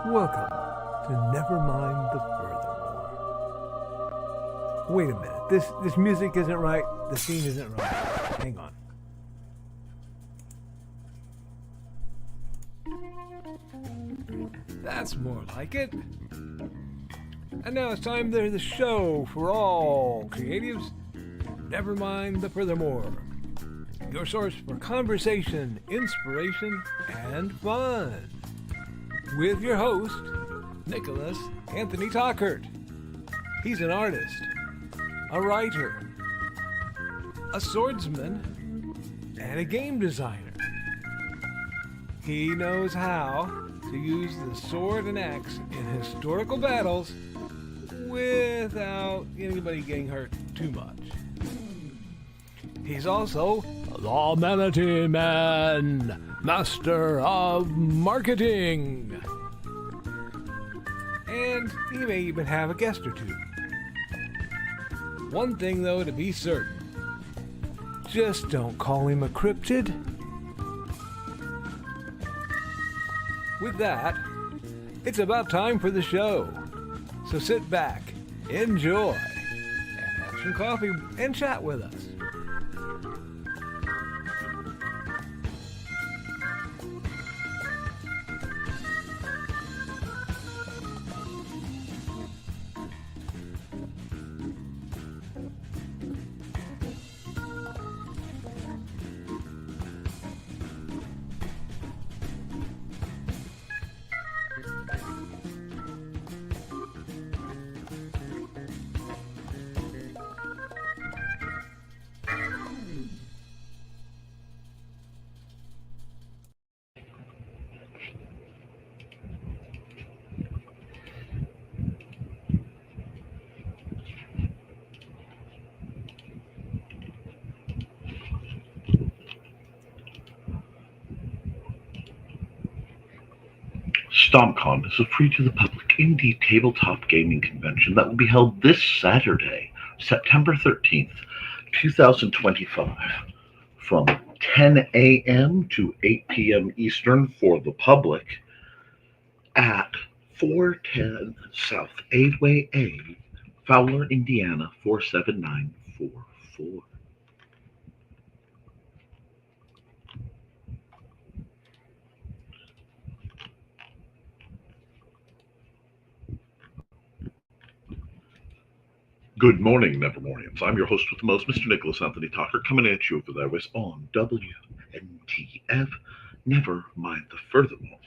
Welcome to Nevermind the Furthermore. Wait a minute, this music isn't right, the scene isn't right. Hang on. That's more like it. And now it's time for the show for all creatives. Nevermind the Furthermore. Your source for conversation, inspiration, and fun. With your host, Nicholas Anthony Tockert. He's an artist, a writer, a swordsman, and a game designer. He knows how to use the sword and axe in historical battles without anybody getting hurt too much. He's also the Manatee Man, master of marketing. And he may even have a guest or two. One thing, though, to be certain. Just don't call him a cryptid. With that, it's about time for the show. So sit back, enjoy, and have some coffee and chat with us. StompCon is a free-to-the-public indie tabletop gaming convention that will be held this Saturday, September 13th, 2025, from 10 a.m. to 8 p.m. Eastern for the public at 410 South Aidway A, Fowler, Indiana 47944. Good morning, Nevermorians. I'm your host with the most, Mr. Nicholas Anthony Tockert, coming at you over there on WNTF, Nevermind the Furthermore.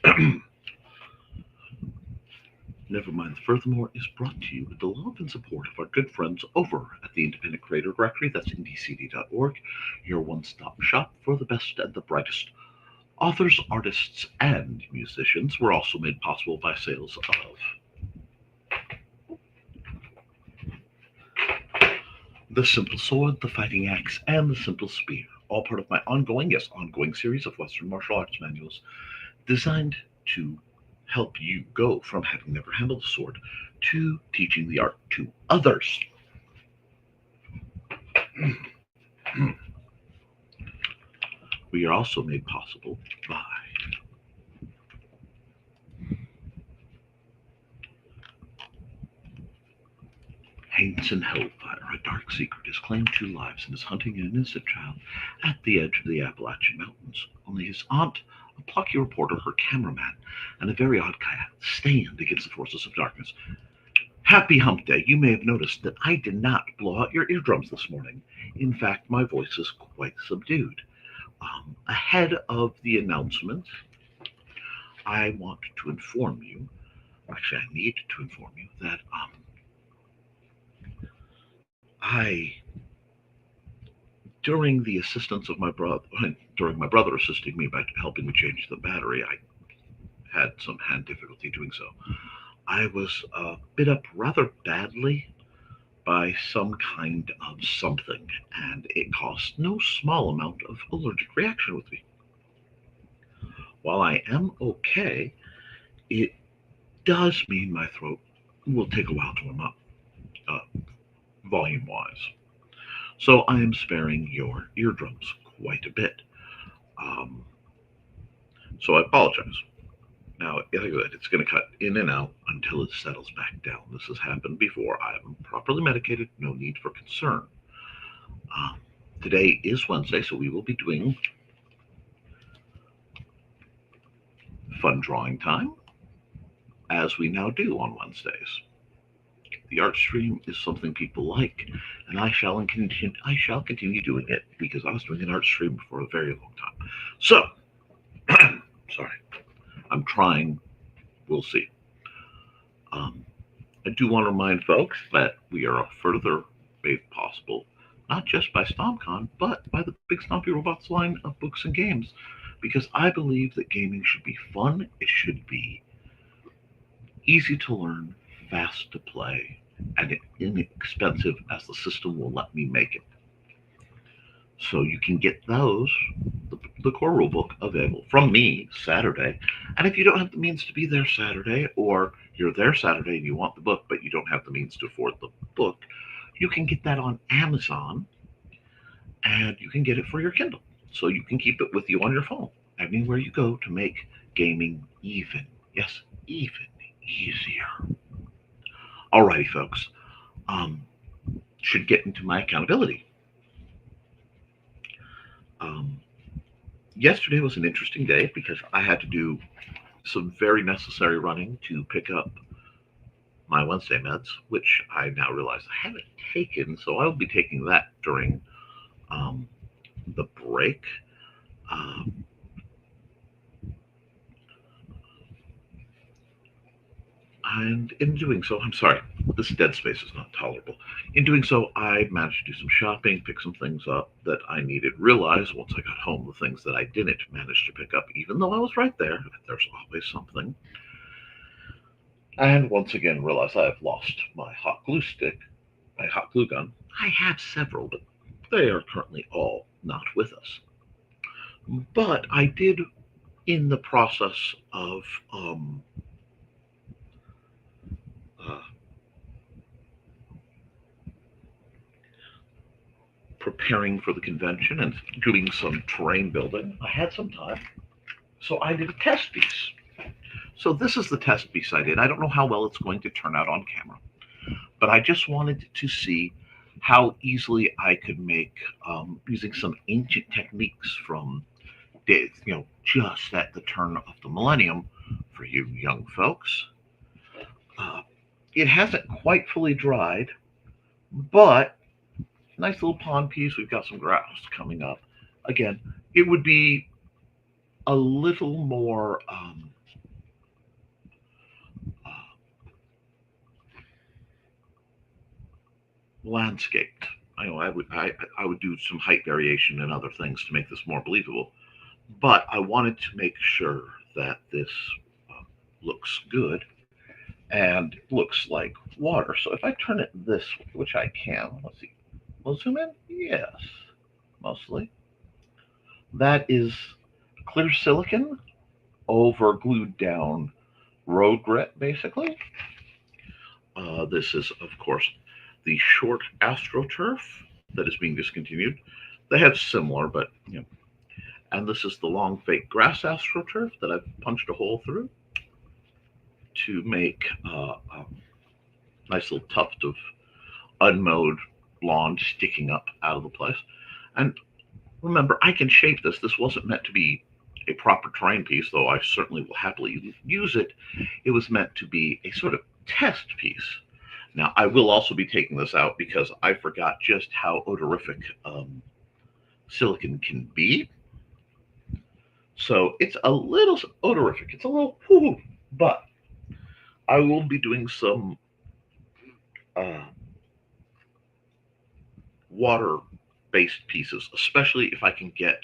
Nevermind the Furthermore is brought to you with the love and support of our good friends over at the Independent Creator Directory, that's indiecd.org, your one-stop shop for the best and the brightest authors, artists, and musicians. We're also made possible by sales of the Simple Sword, the Fighting Axe, and the Simple Spear, all part of my ongoing series of Western martial arts manuals designed to help you go from having never handled a sword to teaching the art to others. We are also made possible by Hainson Hellfire, a dark secret, has claimed 2 lives and is hunting an innocent child at the edge of the Appalachian Mountains. Only his aunt, a plucky reporter, her cameraman, and a very odd cat stand against the forces of darkness. Happy Hump Day. You may have noticed that I did not blow out your eardrums this morning. In fact, my voice is quite subdued. Ahead of the announcement, I want to inform you, actually I need to inform you that during the assistance of my brother, during my brother assisting me by helping me change the battery, I had some hand difficulty doing so. I was bit up rather badly by some kind of something, and it caused no small amount of allergic reaction with me. While I am okay, it does mean my throat will take a while to warm up, volume-wise. So I am sparing your eardrums quite a bit. So I apologize. Now, it's going to cut in and out until it settles back down. This has happened before. I am properly medicated, no need for concern. Um, Today is Wednesday, so we will be doing fun drawing time, as we now do on Wednesdays. The art stream is something people like, and I shall continue doing it because I was doing an art stream for a very long time. So, sorry, I'm trying. We'll see. Um, I do want to remind folks that we are further made possible not just by StompCon, but by the Big Stompy Robots line of books and games, because I believe that gaming should be fun. It should be easy to learn, fast to play, and inexpensive as the system will let me make it. So you can get the core rulebook available from me Saturday. And if you don't have the means to be there Saturday, or you're there Saturday and you want the book, but you don't have the means to afford the book, you can get that on Amazon and you can get it for your Kindle. So you can keep it with you on your phone anywhere you go to make gaming even, yes, even easier. Alrighty, folks. Um, should get into my accountability. Um, Yesterday was an interesting day because I had to do some very necessary running to pick up my Wednesday meds, which I now realize I haven't taken. So I'll be taking that during um, the break. Um, and in doing so, I'm sorry, this dead space is not tolerable. In doing so, I managed to do some shopping, pick some things up that I needed. Realize once I got home the things that I didn't manage to pick up, even though I was right there, there's always something. And once again, realize I have lost my hot glue stick, my hot glue gun. I have several, but they are currently all not with us. But I did, in the process of uh, preparing for the convention and doing some terrain building, I had some time. So I did a test piece. So this is the test piece I did. I don't know how well it's going to turn out on camera, but I just wanted to see how easily I could make, using some ancient techniques from days, just at the turn of the millennium for you young folks. Uh, it hasn't quite fully dried, but nice little pond piece. We've got some grass coming up. Again, it would be a little more uh, landscaped. I would do some height variation and other things to make this more believable. But I wanted to make sure that this looks good and looks like water. So if I turn it this way, which I can, let's see, we'll zoom in. Yes, mostly. That is clear silicon over glued down road grit, basically. This is, of course, the short AstroTurf that is being discontinued. They have similar, but and this is the long fake grass AstroTurf that I've punched a hole through to make a nice little tuft of unmowed lawn sticking up out of the place. And remember, I can shape this. This wasn't meant to be a proper terrain piece, though I certainly will happily use it. It was meant to be a sort of test piece. Now, I will also be taking this out because I forgot just how odorific silicon can be. So it's a little odorific. It's a little whoo, but I will be doing some uh, water-based pieces, especially if I can get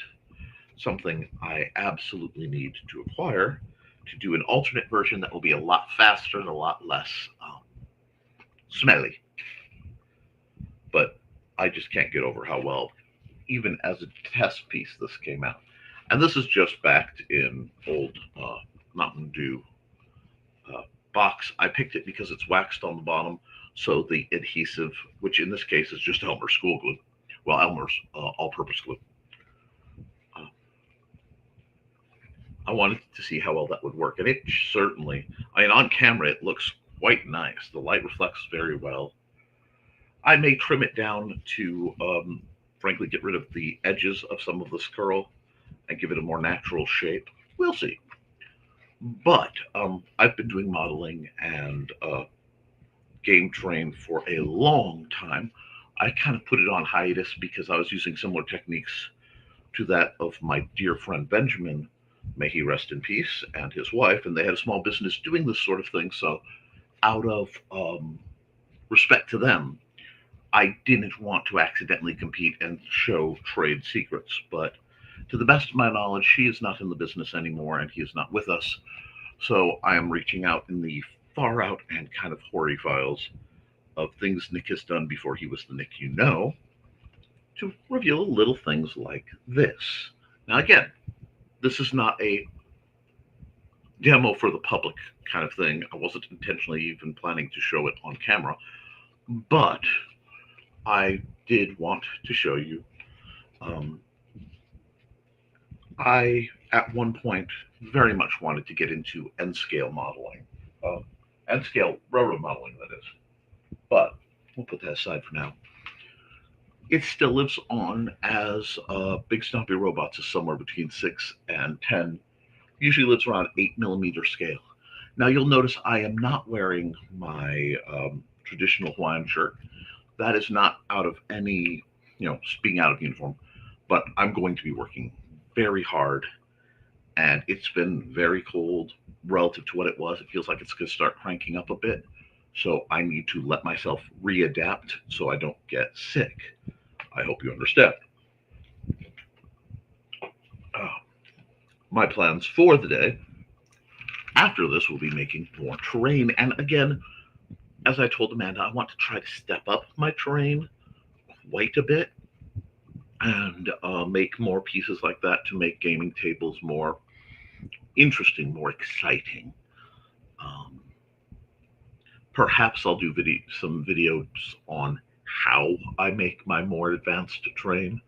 something I absolutely need to acquire to do an alternate version that will be a lot faster and a lot less smelly. But I just can't get over how well, even as a test piece, this came out. And this is just backed in old Mountain Dew box. I picked it because it's waxed on the bottom, so the adhesive, which in this case is just Elmer's school glue, well, Elmer's all-purpose glue. I wanted to see how well that would work, and it certainly, I mean, on camera, it looks quite nice. The light reflects very well. I may trim it down to, frankly, get rid of the edges of some of this curl and give it a more natural shape. We'll see. But I've been doing modeling and game train for a long time. I kind of put it on hiatus because I was using similar techniques to that of my dear friend Benjamin, may he rest in peace, and his wife, and they had a small business doing this sort of thing. So, out of respect to them, I didn't want to accidentally compete and show trade secrets. But to the best of my knowledge, she is not in the business anymore, and he is not with us. So I am reaching out in the far out and kind of hoary files of things Nick has done before he was the Nick you know, to reveal little things like this. Now, again, this is not a demo for the public kind of thing. I wasn't intentionally even planning to show it on camera, but I did want to show you. I, at one point, very much wanted to get into N scale modeling, N scale railroad modeling, that is. But we'll put that aside for now. It still lives on as Big Stompy Robots is somewhere between 6 and 10, usually lives around 8mm scale. Now you'll notice I am not wearing my traditional Hawaiian shirt. That is not out of any, being out of uniform, but I'm going to be working very hard, and it's been very cold relative to what it was. It feels like it's going to start cranking up a bit, so I need to let myself readapt so I don't get sick. I hope you understand. My plans for the day after this will be making more terrain, and again, as I told Amanda, I want to try to step up my terrain quite a bit and make more pieces like that to make gaming tables more interesting, more exciting. Perhaps I'll do some videos on how I make my more advanced terrain.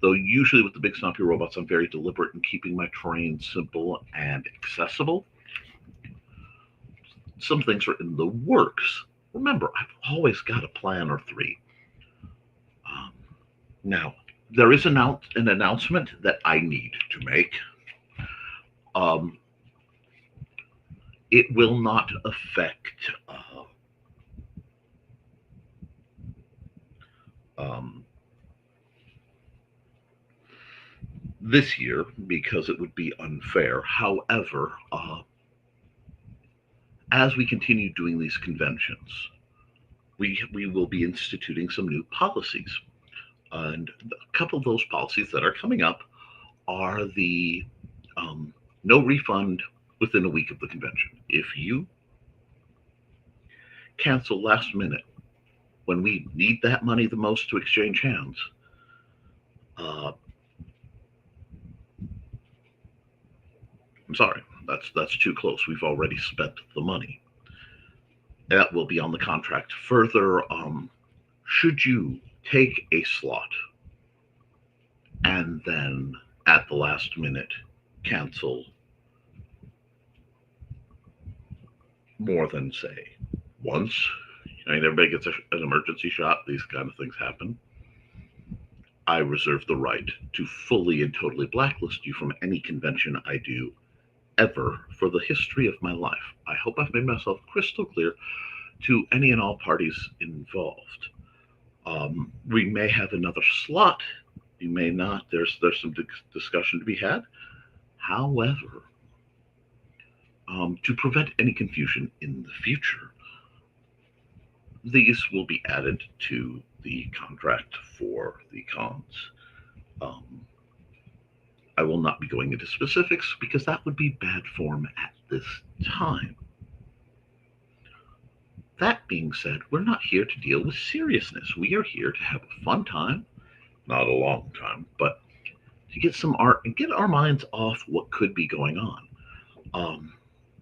Though usually with the Big Stompy Robots, I'm very deliberate in keeping my terrain simple and accessible. Some things are in the works. Remember, I've always got a plan or three. Now, there is an announcement that I need to make. It will not affect this year because it would be unfair. However, as we continue doing these conventions, we will be instituting some new policies. And a couple of those policies that are coming up are the no refund within a week of the convention. If you cancel last minute when we need that money the most to exchange hands, I'm sorry, that's too close. We've already spent the money. That will be on the contract. Further, should you take a slot and then at the last minute cancel more than, say, once, everybody gets an emergency shot, these kind of things happen, I reserve the right to fully and totally blacklist you from any convention I do ever for the history of my life. I hope I've made myself crystal clear to any and all parties involved. We may have another slot. We may not. There's some discussion to be had. However, to prevent any confusion in the future, these will be added to the contract for the cons. I will not be going into specifics because that would be bad form at this time. That being said, we're not here to deal with seriousness. We are here to have a fun time, not a long time, but to get some art and get our minds off what could be going on.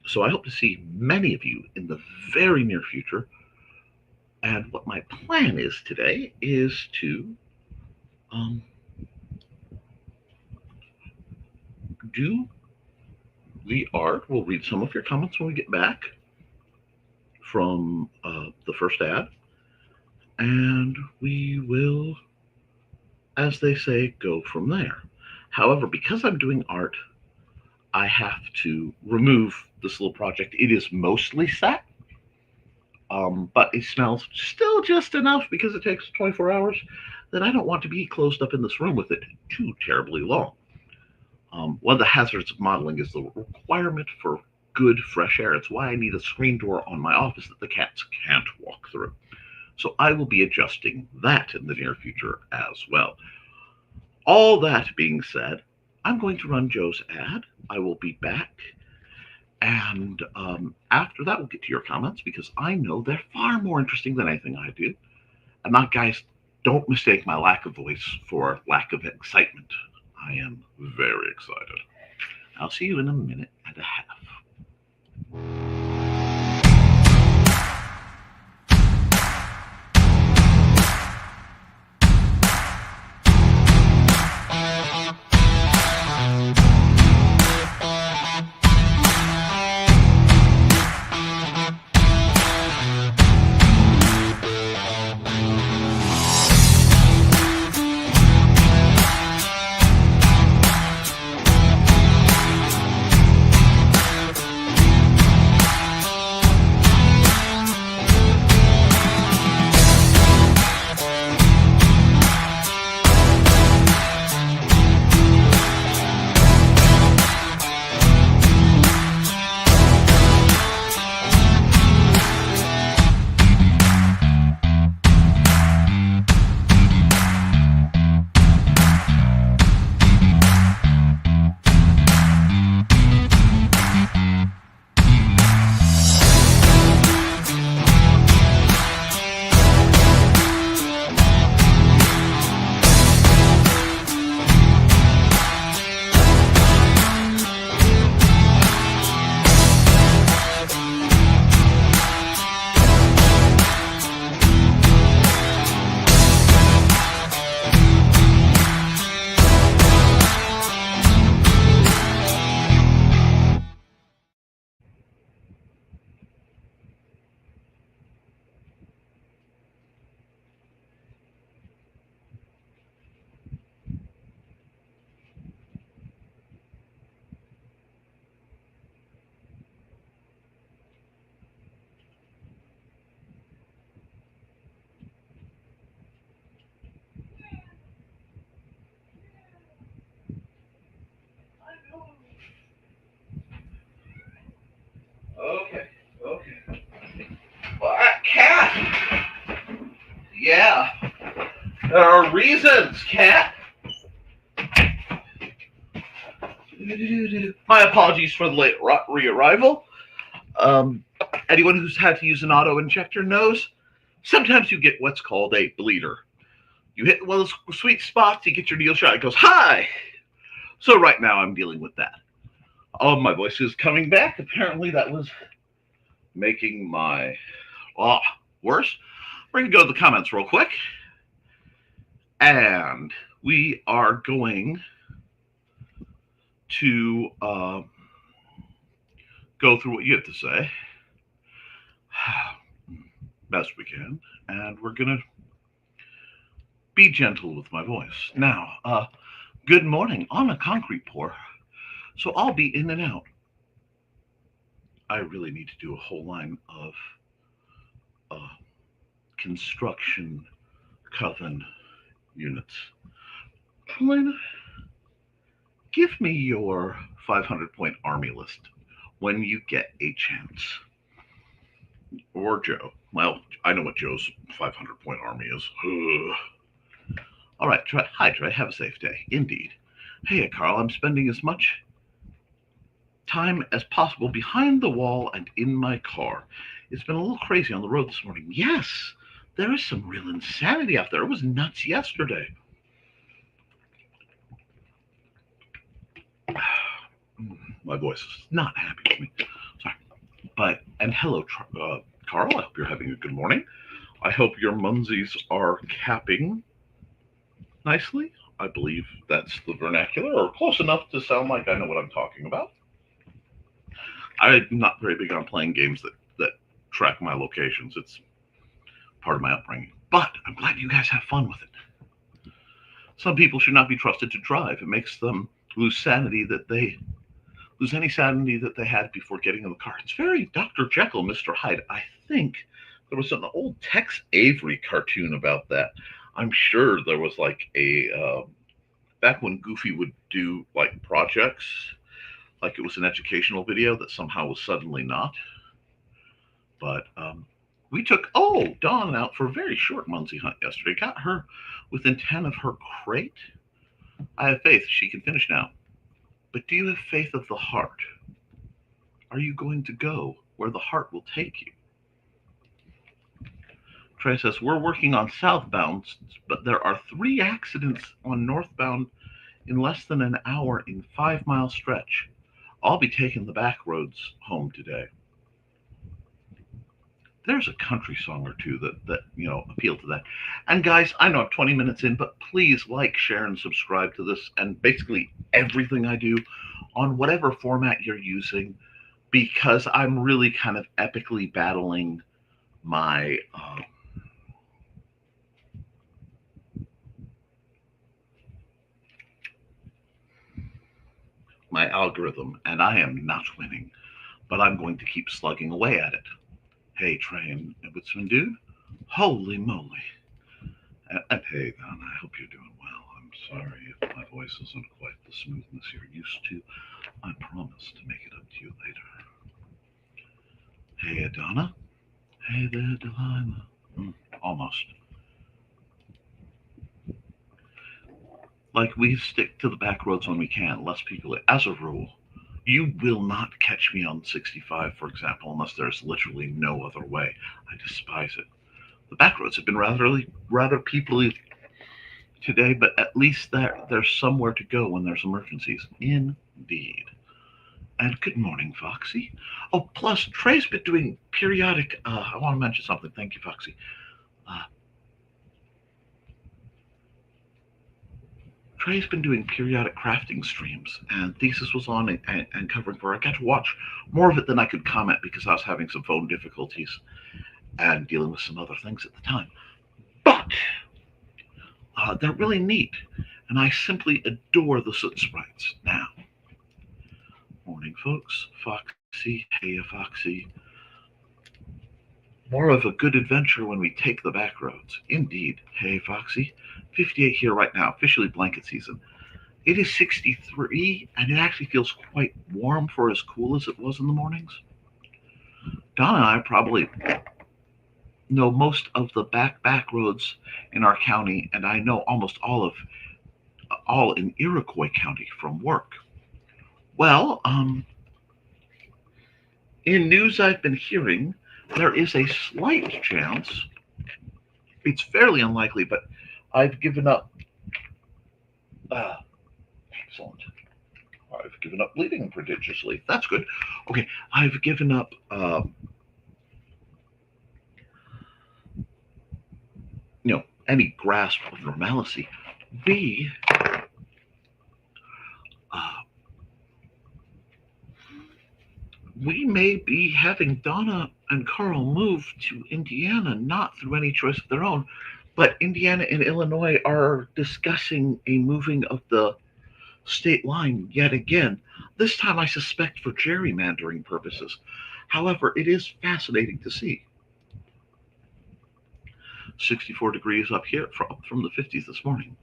So I hope to see many of you in the very near future. And what my plan is today is to do we'll read some of your comments when we get back from the first ad, and we will, as they say, go from there. However, because I'm doing art, I have to remove this little project. It is mostly set, but it smells still just enough because it takes 24 hours that I don't want to be closed up in this room with it too terribly long. One of the hazards of modeling is the requirement for good fresh air. It's why I need a screen door on my office that the cats can't walk through. So I will be adjusting that in the near future as well. All that being said, I'm going to run Joe's ad. I will be back. And after that, we'll get to your comments because I know they're far more interesting than anything I do. And that, guys, don't mistake my lack of voice for lack of excitement. I am very excited. I'll see you in a minute and a half. Okay. Well, cat. Yeah. There are reasons, cat. My apologies for the late re-arrival. Anyone who's had to use an auto injector knows sometimes you get what's called a bleeder. You hit one of those sweet spots, you get your needle shot, it goes, hi! So right now I'm dealing with that. Oh, my voice is coming back. Apparently that was making my worse. We're going to go to the comments real quick. And we are going to go through what you have to say best we can. And we're going to be gentle with my voice. Now, good morning on a concrete pour. So I'll be in and out. I really need to do a whole line of construction coven units. Helena, give me your 500-point army list when you get a chance. Or Joe. Well, I know what Joe's 500-point army is. All right, hi, Trey. Have a safe day. Indeed. Hey, Carl, I'm spending as much time as possible behind the wall and in my car. It's been a little crazy on the road this morning. Yes, there is some real insanity out there. It was nuts yesterday. My voice is not happy with me. Sorry. And hello, Carl. I hope you're having a good morning. I hope your munsies are capping nicely. I believe that's the vernacular, or close enough to sound like I know what I'm talking about. I'm not very big on playing games that track my locations. It's part of my upbringing. But I'm glad you guys have fun with it. Some people should not be trusted to drive. It makes them lose any sanity that they had before getting in the car. It's very Dr. Jekyll, Mr. Hyde. I think there was an old Tex Avery cartoon about that. I'm sure there was like a back when Goofy would do like projects, like it was an educational video that somehow was suddenly not. But we took Dawn out for a very short Muncie hunt yesterday. Got her within 10 of her crate. I have faith she can finish now. But do you have faith of the heart? Are you going to go where the heart will take you? Trey says, we're working on southbound, but there are 3 accidents on northbound in less than an hour in 5-mile stretch. I'll be taking the back roads home today. There's a country song or two that appeal to that. And guys, I know I'm 20 minutes in, but please like, share, and subscribe to this and basically everything I do on whatever format you're using, because I'm really kind of epically battling my my algorithm, and I am not winning, but I'm going to keep slugging away at it. Hey, Trey and Woodsman Dude, holy moly. And hey, Don, I hope you're doing well. I'm sorry if my voice isn't quite the smoothness you're used to. I promise to make it up to you later. Hey, Adonna. Hey there, Delilah. Almost. Like, we stick to the back roads when we can, less people, as a rule. You will not catch me on 65, for example, unless there's literally no other way. I despise it. The back roads have been rather peoply today, but at least there's somewhere to go when there's emergencies. Indeed. And good morning, Foxy. Oh, plus, Trey's been doing periodic, I want to mention something. Thank you, Foxy. Trey's been doing periodic crafting streams, and Thesis was on and covering for. I got to watch more of it than I could comment because I was having some phone difficulties and dealing with some other things at the time. But they're really neat, and I simply adore the soot sprites. Now, morning, folks. Foxy, hey, Foxy. More of a good adventure when we take the back roads. Indeed. Hey, Foxy. 58 here right now, officially blanket season. It is 63, and it actually feels quite warm for as cool as it was in the mornings. Donna and I probably know most of the back roads in our county, and I know almost all in Iroquois County from work. Well, in news I've been hearing, there is a slight chance, it's fairly unlikely, but I've given up. Excellent. I've given up bleeding prodigiously. That's good. Okay, I've given up any grasp of normalcy. B, we may be having Donna and Carl move to Indiana, not through any choice of their own, but Indiana and Illinois are discussing a moving of the state line yet again. This time, I suspect for gerrymandering purposes. However, it is fascinating to see. 64 degrees up here from the 50s this morning.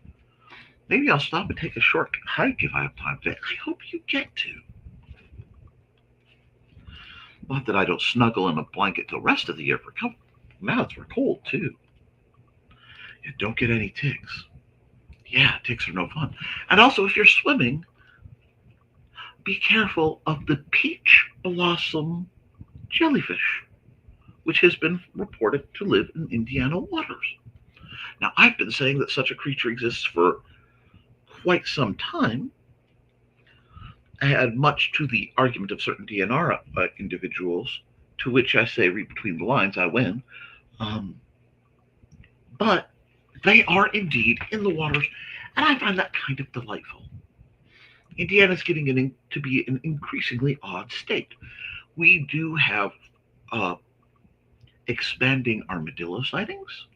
Maybe I'll stop and take a short hike if I have time today. I hope you get to. Not that I don't snuggle in a blanket the rest of the year for comfort. Now it's for cold, too. You don't get any ticks. Yeah, ticks are no fun. And also, if you're swimming, be careful of the peach blossom jellyfish, which has been reported to live in Indiana waters. Now, I've been saying that such a creature exists for quite some time, and much to the argument of certain DNR individuals, to which I say, read between the lines, I win. But they are indeed in the waters, and I find that kind of delightful. Indiana's getting to be an increasingly odd state. We do have uh, expanding armadillo sightings,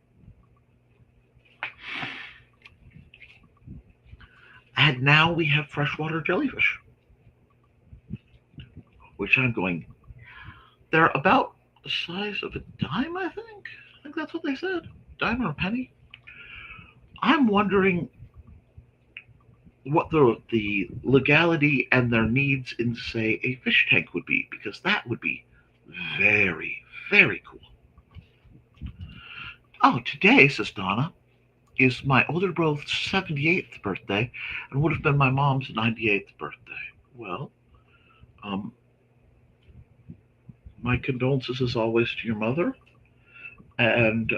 and now we have freshwater jellyfish, which I'm going. They're about the size of a dime, I think. I think that's what they said, dime or a penny. I'm wondering what the legality and their needs in, say, a fish tank would be, because that would be very, very cool. Oh, today, says Donna, is my older brother's 78th birthday and would have been my mom's 98th birthday. Well, um, my condolences as always to your mother, and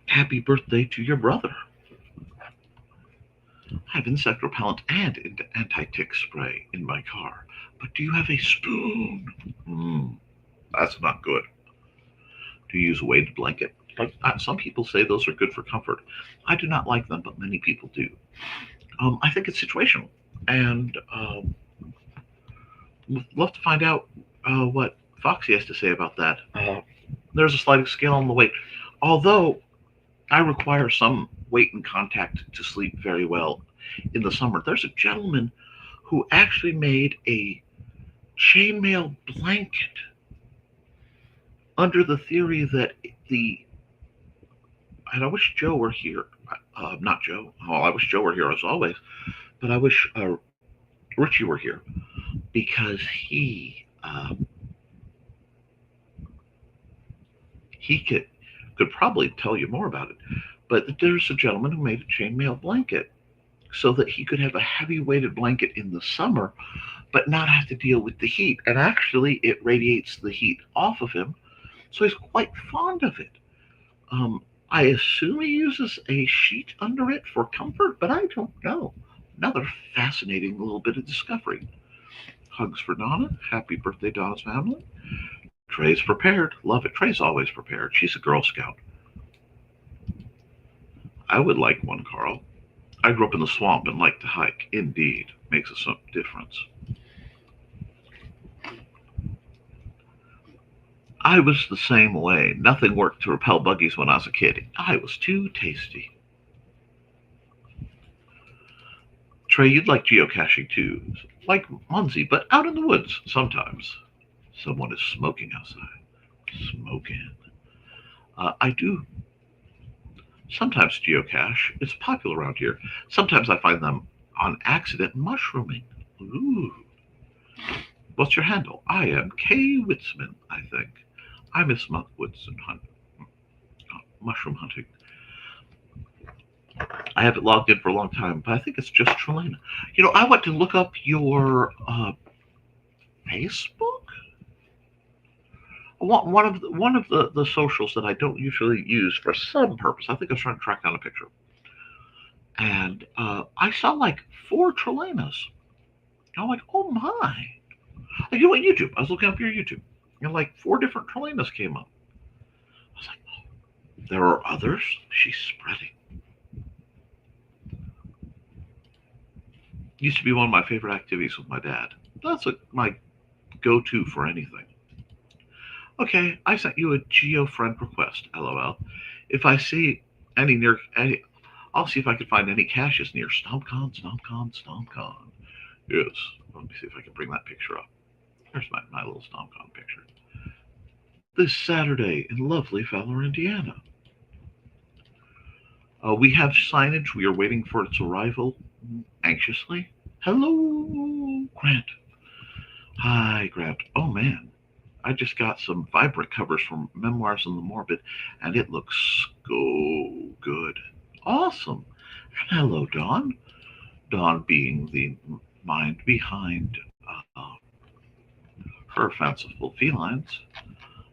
happy birthday to your brother. I have insect repellent and anti-tick spray in my car, but do you have a spoon? That's not good. Do you use a weighted blanket? Like some people say those are good for comfort. I do not like them, but many people do. I think it's situational, and would love to find out what Foxy has to say about that. There's a sliding scale on the weight. Although I require some weight and contact to sleep very well in the summer, there's a gentleman who actually made a chainmail blanket under the theory that the, and I wish Joe were here. Not Joe. Oh, I wish Joe were here as always, but I wish Richie were here, because he could probably tell you more about it. But there's a gentleman who made a chainmail blanket so that he could have a heavy weighted blanket in the summer, but not have to deal with the heat. And actually, it radiates the heat off of him, so he's quite fond of it. I assume he uses a sheet under it for comfort, but I don't know. Another fascinating little bit of discovery. Hugs for Donna. Happy birthday, Donna's family. Trey's prepared. Love it. Trey's always prepared. She's a Girl Scout. I would like one, Carl. I grew up in the swamp and like to hike. Indeed. Makes a difference. I was the same way. Nothing worked to repel buggies when I was a kid. I was too tasty. Trey, you'd like geocaching too. Like Munzie, but out in the woods sometimes. Someone is smoking outside. Smoking. I do sometimes geocache. It's popular around here. Sometimes I find them on accident mushrooming. Ooh. What's your handle? I am K. Witzman, I think. I miss woods and mushroom hunting. I haven't logged in for a long time, but I think it's just Trelena. You know, I went to look up your Facebook. One of the socials that I don't usually use for some purpose. I think I was trying to track down a picture, and I saw like 4 Trelenas. I'm like, oh my! Like, you know what, YouTube? I was looking up your YouTube, and like 4 different Trelenas came up. I was like, oh, there are others. She's spreading. Used to be one of my favorite activities with my dad. That's my go-to for anything. Okay, I sent you a geo friend request. LOL. If I see any, I'll see if I can find any caches near StompCon. Yes. Let me see if I can bring that picture up. There's my little StompCon picture. This Saturday in lovely Fowler, Indiana. We have signage. We are waiting for its arrival anxiously. Hello, Grant. Hi, Grant. Oh, man. I just got some vibrant covers from Memoirs in the Morbid, and it looks so good. Awesome. And hello, Dawn. Dawn being the mind behind her fanciful felines.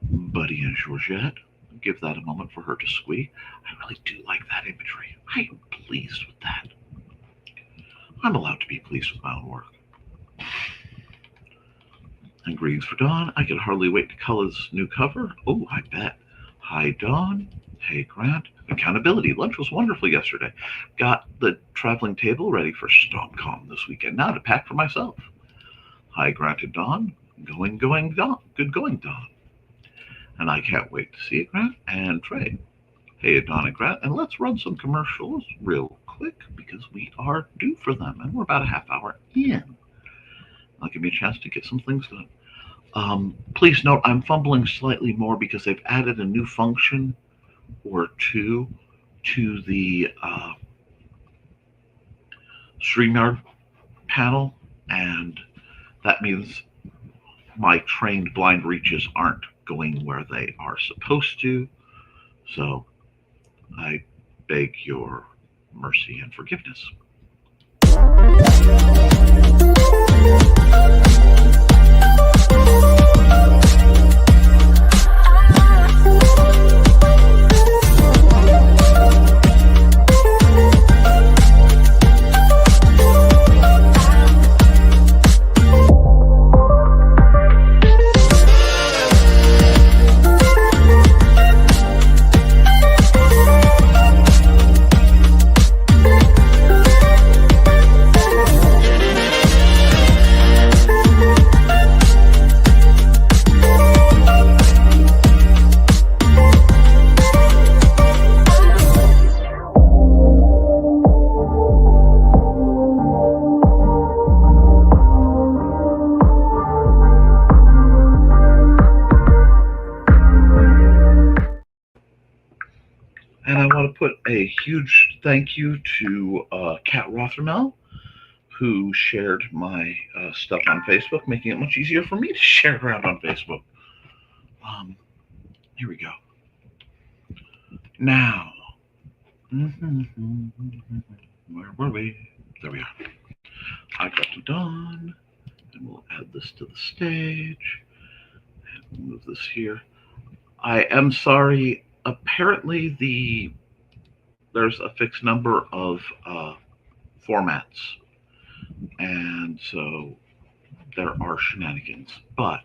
Buddy and Georgette. Give that a moment for her to squeak. I really do like that imagery. I am pleased with that. I'm allowed to be pleased with my own work. And greetings for Dawn. I can hardly wait to color this new cover. Oh, I bet. Hi, Dawn. Hey, Grant. Accountability. Lunch was wonderful yesterday. Got the traveling table ready for StomCon this weekend. Now to pack for myself. Hi, Grant and Dawn. Going, Dawn. Good going, Dawn. And I can't wait to see you, Grant and Trey. Hey, Dawn and Grant. And let's run some commercials real quick because we are due for them. And we're about a half hour in. I'll give me a chance to get some things done. Please note I'm fumbling slightly more because they've added a new function or two to the StreamYard panel, and that means my trained blind reaches aren't going where they are supposed to. So I beg your mercy and forgiveness. And I want to put a huge thank you to Kat Rothermel, who shared my stuff on Facebook, making it much easier for me to share around on Facebook. Here we go. Now, where were we? There we are. I got to Dawn, and we'll add this to the stage, and move this here. I am sorry. Apparently, there's a fixed number of formats, and so there are shenanigans. But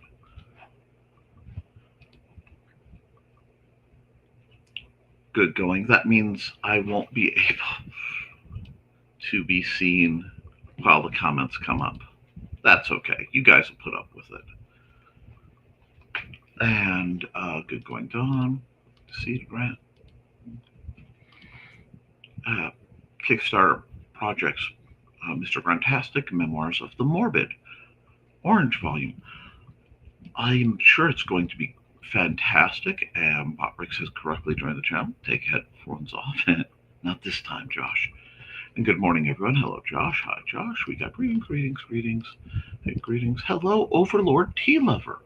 good going. That means I won't be able to be seen while the comments come up. That's okay. You guys will put up with it. And good going, Dawn. Seed Grant. Kickstarter projects, Mr. Grantastic, Memoirs of the Morbid, Orange Volume. I'm sure it's going to be fantastic, and Botrix has correctly joined the channel. Take headphones off. Not this time, Josh. And good morning, everyone. Hello, Josh. Hi, Josh. We got greetings. Hey, greetings. Hello, Overlord Tea Lover.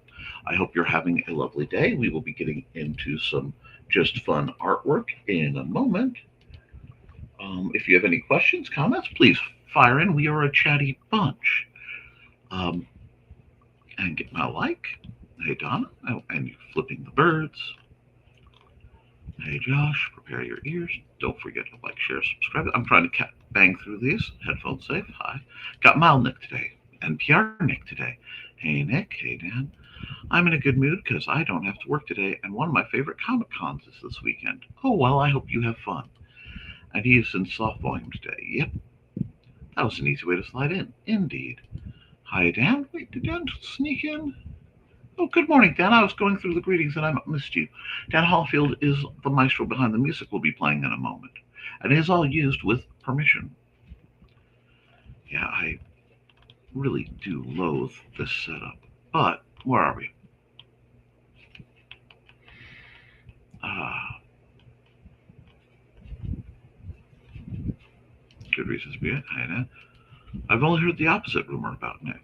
I hope you're having a lovely day. We will be getting into some just fun artwork in a moment. If you have any questions, comments, please fire in. We are a chatty bunch. And get my like. Hey, Donna. Oh, and you're flipping the birds. Hey, Josh. Prepare your ears. Don't forget to like, share, subscribe. I'm trying to bang through these. Headphones safe. Hi. Got Mild Nick today. NPR Nick today. Hey, Nick. Hey, Dan. I'm in a good mood because I don't have to work today, and one of my favorite Comic Cons is this weekend. Oh, well, I hope you have fun. And he is in soft volume today. Yep. That was an easy way to slide in. Indeed. Hi, Dan. Wait, did Dan sneak in? Oh, good morning, Dan. I was going through the greetings and I missed you. Dan Hallfield is the maestro behind the music we'll be playing in a moment. And it is all used with permission. Yeah, I really do loathe this setup. But where are we? Good reasons to be it. Hi, Dan. I've only heard the opposite rumor about Nick.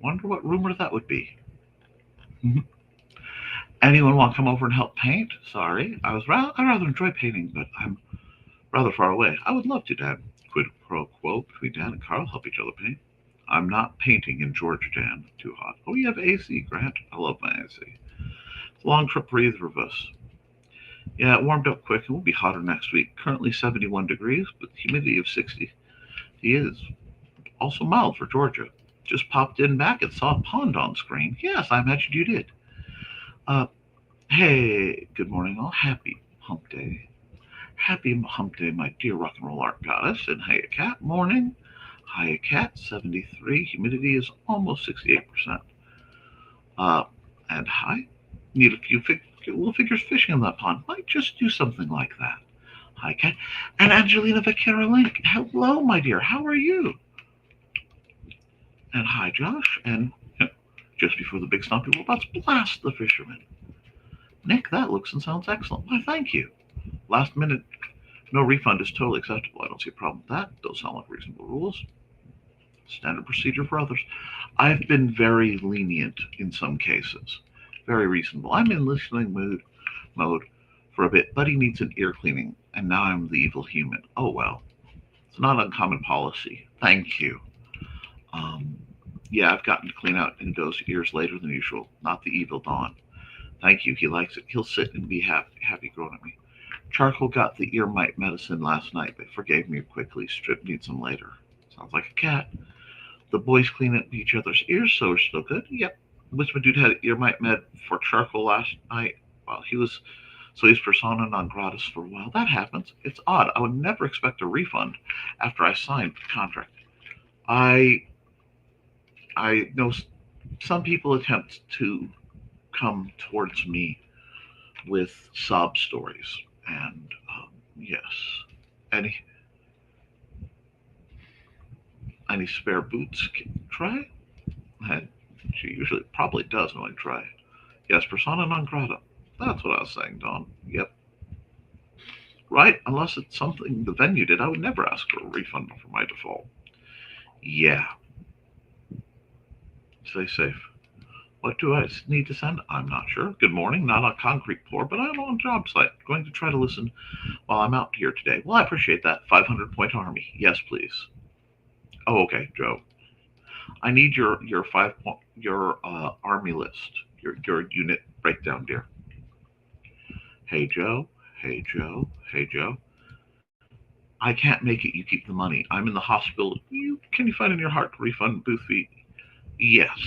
Wonder what rumor that would be. Anyone want to come over and help paint? Sorry, I rather enjoy painting, but I'm rather far away. I would love to, Dan. Quid pro quo between Dan and Carl. Help each other paint. I'm not painting in Georgia, Dan. Too hot. Oh, you have AC, Grant. I love my AC. It's a long trip for either of us. Yeah, it warmed up quick. It will be hotter next week. Currently 71 degrees, but humidity of 60. It is also mild for Georgia. Just popped in back and saw a pond on screen. Yes, I imagine you did. Uh, hey, good morning, all. Happy hump day. Happy hump day, my dear rock and roll art goddess. And hiya, cat. Morning. Hiya, cat. 73. Humidity is almost 68%. Uh, and hi. Need a few little figures fishing in that pond. Might just do something like that. Hi, cat. And Angelina Vaquera Link. Hello, my dear. How are you? And hi, Josh. And just before the big stompy robots blast the fisherman. Nick, that looks and sounds excellent. Why, thank you. Last minute, no refund is totally acceptable. I don't see a problem with that. Those sound like reasonable rules. Standard procedure for others. I've been very lenient in some cases. Very reasonable. I'm in listening mode for a bit. Buddy needs an ear cleaning, and now I'm the evil human. Oh well. It's not uncommon policy. Thank you. Um, yeah, I've gotten to clean out Indigo's ears later than usual. Not the evil Dawn. Thank you. He likes it. He'll sit and be happy growing at me. Charcoal got the ear mite medicine last night, but forgave me quickly. Strip needs some later. Sounds like a cat. The boys clean up each other's ears, so we're still good. Yep. Wisma dude had ear mite med for charcoal last night. Well, he's persona non gratis for a while. That happens. It's odd. I would never expect a refund after I signed the contract. I I know some people attempt to come towards me with sob stories, and yes, any any spare boots can try. And she usually probably does when I try. Yes, persona non grata. That's what I was saying, Don. Yep. Right? Unless it's something the venue did, I would never ask for a refund for my default. Yeah. Stay safe. What do I need to send? I'm not sure. Good morning. Not on concrete floor, but I'm on job site. Going to try to listen while I'm out here today. Well, I appreciate that. 500-point army. Yes, please. Oh, okay, Joe. I need your 5 point your army list. Your unit breakdown, dear. Hey Joe. Hey Joe. Hey Joe. I can't make it. You keep the money. I'm in the hospital. Can you find in your heart to refund booth fee? Yes.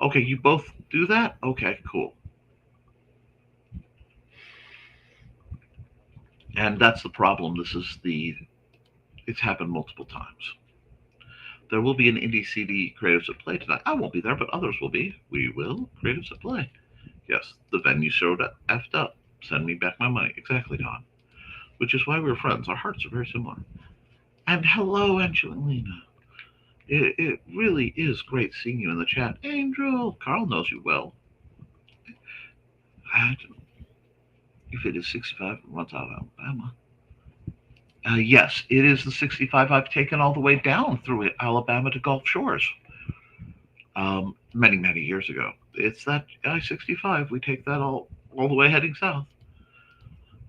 Okay, you both do that? Okay, cool. And that's the problem. It's happened multiple times. There will be an indie CD Creatives at Play tonight. I won't be there, but others will be. We will. Creatives at Play. Yes, the venue showed effed up. Send me back my money. Exactly, Don. Which is why we're friends. Our hearts are very similar. And hello, Angelina. It really is great seeing you in the chat. Angel, Carl knows you well. And if it is 65 and runs out of Alabama. Yes, it is the 65 I've taken all the way down through Alabama to Gulf Shores many, many years ago. It's that I-65. We take that all the way heading south.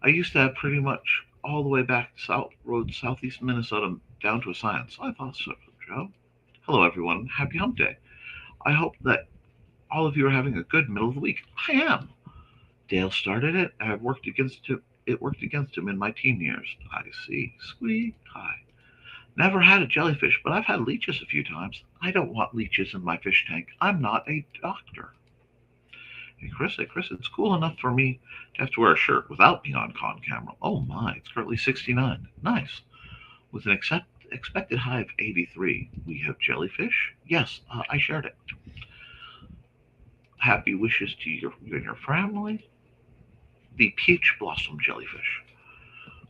I used to have pretty much all the way back south road southeast Minnesota down to a science. I thought so, Joe. Hello, everyone. Happy Hump Day. I hope that all of you are having a good middle of the week. I am. Dale started it. I've worked against him. It worked against him in my teen years. I see. Squeak. Hi. Never had a jellyfish, but I've had leeches a few times. I don't want leeches in my fish tank. I'm not a doctor. Hey, Chris, it's cool enough for me to have to wear a shirt without being on con camera. Oh my, it's currently 69. Nice. With an expected high of 83. We have jellyfish? Yes, I shared it. Happy wishes to you and your family. The peach blossom jellyfish.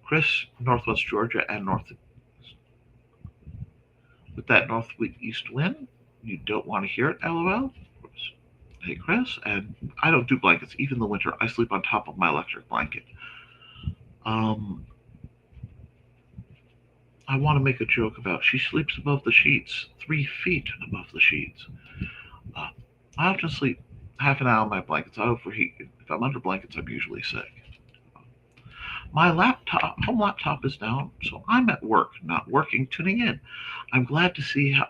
Chris, Northwest Georgia and North. With that northeast wind, you don't want to hear it, lol. Hey, Chris, and I don't do blankets, even in the winter. I sleep on top of my electric blanket. Um, I want to make a joke about she sleeps above the sheets, 3 feet above the sheets. Uh, I often sleep half an hour in my blankets. I overheat. If I'm under blankets, I'm usually sick. My home laptop is down, so I'm at work, not working, tuning in. I'm glad to see how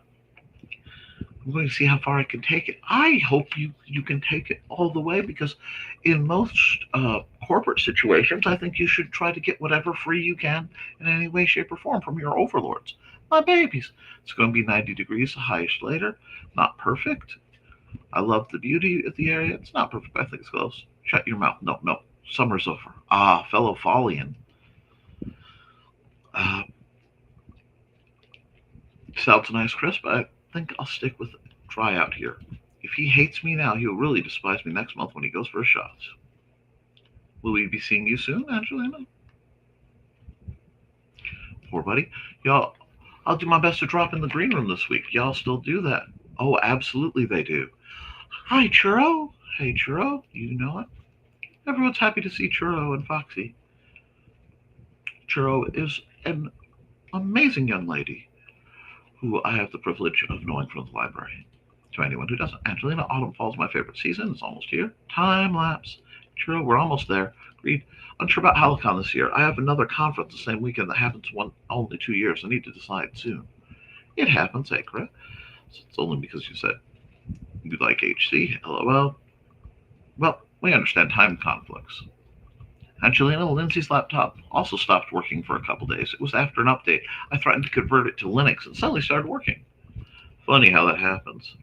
I'm going to see how far I can take it. I hope you can take it all the way because in most corporate situations, I think you should try to get whatever free you can in any way, shape, or form from your overlords. My babies. It's going to be 90 degrees, the highest later. Not perfect. I love the beauty of the area. It's not perfect, but I think it's close. Shut your mouth. No, no. Summer's over. Ah, fellow Follian. Uh, Sounds nice, Chris, but I think I'll stick with try out here. If he hates me now, he'll really despise me next month when he goes for his shots. Will we be seeing you soon, Angelina? Poor buddy. Y'all, I'll do my best to drop in the green room this week. Y'all still do that? Oh, absolutely they do. Hi, Churro. Hey, Churro. You know it? Everyone's happy to see Churro and Foxy. Churro is an amazing young lady who I have the privilege of knowing from the library. To anyone who doesn't, Angelina, autumn fall is my favorite season. It's almost here. Time lapse. Churro, we're almost there. Agreed. Unsure about Halicon this year. I have another conference the same weekend that happens only 2 years. I need to decide soon. It happens, Akra. It's only because you said you like HC. LOL. Well, we understand time conflicts. Angelina, Lindsay's laptop also stopped working for a couple days. It was after an update. I threatened to convert it to Linux and suddenly started working. Funny how that happens.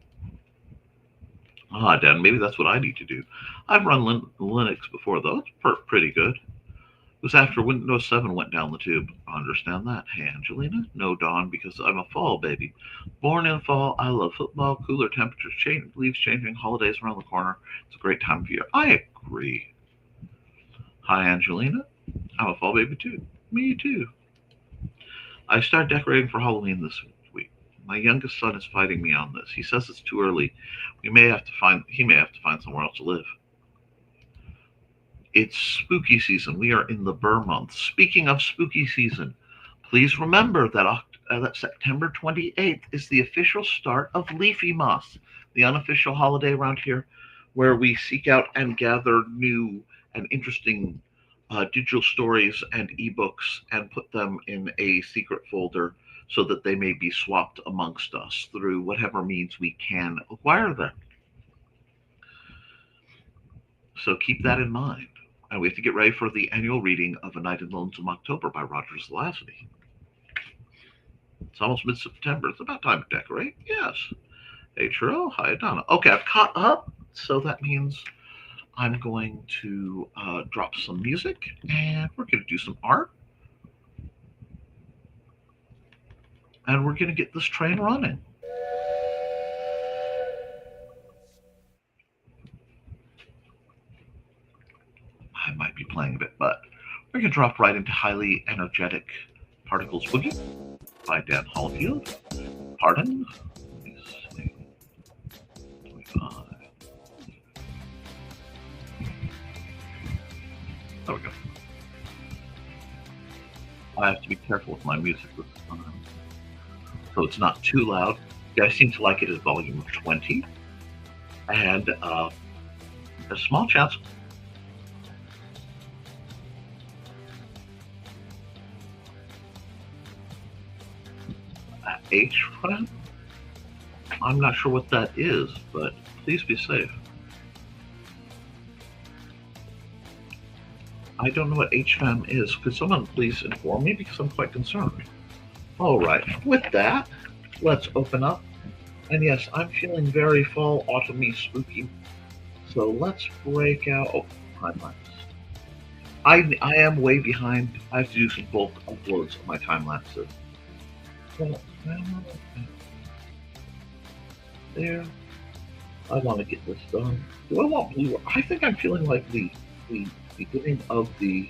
Ah, Dan, maybe that's what I need to do. I've run Linux before, though. It's pretty good. It was after Windows 7 went down the tube. I understand that. Hey, Angelina? No, Dawn, because I'm a fall baby. Born in fall, I love football, cooler temperatures, leaves changing, holidays around the corner. It's a great time of year. I agree. Hi, Angelina. I'm a fall baby, too. Me, too. I started decorating for Halloween this week. My youngest son is fighting me on this. He says it's too early. He may have to find somewhere else to live. It's spooky season. We are in the Burr month. Speaking of spooky season, please remember that September 28th is the official start of Leafy Moss, the unofficial holiday around here, where we seek out and gather new and interesting digital stories and ebooks and put them in a secret folder so that they may be swapped amongst us through whatever means we can acquire them. So keep that in mind. And we have to get ready for the annual reading of A Night in the Lonesome October by Roger Zelazny. It's almost mid-September. It's about time to decorate. Yes. Hey, Churro. Hi, Donna. Okay, I've caught up. So that means I'm going to drop some music, and we're going to do some art. And we're going to get this train running. I might be playing a bit, but we're going to drop right into Highly Energetic Particles Boogie by Dan Hallfield. Pardon? Let me see. 25. There we go. I have to be careful with my music this time, so it's not too loud. You guys seem to like it at volume 20, and a small chance. H friend? I'm not sure what that is, but please be safe. I don't know what HFAM is. Could someone please inform me, because I'm quite concerned. All right, with that, let's open up. And yes, I'm feeling very fall, autumny, spooky. So let's break out. Oh, timelines. I am way behind. I have to do some bulk uploads of my time lapses. There. I want to get this done. Do I want blue? I think I'm feeling like the beginning of the.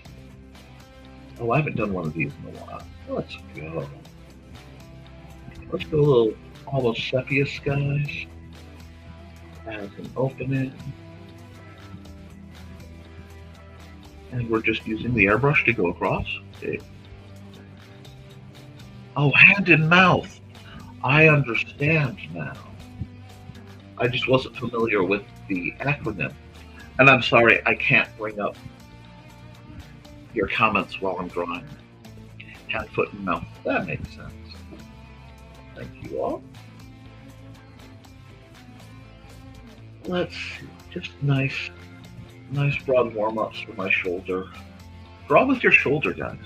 Oh, I haven't done one of these in a while. Let's go. Let's go a little almost sepia skies as an opening. And we're just using the airbrush to go across. Okay. Oh, hand in mouth. I understand now. I just wasn't familiar with the acronym. And I'm sorry, I can't bring up your comments while I'm drawing. Hand, foot, and mouth. That makes sense. Thank you all. Let's see. Just nice broad warm-ups for my shoulder. Draw with your shoulder, guys.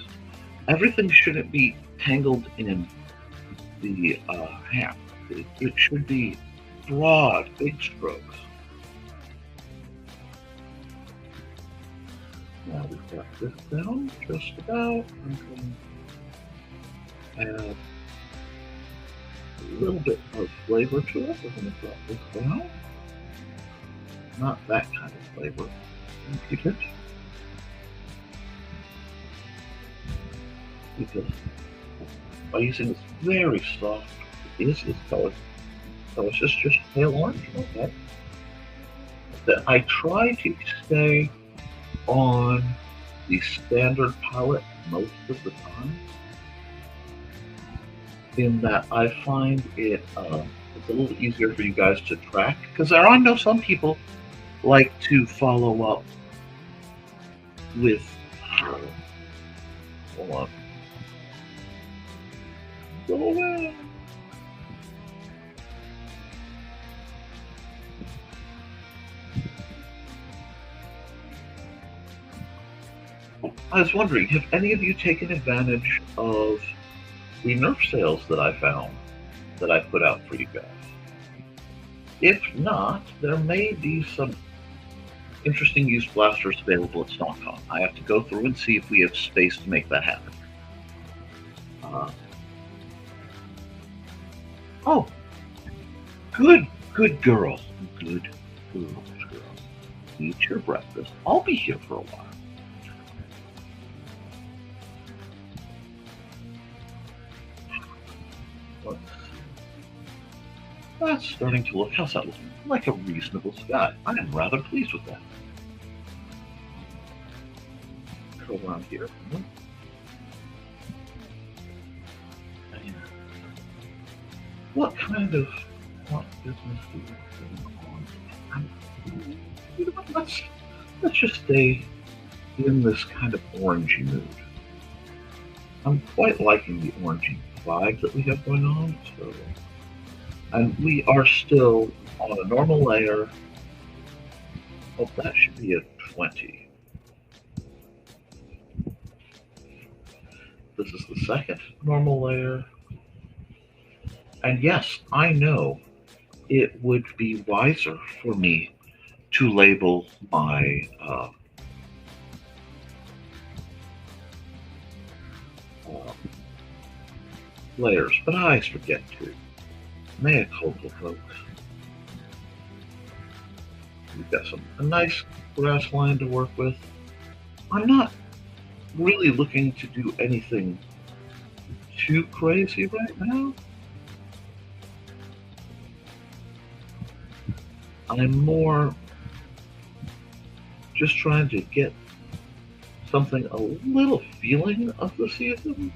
Everything shouldn't be tangled in the hand. It should be broad, big strokes. Now we've got this down just about. I'm going to add a little bit of flavor to it. We're going to drop this down. Not that kind of flavor. Keep it. Because by using this very soft, this color, so it's just pale orange, okay? That I try to stay on the standard palette most of the time, in that I find it's a little easier for you guys to track, because I know some people like to follow up with, hold on, go away. I was wondering, have any of you taken advantage of the Nerf sales that I found, that I put out for you guys? If not, there may be some interesting used blasters available at StockCon. I have to go through and see if we have space to make that happen. Oh, good girl. Good girl. Eat your breakfast. I'll be here for a while. That's starting to look, how's that looking? Like a reasonable sky. I am rather pleased with that. Go around here. What kind of business do you going on? Let's just stay in this kind of orangey mood. I'm quite liking the orangey vibe that we have going on, so. And we are still on a normal layer. Oh, that should be a 20. This is the second normal layer. And yes, I know it would be wiser for me to label my layers, but I always forget to. Mea culpa, folks. We've got a nice grass line to work with. I'm not really looking to do anything too crazy right now. I'm more just trying to get something a little feeling of the season.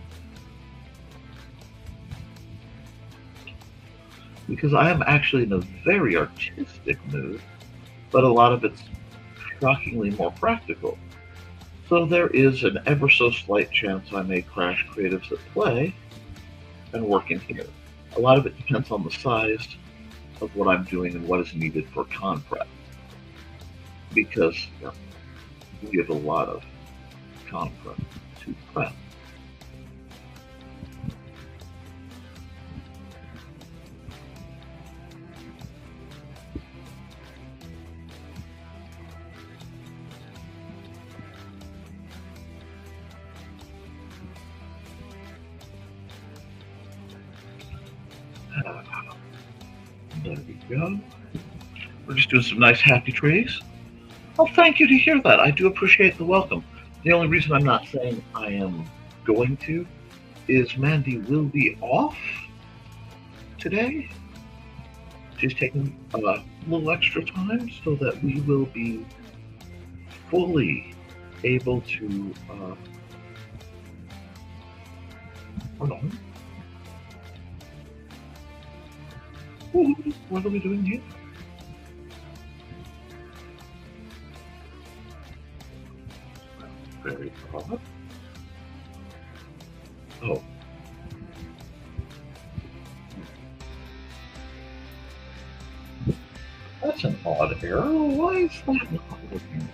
Because I am actually in a very artistic mood, but a lot of it's shockingly more practical. So there is an ever so slight chance I may crash creatives at play and work in here. A lot of it depends on the size of what I'm doing and what is needed for con prep. Because we have a lot of con prep to prep. There we go. We're just doing some nice happy trees. Oh, thank you to hear that. I do appreciate the welcome. The only reason I'm not saying I am going to is Mandy will be off today. She's taking a little extra time so that we will be fully able to hold on. What are we doing here? Very odd. Oh. That's an odd error. Why is that not working?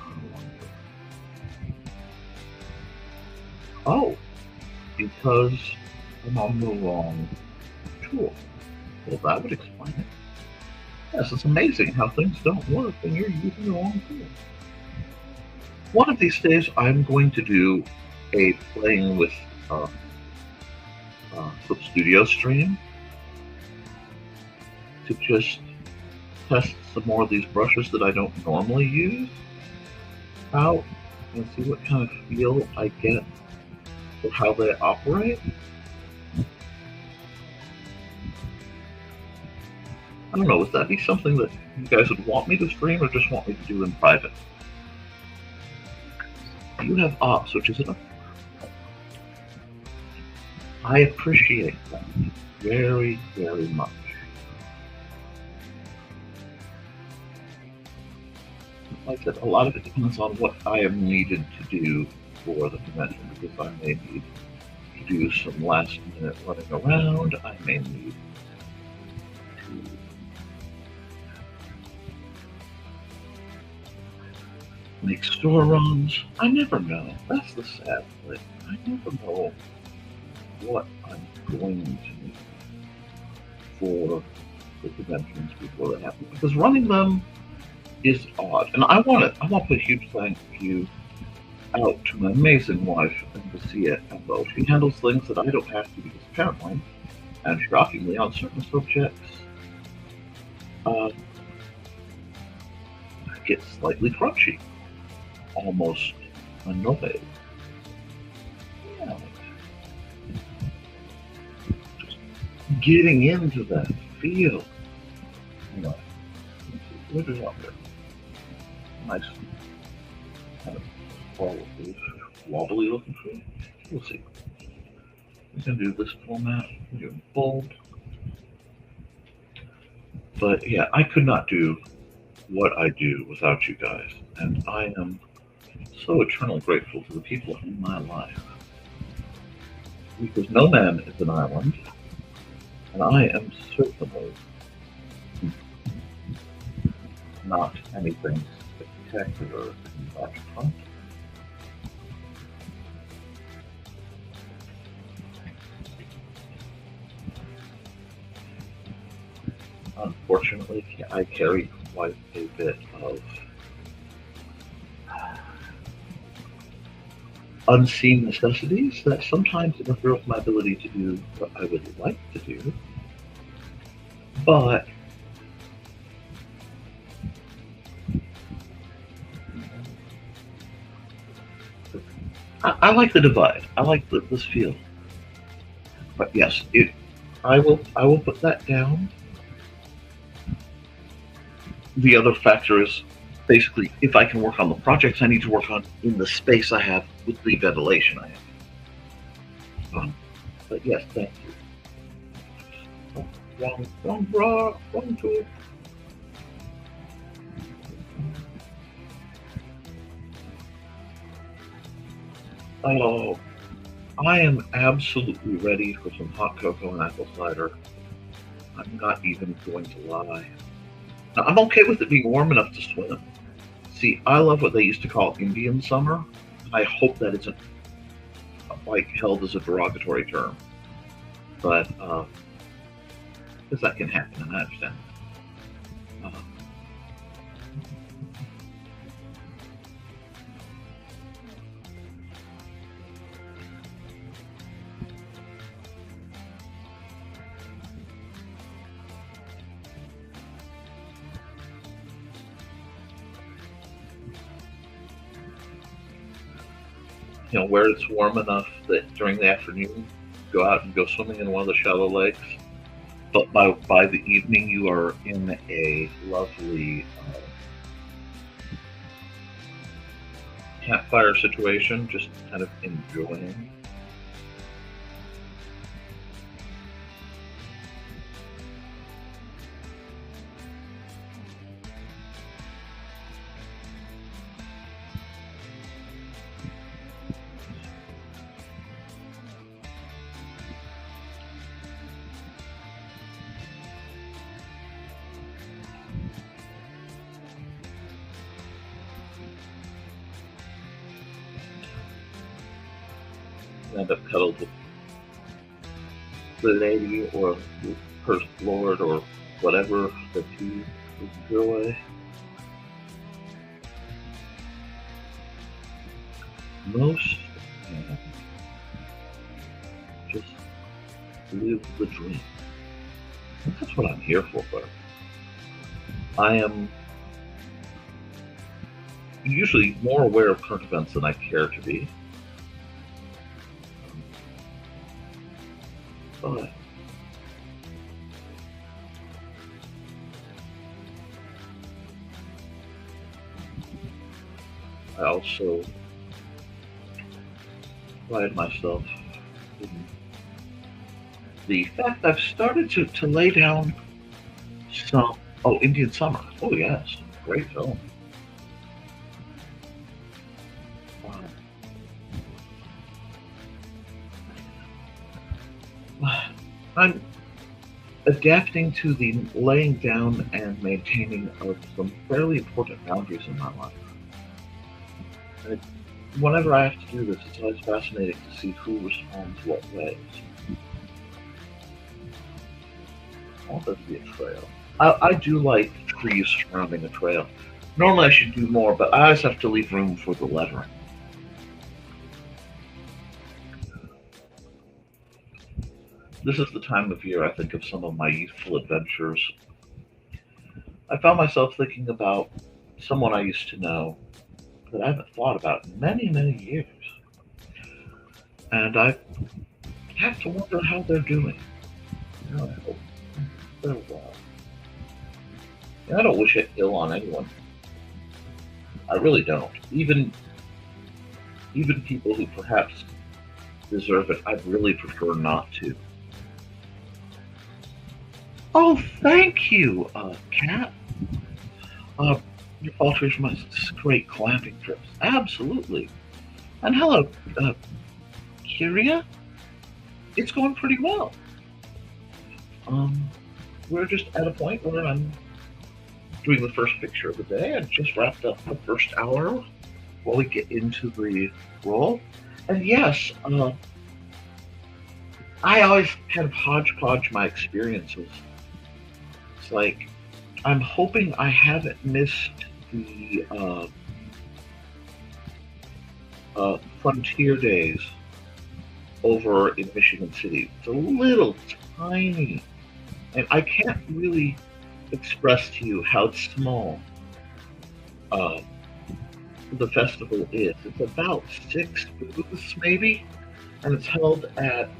Oh, because I'm on the wrong tool. Well, that would explain it. Yes, it's amazing how things don't work when you're using the wrong tool. One of these days, I'm going to do a playing with Flip Studio stream to just test some more of these brushes that I don't normally use out and see what kind of feel I get for how they operate. I don't know, would that be something that you guys would want me to stream or just want me to do in private? You have ops, which is enough. I appreciate that very, very much. Like I said, a lot of it depends on what I am needed to do for the convention, because I may need to do some last minute running around, I may need to make store runs. I never know. That's the sad thing. I never know what I'm going to need for the conventions before they happen, because running them is odd. And I want to put a huge thank you out to my amazing wife, Lucia Embo. She handles things that I don't have to, because apparently, and shockingly, on certain subjects, I get slightly crunchy, almost annoyed. Yeah. Just getting into that feel. Anyway, what is out there? Nice, kind of wobbly looking tree. We'll see. We can do this format. We do bold. But yeah, I could not do what I do without you guys, and I am so eternally grateful to the people in my life, because no man is an island, and I am certainly not anything spectacular in that front. Unfortunately, I carry quite a bit of unseen necessities that sometimes interfere with my ability to do what I would like to do. But I like the divide. I like this feel. But yes, I will put that down. The other factor is basically if I can work on the projects I need to work on in the space I have with the ventilation I have. But yes, thank you. Wrong tool. Oh, I am absolutely ready for some hot cocoa and apple cider. I'm not even going to lie. Now, I'm okay with it being warm enough to swim. See, I love what they used to call Indian summer. I hope that isn't like held as a derogatory term, but because that can happen, and I understand. You know, where it's warm enough that during the afternoon, go out and go swimming in one of the shallow lakes. But by the evening, you are in a lovely campfire situation, just kind of enjoying. End up cuddled with the lady or her lord or whatever that you enjoy most and just live the dream. That's what I'm here for, but I am usually more aware of current events than I care to be. But I also pride myself in the fact I've started to lay down some. Oh, Indian Summer. Oh, yes. Great film. I'm adapting to the laying down and maintaining of some fairly important boundaries in my life. And whenever I have to do this, it's always fascinating to see who responds what ways. I want there to be a trail. I do like trees surrounding a trail. Normally I should do more, but I always have to leave room for the lettering. This is the time of year I think of some of my youthful adventures. I found myself thinking about someone I used to know that I haven't thought about in many, many years. And I have to wonder how they're doing. I hope they're well. And I don't wish it ill on anyone. I really don't. Even people who perhaps deserve it, I'd really prefer not to. Oh, thank you, Kat. Your falters from us great clamping trips. Absolutely. And hello, Kyria. It's going pretty well. We're just at a point where I'm doing the first picture of the day. I just wrapped up the first hour while we get into the role. And yes, I always kind of hodgepodge my experiences. It's like, I'm hoping I haven't missed the Frontier Days over in Michigan City. It's a little tiny, and I can't really express to you how small the festival is. It's about 6 booths, maybe, and it's held at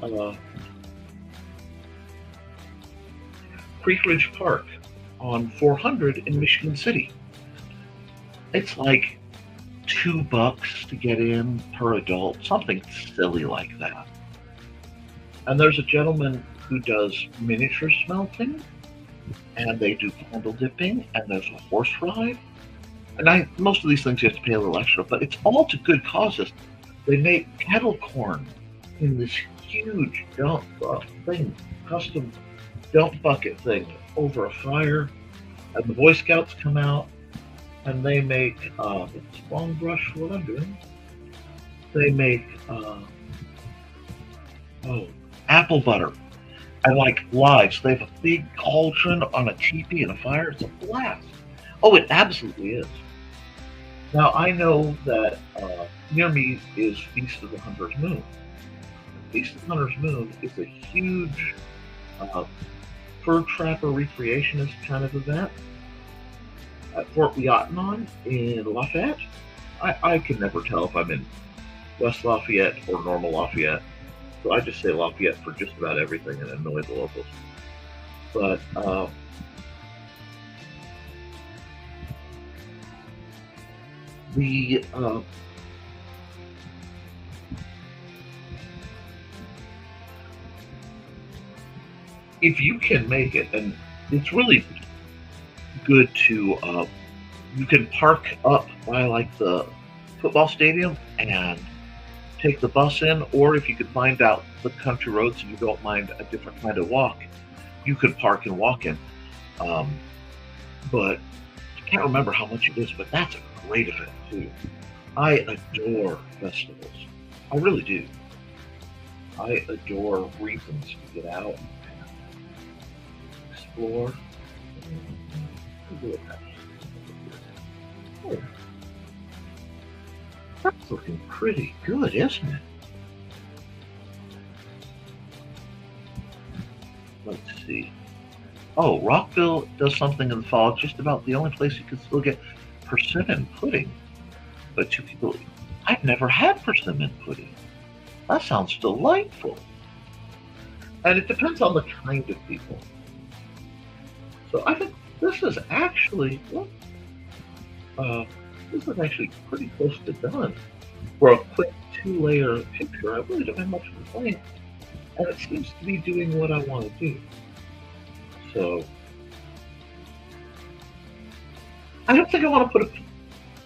Creek Ridge Park on 400 in Michigan City. It's like $2 to get in per adult, something silly like that. And there's a gentleman who does miniature smelting, and they do candle dipping, and there's a horse ride. And most of these things you have to pay a little extra, but it's all to good causes. They make kettle corn in this huge dump thing, custom dump bucket thing over a fire, and the Boy Scouts come out and they make it's a long brush for what I'm doing. They make apple butter and like lives. They have a big cauldron on a teepee and a fire. It's a blast. Oh, it absolutely is. Now I know that near me is Feast of the Hunter's Moon. Feast of the Hunter's Moon is a huge fur trapper recreationist kind of event at Fort Lieutenant in Lafayette. I can never tell if I'm in West Lafayette or Normal Lafayette, so I just say Lafayette for just about everything and annoy the locals. But if you can make it, and it's really good to, you can park up by like the football stadium and take the bus in, or if you could find out the country roads and you don't mind a different kind of walk, you could park and walk in. But I can't remember how much it is, but that's a great event too. I adore festivals. I really do. I adore reasons to get out and explore. Oh, that's looking pretty good, isn't it? Let's see. Oh, Rockville does something in the fall. Just about the only place you can still get persimmon pudding. But two people, I've never had persimmon pudding. That sounds delightful. And it depends on the kind of people. So I think this is actually, this is actually pretty close to done. For a quick 2-layer picture, I really don't have much complaint. And it seems to be doing what I want to do. So I don't think I want to put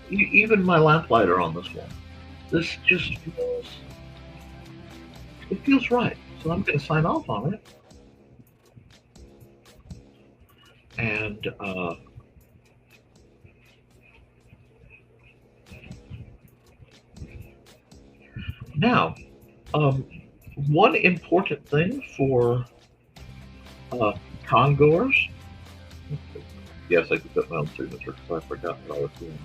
even my lamplighter on this one. This just feels right. So I'm going to sign off on it. And now, one important thing for congoers, yes, I could put my own signature because I forgot what I was doing,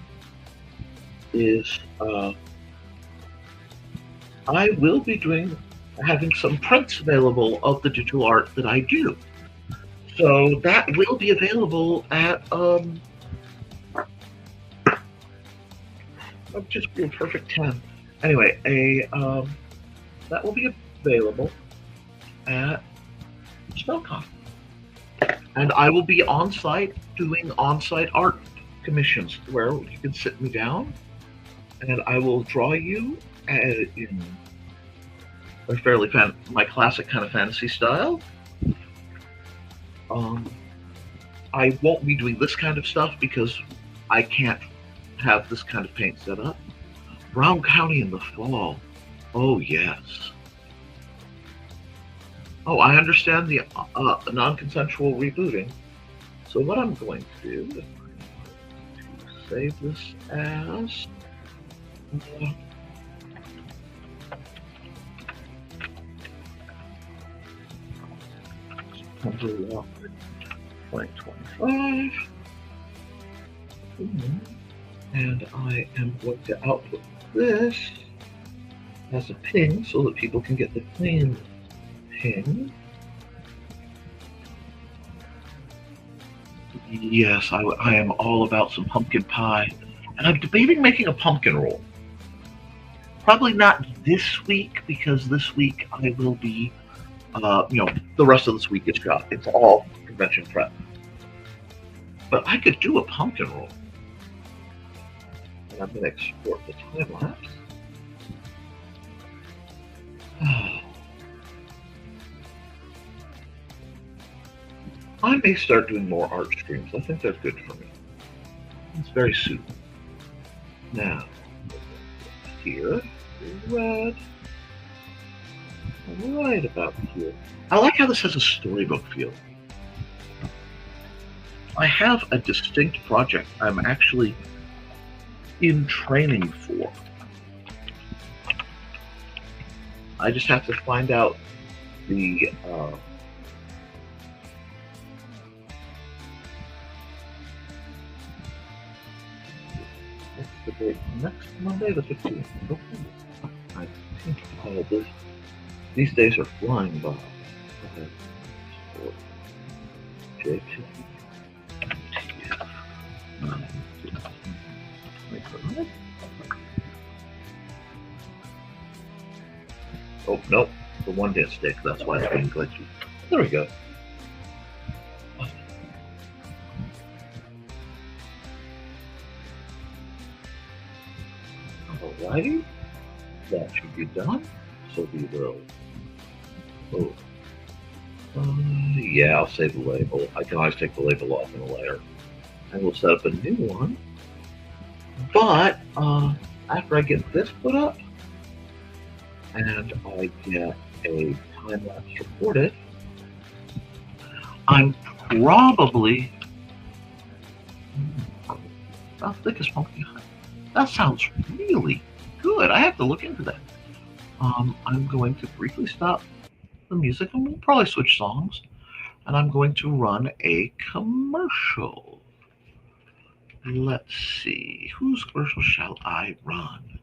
is I will be having some prints available of the digital art that I do. So that will be available at I'm just being perfect 10. Anyway, that will be available at Snowcon. And I will be on site doing on-site art commissions where you can sit me down and I will draw you in a fairly my classic kind of fantasy style. I won't be doing this kind of stuff because I can't have this kind of paint set up. Brown County in the fall. Oh, yes. Oh, I understand the non-consensual rebooting. So what I'm going to do is save this as... September 2025. And I am going to output this as a ping so that people can get the clean ping. Yes, I am all about some pumpkin pie. And I'm debating making a pumpkin roll. Probably not this week, because this week I will be, the rest of this week is shot. It's all convention prep. But I could do a pumpkin roll. And I'm going to export the time lapse. I may start doing more art streams. I think that's good for me. It's very soothing. Now, here, red, right about here. I like how this has a storybook feel. I have a distinct project I'm actually in training for. I just have to find out the what's the date? Next Monday, the 15th. Okay. I think these days are flying by. JT. Oh, nope. The one didn't stick. That's why it's being glitchy. There we go. Alrighty. That should be done. So we will. Oh. Yeah, I'll save the label. I can always take the label off in a layer. And we'll set up a new one. But after I get this put up, and I get a time-lapse recorded, I'm probably how thick is pumpkin pie? That sounds really good. I have to look into that. I'm going to briefly stop the music, and we'll probably switch songs, and I'm going to run a commercial. Let's see. Whose commercial shall I run?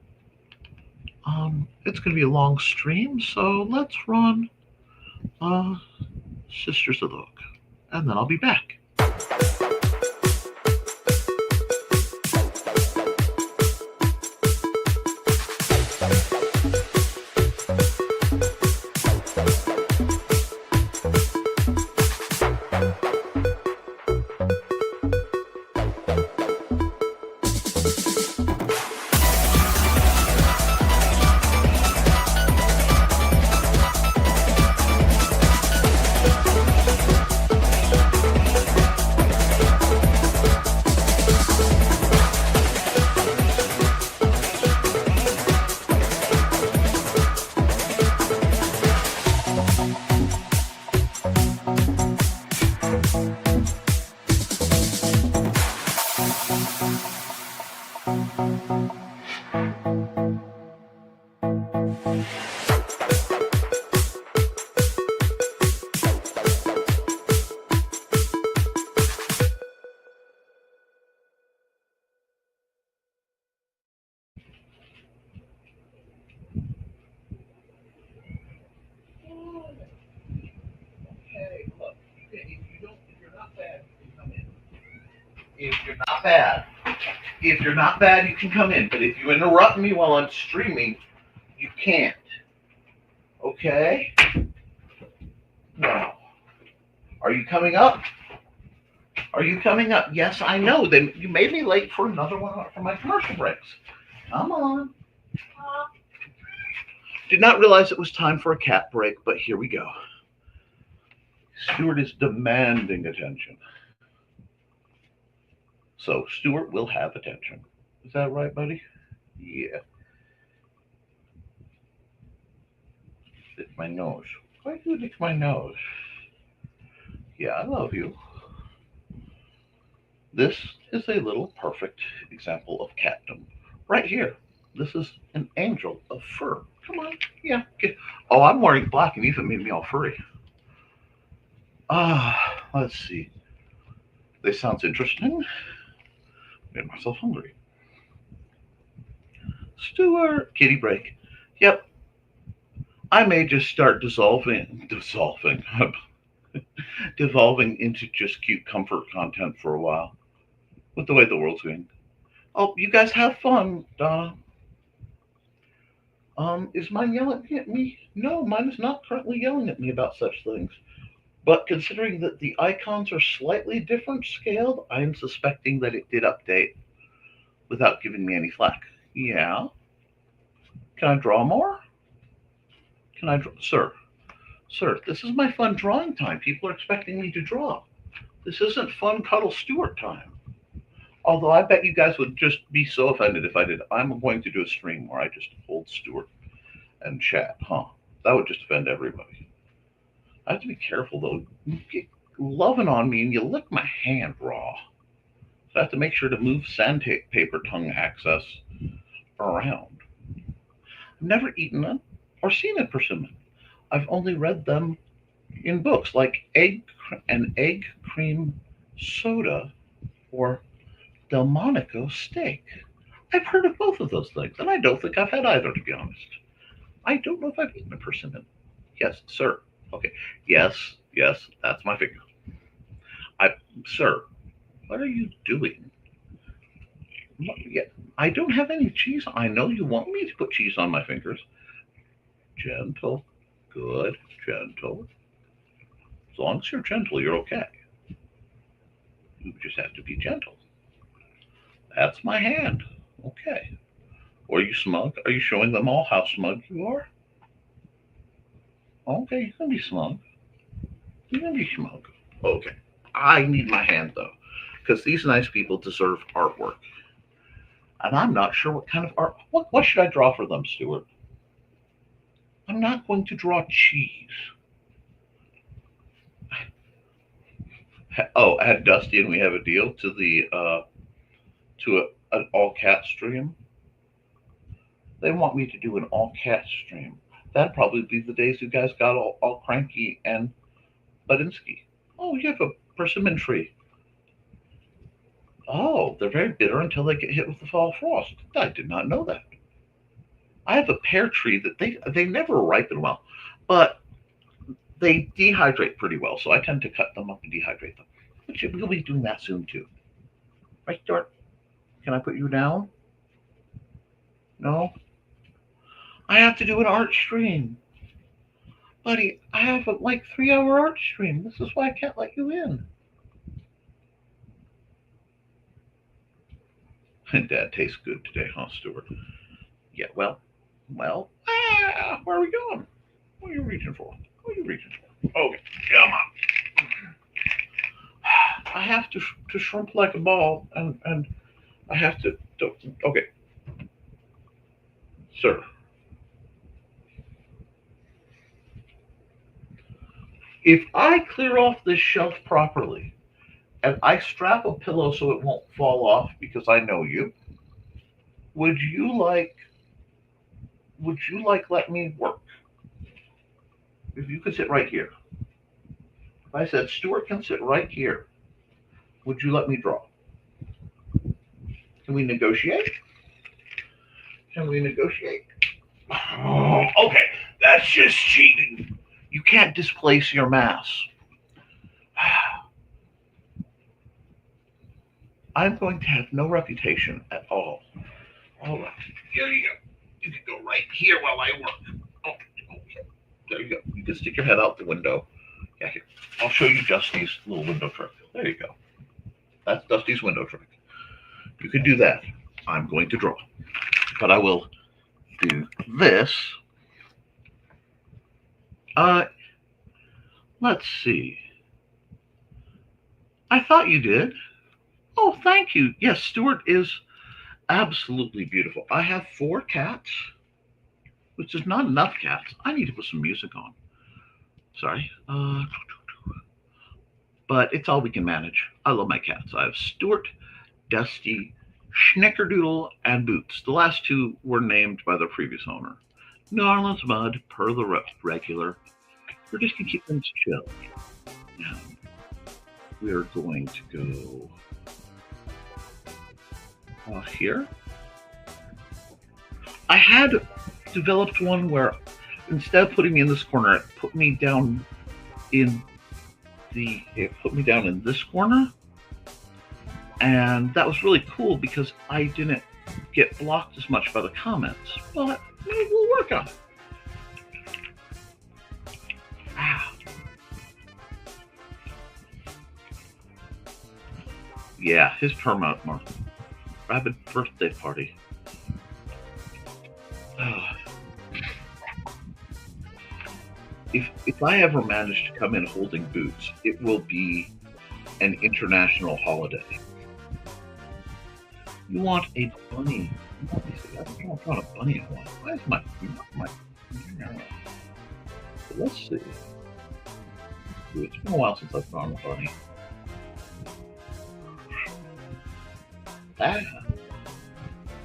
It's going to be a long stream, so let's run uh, Sisters of the Hook, and then I'll be back. If you're not bad, you can come in. But if you interrupt me while I'm streaming, you can't. Okay? Now, are you coming up? Are you coming up? Yes, I know. Then you made me late for another one for my commercial breaks. Come on. Did not realize it was time for a cat break, but here we go. Stuart is demanding attention. So Stuart will have attention. Is that right, buddy? Yeah. Lick my nose. Why do you lick my nose? Yeah, I love you. This is a little perfect example of catdom. Right here. This is an angel of fur. Come on. Yeah. Get. Oh, I'm wearing black and even made me all furry. Let's see. This sounds interesting. Made myself hungry. Stuart. Kitty break. Yep. I may just start devolving into just cute comfort content for a while with the way the world's going. Oh, you guys have fun, Donna. Is mine yelling at me? No, mine is not currently yelling at me about such things. But considering that the icons are slightly different scaled, I am suspecting that it did update without giving me any flack. Yeah. Can I draw more? Can I draw? Sir, this is my fun drawing time. People are expecting me to draw. This isn't fun cuddle Stuart time. Although I bet you guys would just be so offended if I did. I'm going to do a stream where I just hold Stuart and chat, huh? That would just offend everybody. I have to be careful though. You get loving on me and you lick my hand raw. So I have to make sure to move sandpaper tongue access around. I've never eaten it or seen a persimmon. I've only read them in books like egg cream soda or Delmonico steak. I've heard of both of those things, and I don't think I've had either, to be honest. I don't know if I've eaten a persimmon. Yes, sir. Okay. Yes, that's my finger. Sir, what are you doing? Yeah, I don't have any cheese. I know you want me to put cheese on my fingers. Gentle. Good. Gentle. As long as you're gentle, you're okay. You just have to be gentle. That's my hand. Okay. Are you smug? Are you showing them all how smug you are? Okay, you can be smug. You can be smug. Okay. I need my hand though, because these nice people deserve artwork. And I'm not sure what kind of art. What should I draw for them, Stuart? I'm not going to draw cheese. Oh, add Dusty and we have a deal to the an all cat stream. They want me to do an all cat stream. That'd probably be the days you guys got all cranky and Budinsky. Oh, you have a persimmon tree. Oh, they're very bitter until they get hit with the fall frost. I did not know that. I have a pear tree that they never ripen well, but they dehydrate pretty well. So I tend to cut them up and dehydrate them. Which we'll be doing that soon too. Right, Stuart? Can I put you down? No. I have to do an art stream, buddy. I have a 3 hour art stream. This is why I can't let you in. And Dad tastes good today, huh, Stuart? Yeah. Well. Where are we going? What are you reaching for? What are you reaching for? Okay, come on. I have to shrimp like a ball, and I have to. Okay, sir. If I clear off this shelf properly, and I strap a pillow so it won't fall off because I know you, would you like? Would you let me work? If you could sit right here. If I said Stuart can sit right here, would you let me draw? Can we negotiate? Can we negotiate? Oh, okay, that's just cheating. You can't displace your mass. I'm going to have no reputation at all. All right, here you go. You can go right here while I work. Oh, okay. There you go. You can stick your head out the window. Yeah, here. I'll show you Dusty's little window trick. There you go. That's Dusty's window trick. You can do that. I'm going to draw. But I will do this. Let's see. I thought you did. Oh, thank you. Yes, Stuart is absolutely beautiful. I have 4 cats, which is not enough cats. I need to put some music on. Sorry. But it's all we can manage. I love my cats. I have Stuart, Dusty, Schnickerdoodle, and Boots. The last 2 were named by the previous owner. New Orleans Mud, per the regular. We're just going to keep them chill. Now, we're going to go here. I had developed one where instead of putting me in this corner, it put me down in this corner, and that was really cool because I didn't get blocked as much by the comments. But maybe we'll work on it. Yeah, his permanent mark. Rabid birthday party. If I ever manage to come in holding Boots, it will be an international holiday. You want a bunny? I don't want a bunny at once. Why is my? Let's see. It's been a while since I've drawn a bunny.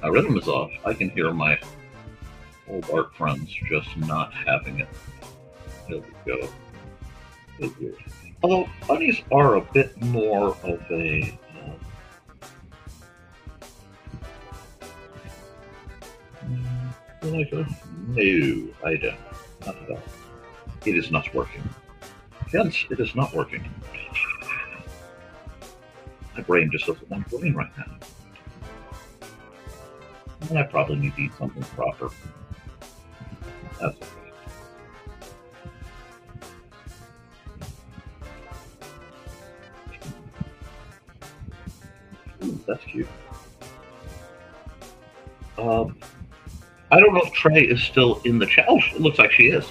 My rhythm is off. I can hear my old art friends just not having it. There we go. Although bunnies are a bit more of a no, I don't. Not at all. It is not working. Hence, it is not working. My brain just doesn't want to go in right now. I probably need to eat something proper. That's okay. Ooh, that's cute. I don't know if Trey is still in the chat. Oh, it looks like she is.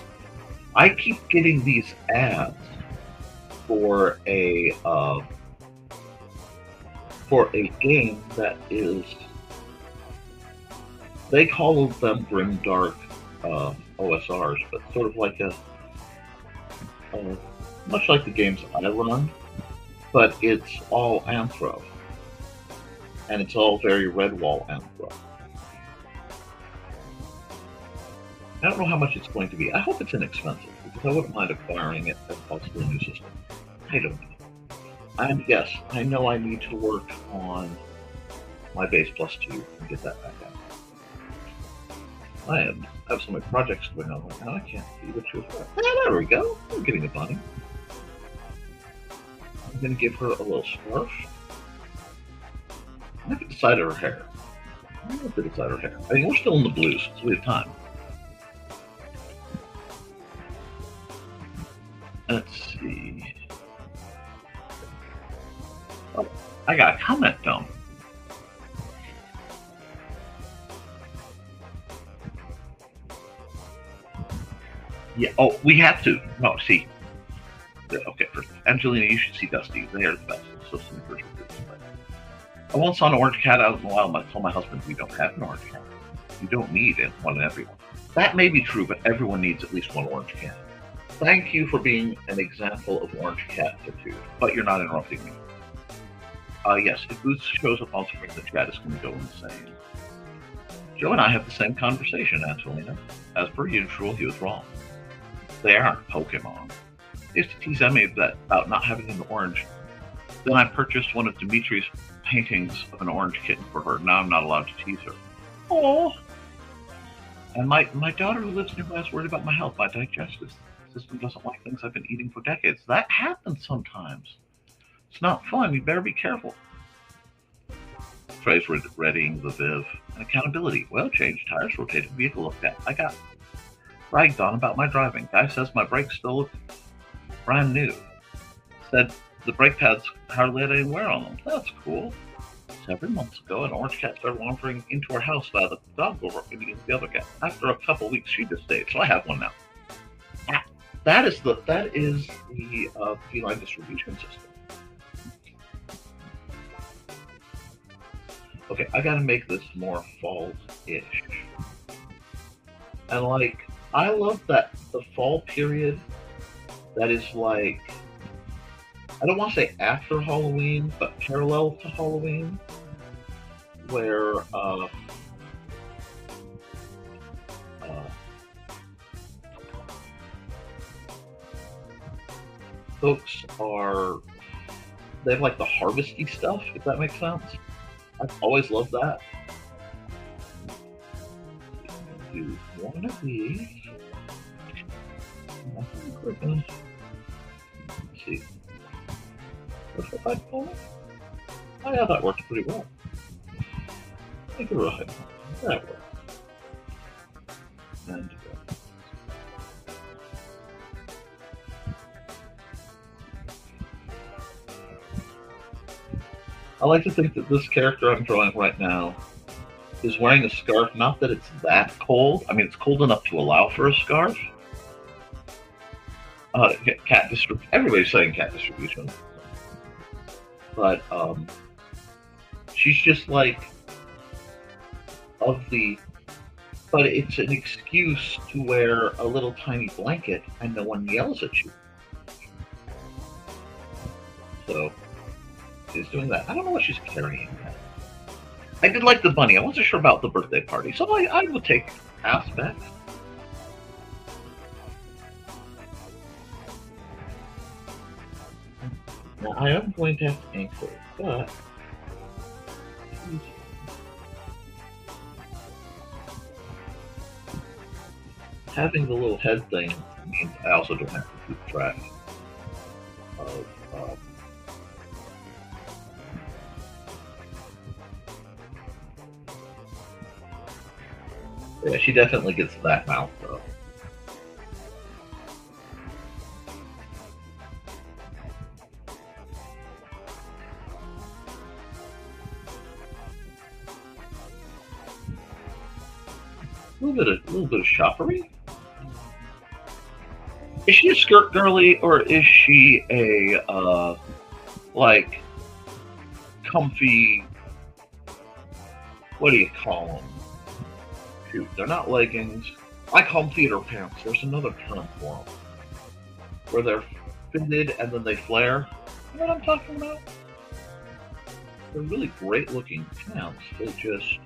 I keep getting these ads for a game that is, they call them grimdark OSRs, but sort of like much like the games I run, but it's all Anthro, and it's all very Redwall Anthro. I don't know how much it's going to be. I hope it's inexpensive, because I wouldn't mind acquiring it as possibly a new system. I don't know. And yes, I know I need to work on my base plus 2 and get that back out. I have so many projects going on right now, I can't see what she was wearing. Yeah, there we go. I'm getting a bunny. I'm going to give her a little scarf. I haven't decided her hair. I don't know if to decide her hair. I mean, we're still in the blues, so we have time. Let's see. Oh, I got a comment down. Yeah. Oh, we have to. No, see. Okay, first, Angelina, you should see Dusty. They are the best. So sneakers are good. I once saw an orange cat out in the wild. I told my husband, we don't have an orange cat. You don't need one in everyone. That may be true, but everyone needs at least one orange cat. Thank you for being an example of orange catitude, but you're not interrupting me. Yes, if Boots shows up on screen, the chat is going to go insane. Joe and I have the same conversation, Angelina. As per usual, he was wrong. They aren't Pokemon. They used to tease Emmy about not having an orange. Then I purchased one of Dimitri's paintings of an orange kitten for her. Now I'm not allowed to tease her. Oh. And my daughter who lives nearby is worried about my health. My digestive system doesn't like things I've been eating for decades. That happens sometimes. It's not fun. You better be careful. Trey's readying the Viv. And accountability. Well, change tires, rotated vehicle looked at. I got bragged on about my driving. Guy says my brakes still look brand new. Said the brake pads hardly had any wear on them. That's cool. Several months ago, an orange cat started wandering into our house via the dog door against the other cat. After a couple weeks, she just stayed. So I have one now. That is the feline distribution system. Okay, I gotta make this more fall-ish. And I love that the fall period that is I don't want to say after Halloween, but parallel to Halloween, where folks they have the harvesty stuff, if that makes sense. I've always loved that. Do one of these. Let's see. What's the high point? Oh yeah, that worked pretty well. Make it a high point. That worked. And I like to think that this character I'm drawing right now is wearing a scarf. Not that it's that cold. I mean, it's cold enough to allow for a scarf. Cat distribution. Everybody's saying cat distribution. But she's just but it's an excuse to wear a little tiny blanket and no one yells at you. So she's doing that. I don't know what she's carrying. I did like the bunny. I wasn't sure about the birthday party, so I would take aspects. Now, I am going to have to anchor it, but having the little head thing means I also don't have to keep track of yeah, she definitely gets that mouth though. A little bit of shoppery. Is she a skirt girly or is she a comfy? What do you call them? Shoot, they're not leggings. I call them theater pants. There's another term for them, where they're fitted and then they flare. You know what I'm talking about? They're really great looking pants. They just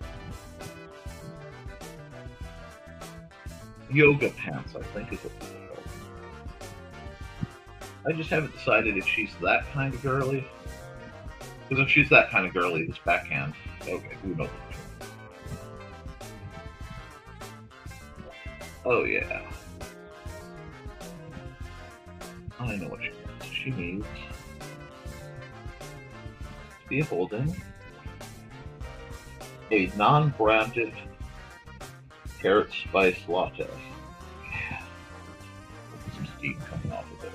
yoga pants, I think is what they're called. I just haven't decided if she's that kind of girly Because if she's that kind of girly, this backhand, okay, we know that. Oh yeah. I know what she wants. She needs to be holding a non-branded carrot spice latte. Yeah. Some steam coming off of it.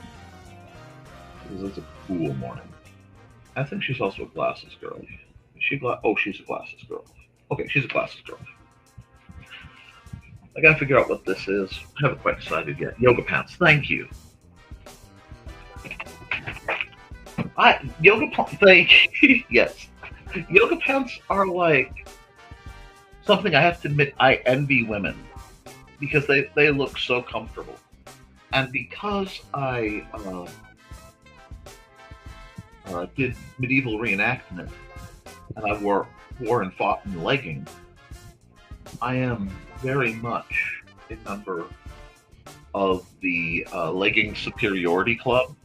Because it's a cool morning. I think she's also a glasses girl. Is she oh, she's a glasses girl. Okay, she's a glasses girl. I gotta figure out what this is. I haven't quite decided yet. Yoga pants. Thank you. Thank you. Yes. Yoga pants are like something I have to admit I envy women because they look so comfortable. And because I did medieval reenactment and I wore and fought in leggings, I am very much a member of the legging superiority club.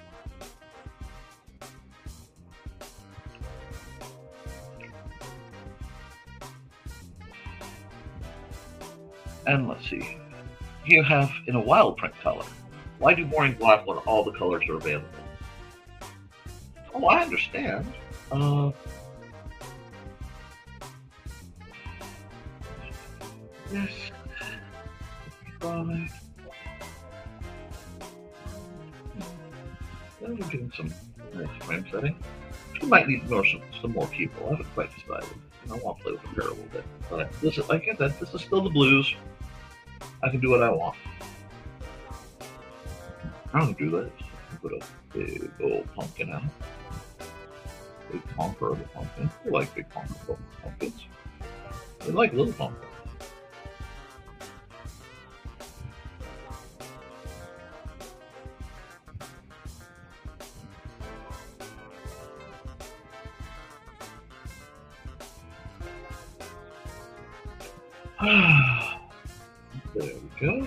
And let's see, you have in a wild print color. Why do boring black when all the colors are available? Oh, I understand. Yes. Try. We're getting some nice frame setting. We might need some more people. I haven't quite decided. I want to play with the hair a little bit. But this is, like I said, this is still the blues. I can do what I want. I don't do this. I put a big old pumpkin out. Big honker of a pumpkin. I like big pumpkins. I like little pumpkins. There we go.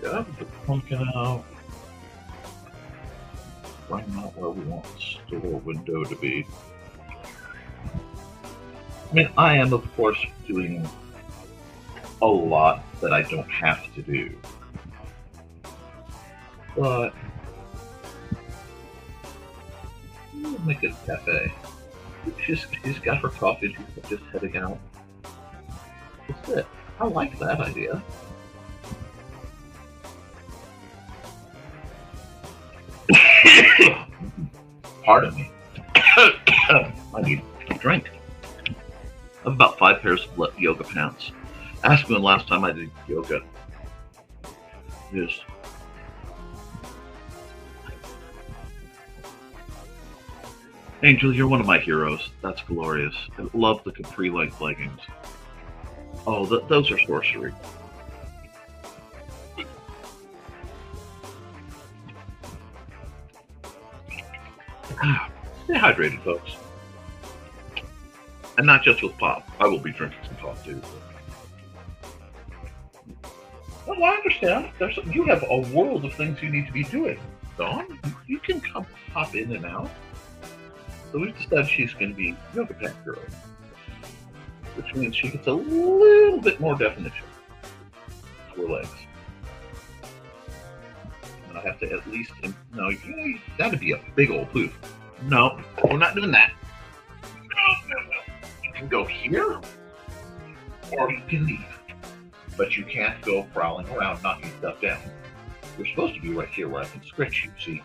Yeah, put the pumpkin out. Bring out where we want the store window to be. I mean, I am, of course, doing a lot that I don't have to do. But we'll make it a cafe. She's got her coffee. She's just heading out. That's it. I like that idea. Pardon me. I need a drink. I have about 5 pairs of yoga pants. Ask me when last time I did yoga. Yes. Angel, you're one of my heroes. That's glorious. I love the capri-length leggings. Oh, those are sorcery. Stay hydrated, folks. And not just with pop. I will be drinking some pop, too. Oh, I understand. You have a world of things you need to be doing. Dawn, you can come pop in and out. So we've decided she's going to be yoga pant girl, which means she gets a little bit more definition to her legs. And I have to at least, no, that'd be a big old poof. No, we're not doing that. No. You can go here, or you can leave. But you can't go prowling around knocking stuff down. You're supposed to be right here where I can scratch you, see?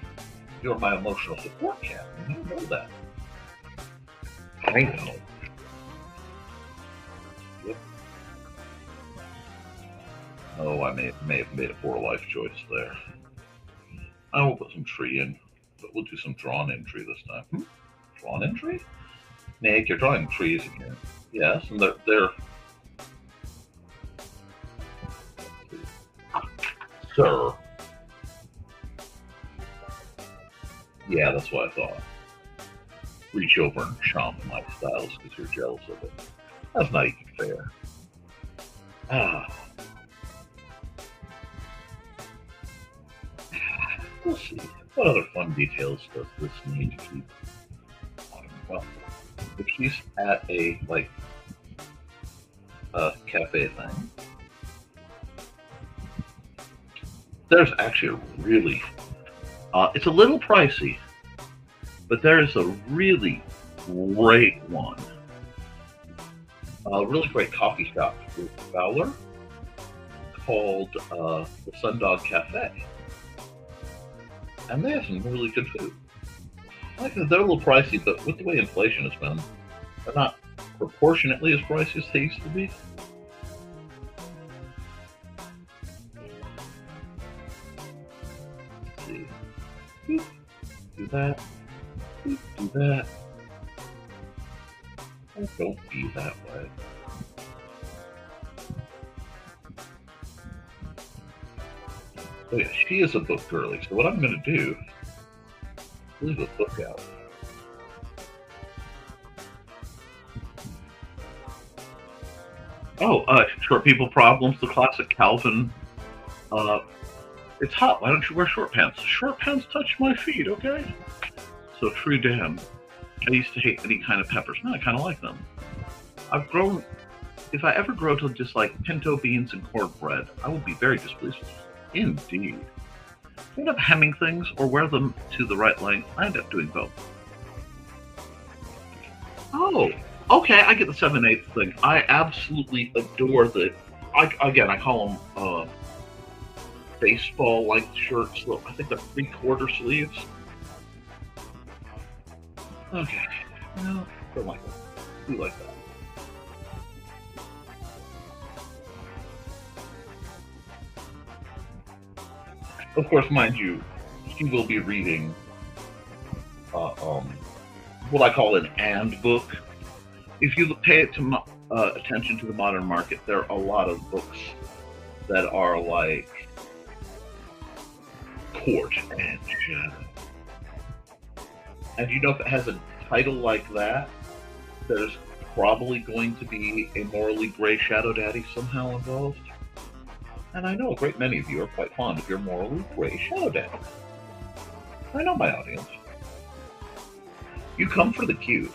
You're my emotional support cat, and you know that. I know. Yep. Oh, I may have made a poor life choice there. I will put some tree in, but we'll do some drawn-in tree this time. Drawn-in tree? Nick, you're drawing trees again. Yes, and they're Sir. Yeah, that's what I thought. Reach over and chomp my styles because you're jealous of it. That's not even fair. Ah, we'll see. What other fun details does this need to keep? Well, if she's at a cafe thing, there's actually a really it's a little pricey, but there's a really great one. A really great coffee shop with Fowler called the Sundog Cafe. And they have some really good food. Like I said, they're a little pricey, but with the way inflation has been, they're not proportionately as pricey as they used to be. Let's see. Boop. Do that. Boop. Do that. Oh, don't be that way. Oh yeah, she is a book girly, so what I'm going to do is leave a book out. Oh, short people problems, the classic Calvin. It's hot, why don't you wear short pants? Short pants touch my feet, okay? So true damn. I used to hate any kind of peppers. Now I kind of like them. I've grown, if I ever grow to just like pinto beans and cornbread, I will be very displeased with them. Indeed. If I end up hemming things or wear them to the right length, I end up doing both. Oh, okay, I get the 7/8 thing. I absolutely adore the, I call them baseball-like shirts. Look, I think they're 3/4 sleeves. Okay, no, don't like that. Do like that. Of course, mind you, she will be reading what I call an "and" book. If you pay attention to the modern market, there are a lot of books that are like Court and Shadow. And you know, if it has a title like that, there's probably going to be a morally gray shadow daddy somehow involved. And I know a great many of you are quite fond of your morally gray shadow daddy. I know my audience. You come for the cute.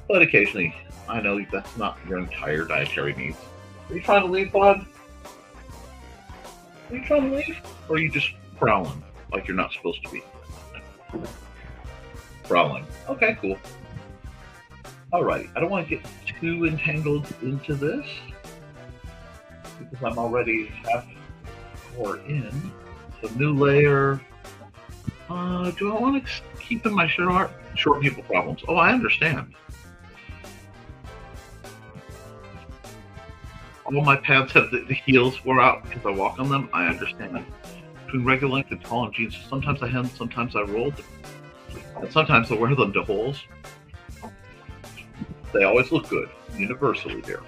But occasionally, I know that's not your entire dietary needs. Are you trying to leave, bud? Are you trying to leave? Or are you just prowling like you're not supposed to be? Prowling. Okay, cool. Alrighty, I don't want to get too entangled into this because I'm already half or in. So new layer. Do I want to keep in my short people problems? Oh, I understand. All my pants have the heels wore out because I walk on them. I understand. Between regular length and tall and jeans, sometimes I hem, sometimes I roll, and sometimes I wear them to holes. They always look good, universally here.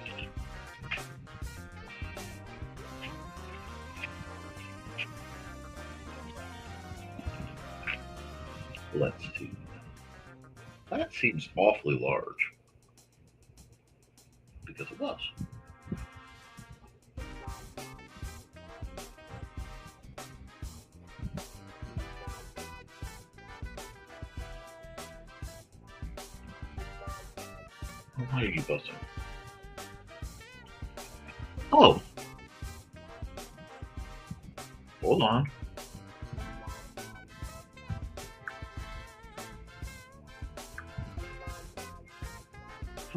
Let's see. That seems awfully large. Because it does. Why are you buzzing? Oh. Hold on.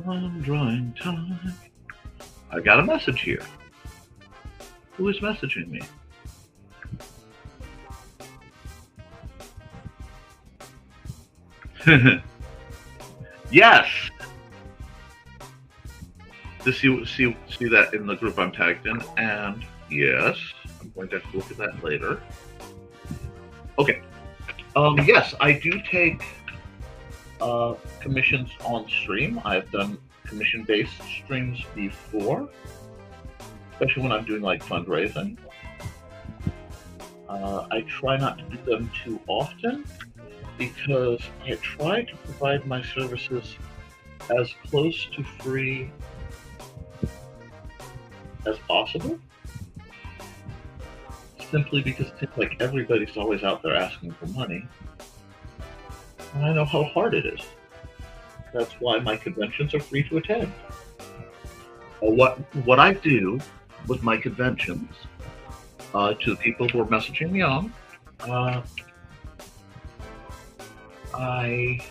Fun drawing time. I got a message here. Who is messaging me? Yes. To see that in the group I'm tagged in, and yes, I'm going to have to look at that later. Okay. Yes, I do take commissions on stream. I've done commission-based streams before, especially when I'm doing like fundraising. I try not to do them too often because I try to provide my services as close to free as possible, simply because it seems like everybody's always out there asking for money, and I know how hard it is. That's why my conventions are free to attend. What I do with my conventions, to the people who are messaging me on, I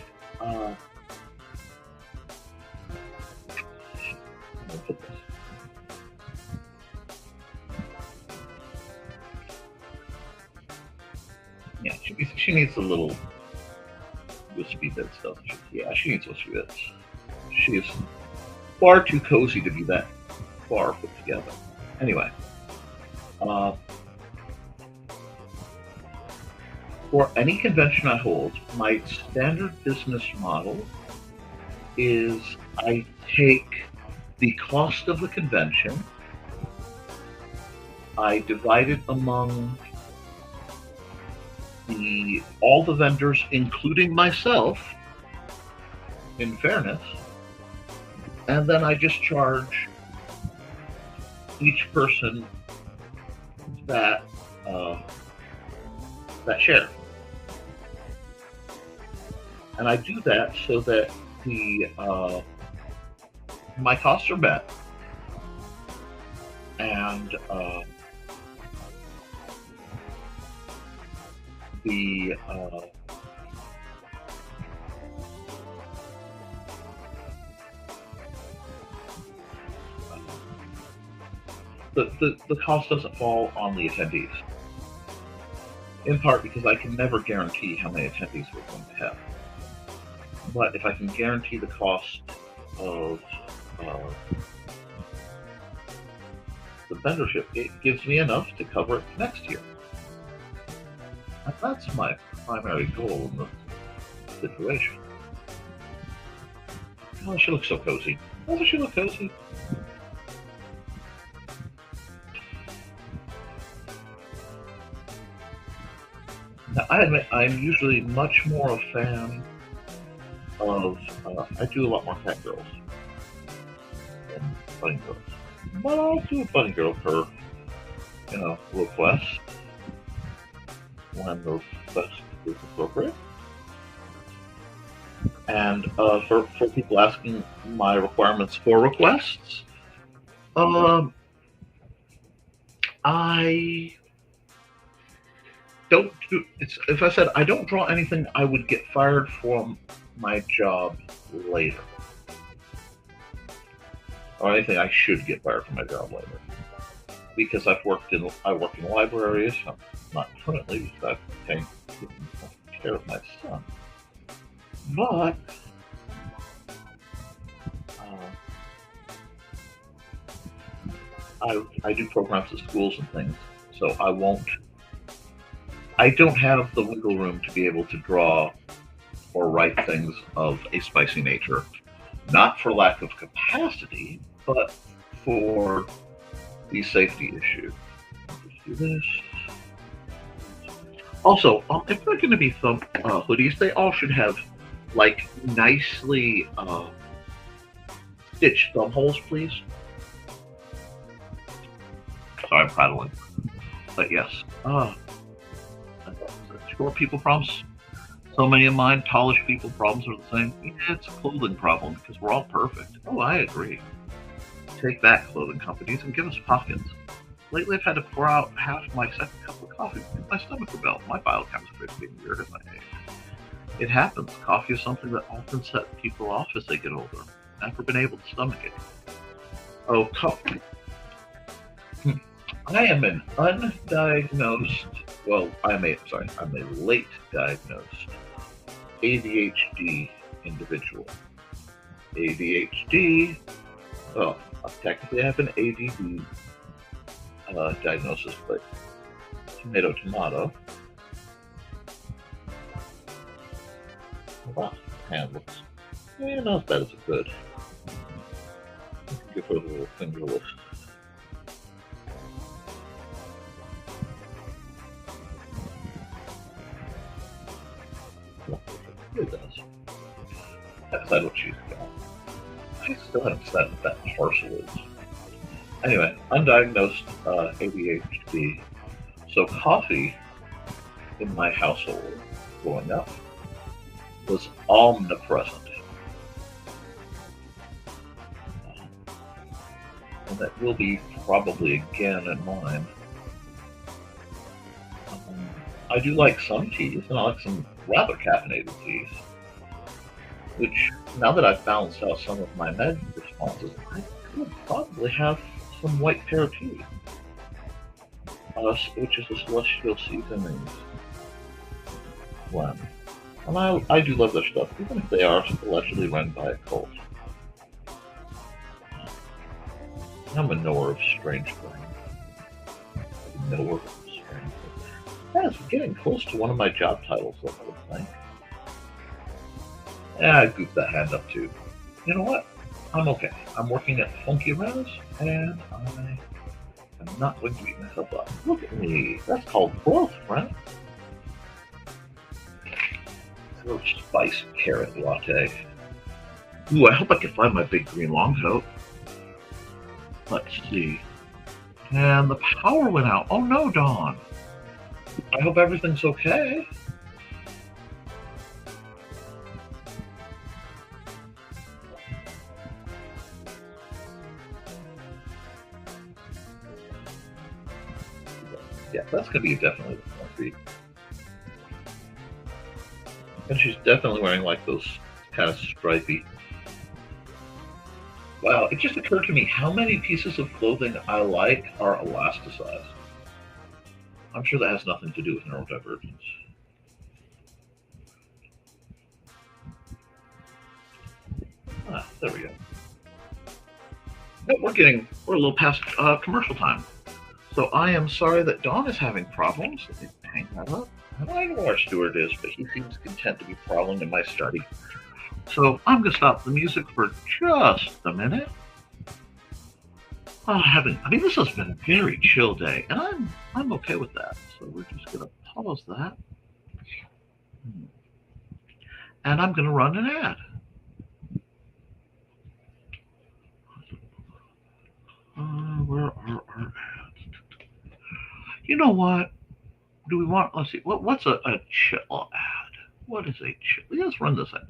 yeah, she needs a little wispy bits, doesn't she? Yeah, she needs wispy bits. She is far too cozy to be that far put together. Anyway, for any convention I hold, my standard business model is I take the cost of the convention, I divide it among all the vendors, including myself, in fairness, and then I just charge each person that share. And I do that so that my costs are met, and the cost doesn't fall on the attendees, in part because I can never guarantee how many attendees we're going to have. But if I can guarantee the cost of the vendorship, it gives me enough to cover it next year. And that's my primary goal in the situation. Oh, she looks so cozy. Doesn't she look cozy? Now, I admit I'm usually much more a fan of, I do a lot more cat girls than bunny girls. But I'll do a bunny girl per, request when the request is appropriate. And for people asking my requirements for requests, I don't do. If I said I don't draw anything, I would get fired from my job later, or anything I should get fired from my job later, because I work in libraries. I'm not currently because I'm taking care of my son, but I do programs at schools and things, so I don't have the wiggle room to be able to draw or write things of a spicy nature, not for lack of capacity, but for the safety issue. Let's do this. Also, if they're going to be hoodies, they all should have like nicely stitched thumb holes, please. Sorry, I'm prattling, but yes. Short people problems. So many of mine tallish people problems are the same. Yeah, it's a clothing problem because we're all perfect. Oh, I agree. Take that, clothing companies, and give us pockets. Lately, I've had to pour out half my second cup of coffee because my stomach rebelled. My biochemistry is getting weird as I age. It happens. Coffee is something that often sets people off as they get older. I've never been able to stomach it. Oh, coffee. I am an undiagnosed, I'm a late diagnosed ADHD individual. ADHD, technically I have an ADD diagnosis, but tomato. Wow, hand looks, not as bad as it could. Give her a little finger lift. It does. That's what she's got. I still haven't decided what that parcel is. Anyway, undiagnosed ADHD. So coffee in my household growing up was omnipresent. And that will be probably again in mine. I do like some teas, and I like some rather caffeinated teas, which, now that I've balanced out some of my med responses, I could probably have some white pear tea, which is a celestial seasonings blend. And I do love their stuff, even if they are allegedly run by a cult. I'm a knower of strange things. A knower of strange things. That's getting close to one of my job titles, I would think. Yeah, I goofed that hand up too. You know what? I'm okay. I'm working at Funky Res, and I am not going to beat myself up. Look at me. That's called growth, right? Little spiced carrot latte. Ooh, I hope I can find my big green long coat. Let's see. And the power went out. Oh no, Dawn. I hope everything's okay. Yeah, that's going to be definitely the coffee. And she's definitely wearing like those kind of stripy. Wow, it just occurred to me how many pieces of clothing I like are elasticized. I'm sure that has nothing to do with neurodivergence. Ah, there we go. But we're a little past commercial time. So I am sorry that Dawn is having problems. Let me hang that up. I don't know where our steward is, but he seems content to be prowling in my study. So I'm going to stop the music for just a minute. This has been a very chill day, and I'm okay with that. So we're just going to pause that. And I'm going to run an ad. Where are our ads? You know what? Do we want, let's see, what's a chill ad? What is a chill? Let's run this ad.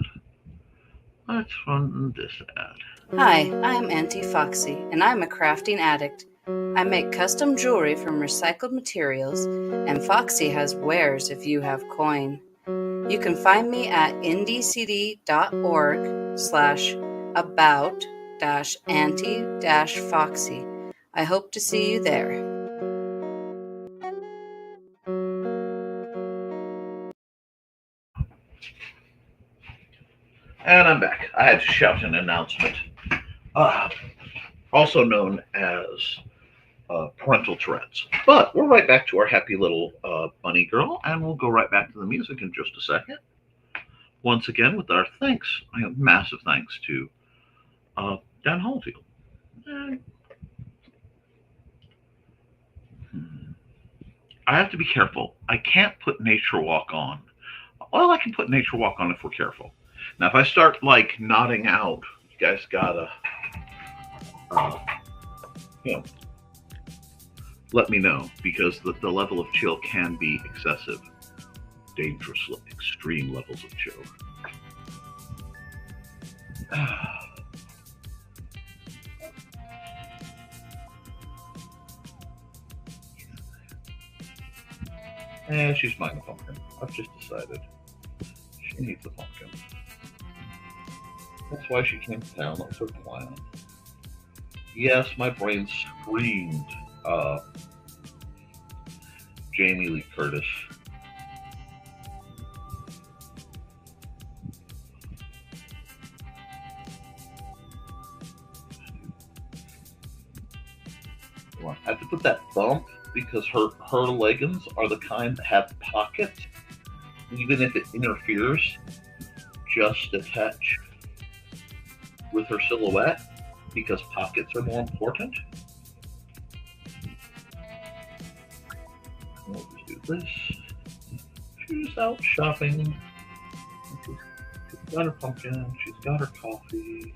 Let's run this ad. Hi, I'm Auntie Foxy, and I'm a crafting addict. I make custom jewelry from recycled materials, and Foxy has wares if you have coin. You can find me at indiecd.org/about-auntie-foxy. I hope to see you there. And I'm back. I had to shout an announcement. Also known as parental Tourette's. But we're right back to our happy little bunny girl, and we'll go right back to the music in just a second. Once again, with our thanks, massive thanks to Dan Hallfield. I have to be careful. I can't put Nature Walk on. Well, I can put Nature Walk on if we're careful. Now, if I start like nodding out, you guys gotta, let me know, because the level of chill can be excessive, dangerous, extreme levels of chill. And she's mine the pumpkin. I've just decided she needs the pumpkin. That's why she came to town. That was her plan. Yes, my brain screamed Jamie Lee Curtis. I have to put that bump because her leggings are the kind that have pockets, even if it interferes just a touch with her silhouette, because pockets are more important. We'll just do this. She's out shopping. She's got her pumpkin. She's got her coffee.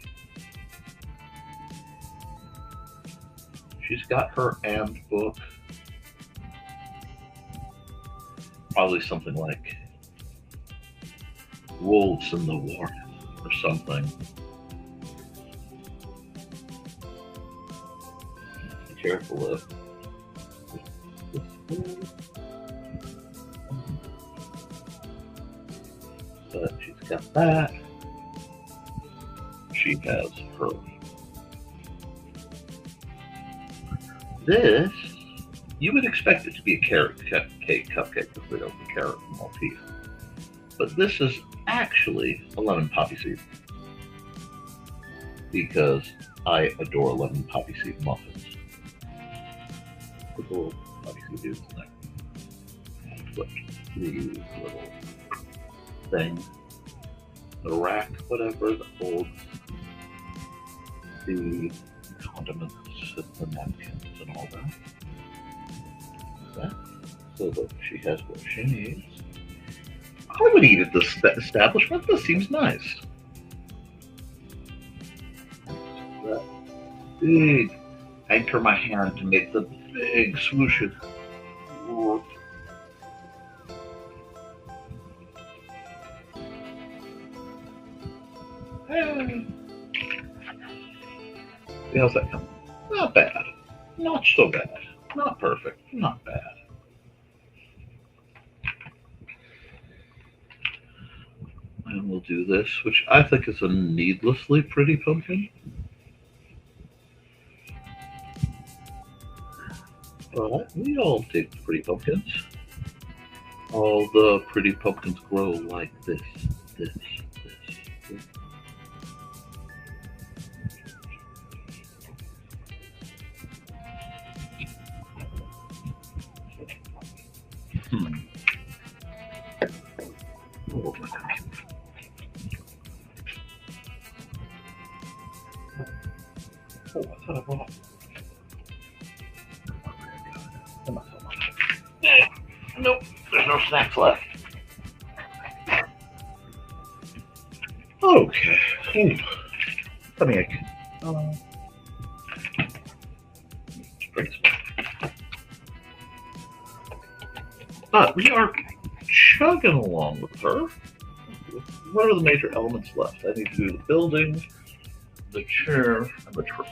She's got her and book. Probably something like Wolves in the Warren or something. Be careful of. But she's got that. She has her. This, you would expect it to be a carrot cake cupcake because we don't have carrot and Maltese. But this is actually a lemon poppy seed. Because I adore lemon poppy seed muffins. Little poppy seed dudes in there. Put the little thing, the rack, whatever, that holds the condiments and the napkins and all that. So that she has what she needs. I would eat at this establishment. This seems nice. That big anchor my hand to make the big swooshes. How's that coming? Not bad. Not so bad. Not perfect. Not bad. And we'll do this, which I think is a needlessly pretty pumpkin. But we all dig pretty pumpkins. All the pretty pumpkins grow like this. Oh, my gosh. Oh, I thought I brought. Nope, there's no snacks left. Okay. Ooh. Tummy ache. Great. But we are chugging along with her. What are the major elements left? I need to do the building, the chair, and the tree.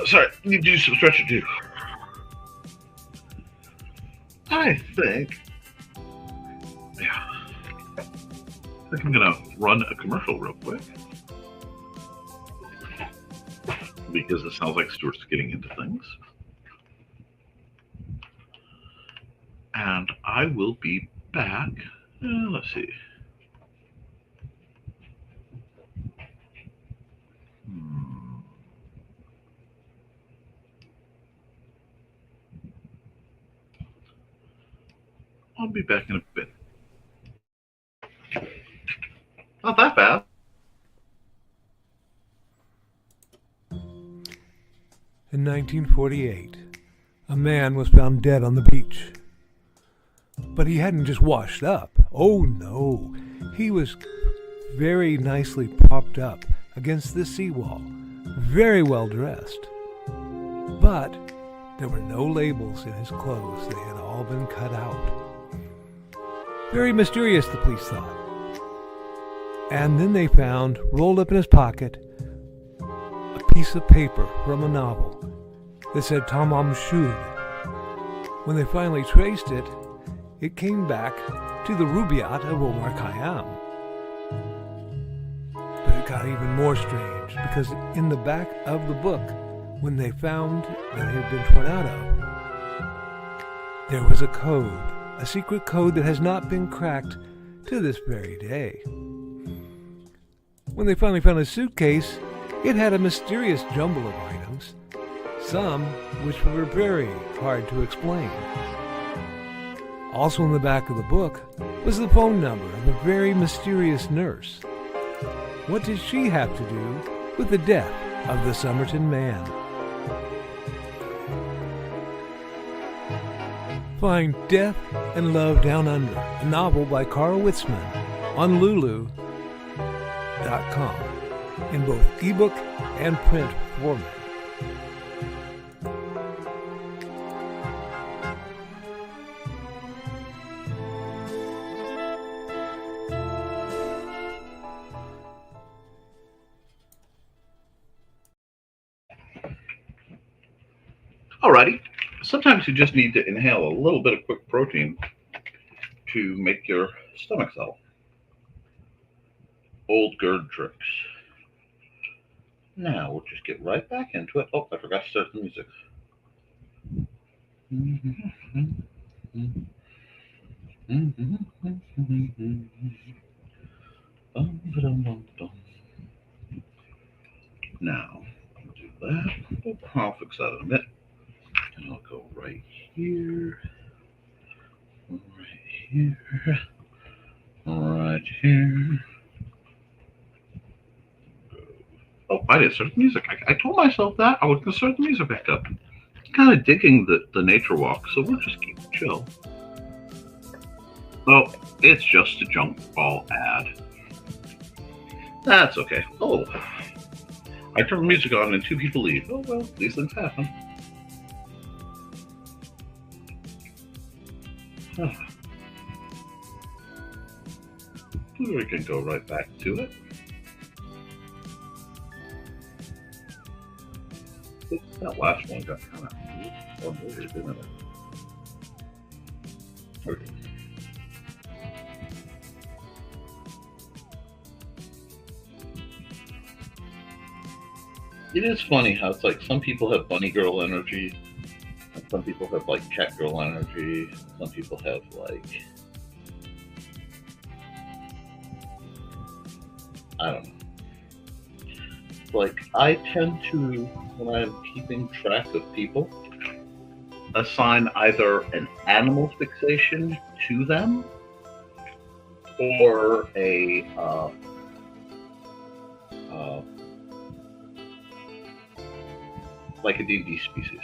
Sorry, need to do some stretching too. I think I'm gonna run a commercial real quick because it sounds like Stuart's getting into things, and I will be back. Let's see. I'll be back in a bit. Not that bad. In 1948, a man was found dead on the beach. But he hadn't just washed up. Oh no, he was very nicely propped up against the seawall, very well dressed. But there were no labels in his clothes. They had all been cut out. Very mysterious, the police thought. And then they found, rolled up in his pocket, a piece of paper from a novel that said Tamam Shud. When they finally traced it, it came back to the Rubaiyat of Omar Khayyam. But it got even more strange, because in the back of the book, when they found that it had been torn out of, there was a code. A secret code that has not been cracked to this very day. When they finally found his suitcase, it had a mysterious jumble of items, some which were very hard to explain. Also in the back of the book was the phone number of a very mysterious nurse. what does she have to do with the death of the Somerton man? Find Death and Love Down Under, a novel by Carl Witzman, on Lulu.com in both ebook and print format. Alrighty. Sometimes you just need to inhale a little bit of quick protein to make your stomach settle. Old GERD tricks. Now we'll just get right back into it. Oh, I forgot to start the music. Now, I'll do that. I'll fix that in a minute. And I'll go right here, right here. Oh, I didn't start the music. I told myself that I was going to start the music back up. Kind of digging the nature walk, so we'll just keep it chill. Oh, it's just a junk ball ad. That's okay. Oh, I turn the music on and two people leave. Oh well, these things happen. We can go right back to it. That last one got kind of weird, didn't it? Okay. It is funny how it's like some people have bunny girl energy, and some people have like cat girl energy, some people have like, I don't know. Like, I tend to, when I'm keeping track of people, assign either an animal fixation to them or a like a D&D species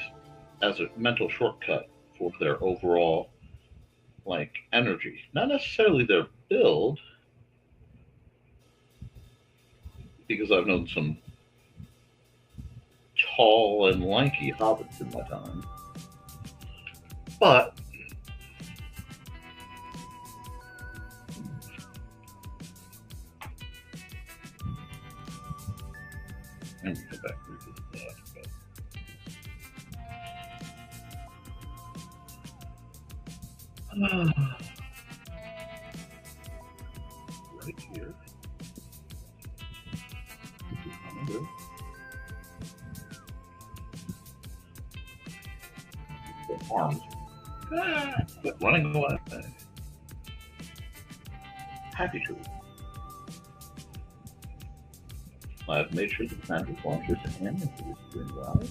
as a mental shortcut for their overall like energy, not necessarily their build, because I've known some tall and lanky hobbits in my time, but and go back to that. Right here. The arms. Quit running away. Happy to. I've made sure the Sanders launchers and is doing well.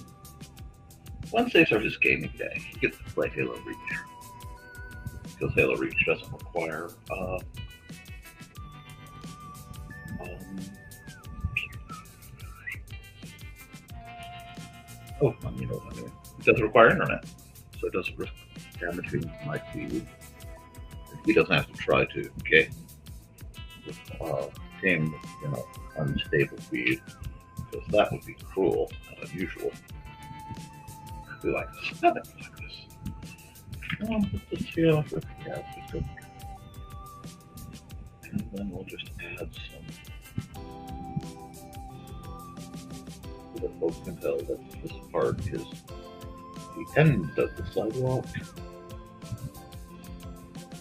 Wednesday serves as gaming day. You get to play Halo Reach. Because Halo Reach doesn't require you know what I mean. It doesn't require internet, so it doesn't risk damaging my feed. He doesn't have to try to game unstable feed, because that would be cruel and unusual. I'd be like, nothing like this. Let's see how it goes. And then we'll just add some, so that folks can tell that this part is the end of the sidewalk.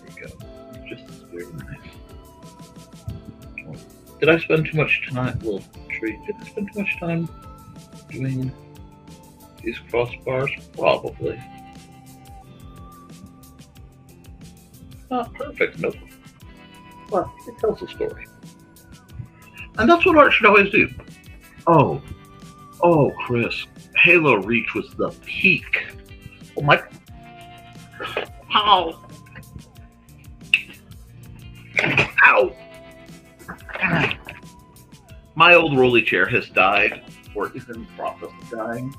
There you go. Just very nice. Did I spend too much time? Well, Tree, did I spend too much time doing these crossbars? Probably. Not perfect, nope. But it tells a story. And that's what art should always do. Oh, Chris, Halo Reach was the peak. Oh my, ow. my old rolly chair has died, or is in the process of dying.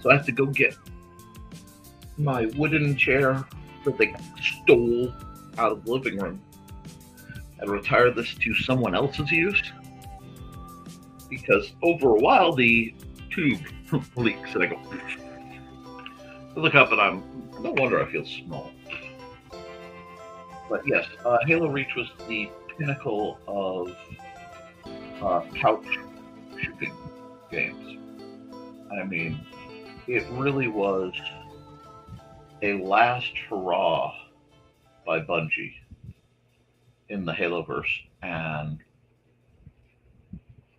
So I have to go get my wooden chair that they stole out of the living room and retire this to someone else's use. Because over a while, the tube leaks, and I go, I look up, and no wonder I feel small. But yes, Halo Reach was the pinnacle of couch shooting games. I mean, it really was a last hurrah by Bungie in the Haloverse, and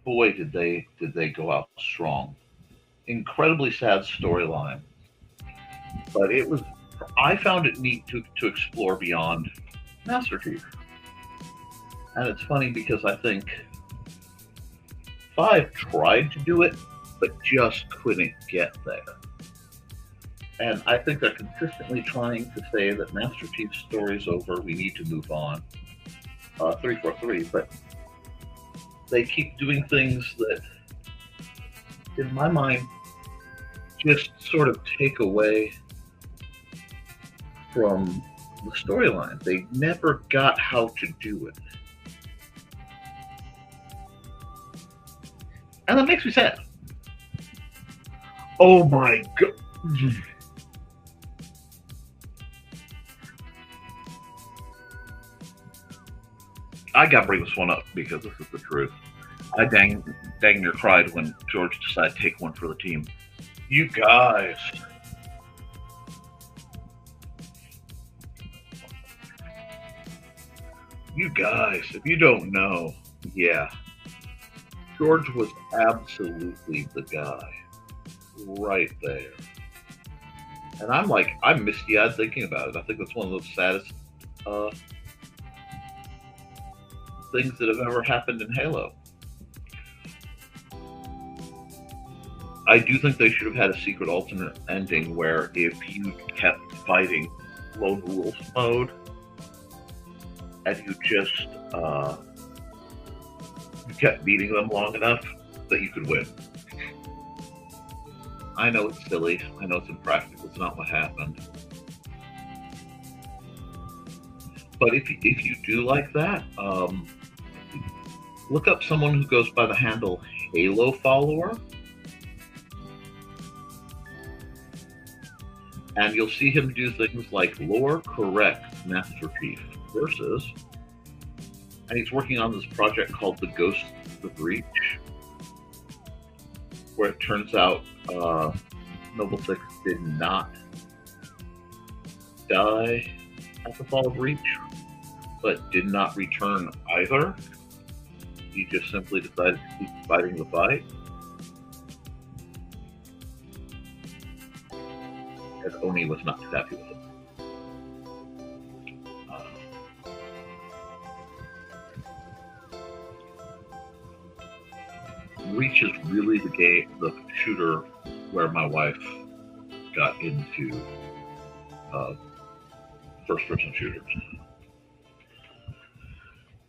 boy, did they go out strong. Incredibly sad storyline, but I found it neat to explore beyond Master Chief. And it's funny because I think 5 tried to do it, but just couldn't get there. And I think they're consistently trying to say that Master Chief's story's over, we need to move on. 343, but they keep doing things that, in my mind, just sort of take away from the storyline. They never got how to do it. And that makes me sad. Oh my god. I gotta bring this one up because this is the truth. I dang near cried when George decided to take one for the team. You guys. You guys, if you don't know, yeah. George was absolutely the guy. Right there. And I'm misty-eyed thinking about it. I think that's one of the saddest things that have ever happened in Halo. I do think they should have had a secret alternate ending where if you kept fighting Lone Wolf mode and you just you kept beating them long enough that you could win. I know it's silly. I know it's impractical. It's not what happened. But if you do like that, look up someone who goes by the handle Halo Follower, and you'll see him do things like lore correct Master Chief versus, and he's working on this project called the Ghost of Reach, where it turns out Noble Six did not die at the fall of Reach, but did not return either. He just simply decided to keep fighting the fight. And Oni was not too happy with it. Reach is really the shooter where my wife got into first-person shooters.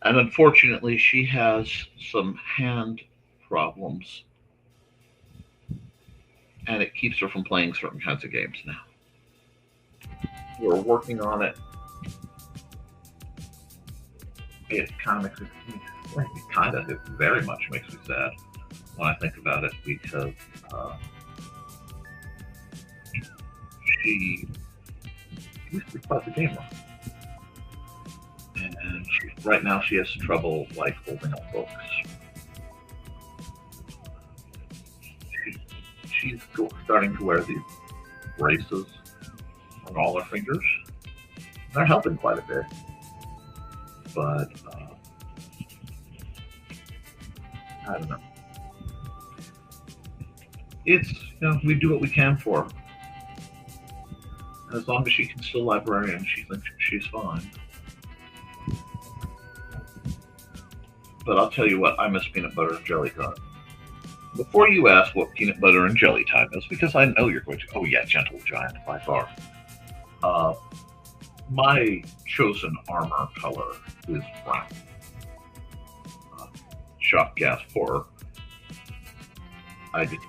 And unfortunately, she has some hand problems, and it keeps her from playing certain kinds of games now. We're working on it. It very much makes me sad when I think about it, because she used to be quite the gamer. And right now she has trouble holding up books. She's starting to wear these braces on all her fingers. They're helping quite a bit. But I don't know. It's, we do what we can for her. And as long as she can still librarian, she thinks she's fine. But I'll tell you what, I miss peanut butter and jelly time. Before you ask what peanut butter and jelly time is, because I know you're going to, oh yeah, Gentle Giant by far. My chosen armor color is brown. Shock, gasp, horror. I just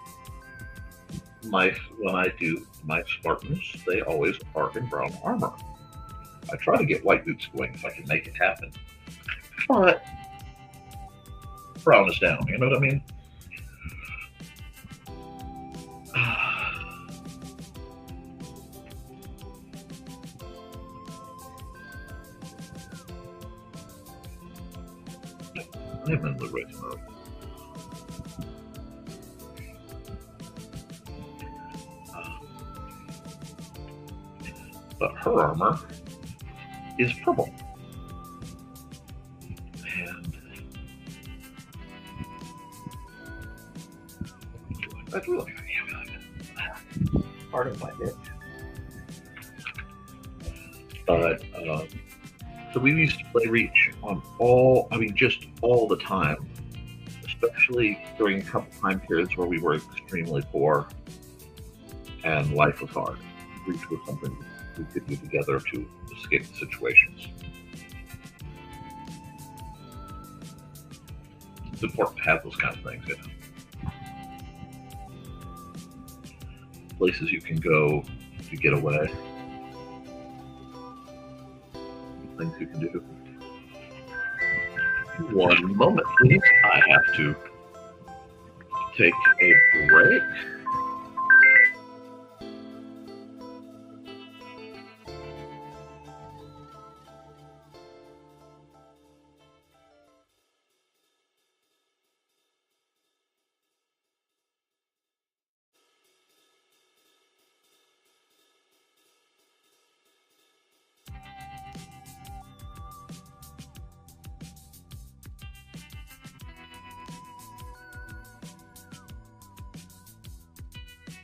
when I do my Spartans, they always are in brown armor. I try to get white boots going if I can make it happen, but brown is down. You know what I mean? I'm in the right mode. But her armor is purple. And that's really part of my itch. But so we used to play Reach on just all the time, especially during a couple time periods where we were extremely poor and life was hard. Reach was something we could do together to escape the situations. It's important to have those kind of things, you know. Places you can go to get away. Things you can do. One moment, please. I have to take a break.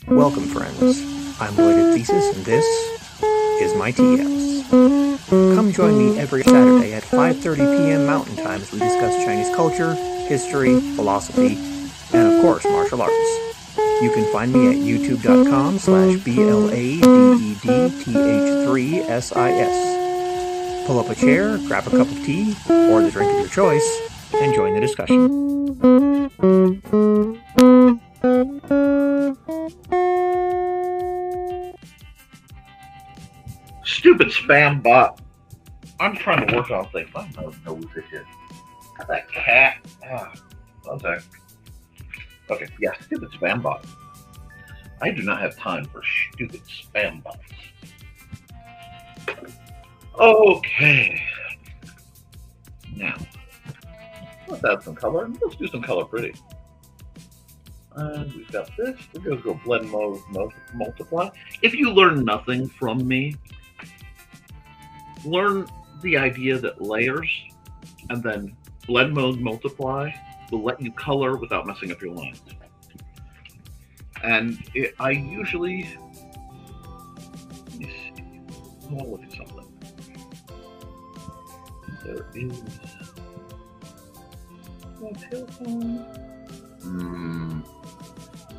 Welcome, friends. I'm Lloyd at Thesis, and this is my TS. Come join me every Saturday at 5:30 p.m. Mountain Time as we discuss Chinese culture, history, philosophy, and of course, martial arts. You can find me at youtube.com/BLADETH3SIS. Pull up a chair, grab a cup of tea, or the drink of your choice, and join the discussion. Stupid spam bot. I'm trying to work on things. I don't know what this is. That cat. One sec. Okay, yeah, stupid spam bot. I do not have time for stupid spam bots. Okay. Now, let's add some color. Let's do some color pretty. And we've got this. We're going to go blend mode, multiply. If you learn nothing from me, learn the idea that layers and then blend mode multiply will let you color without messing up your lines. And I usually, let me see, I want to look at something. There is a telephone.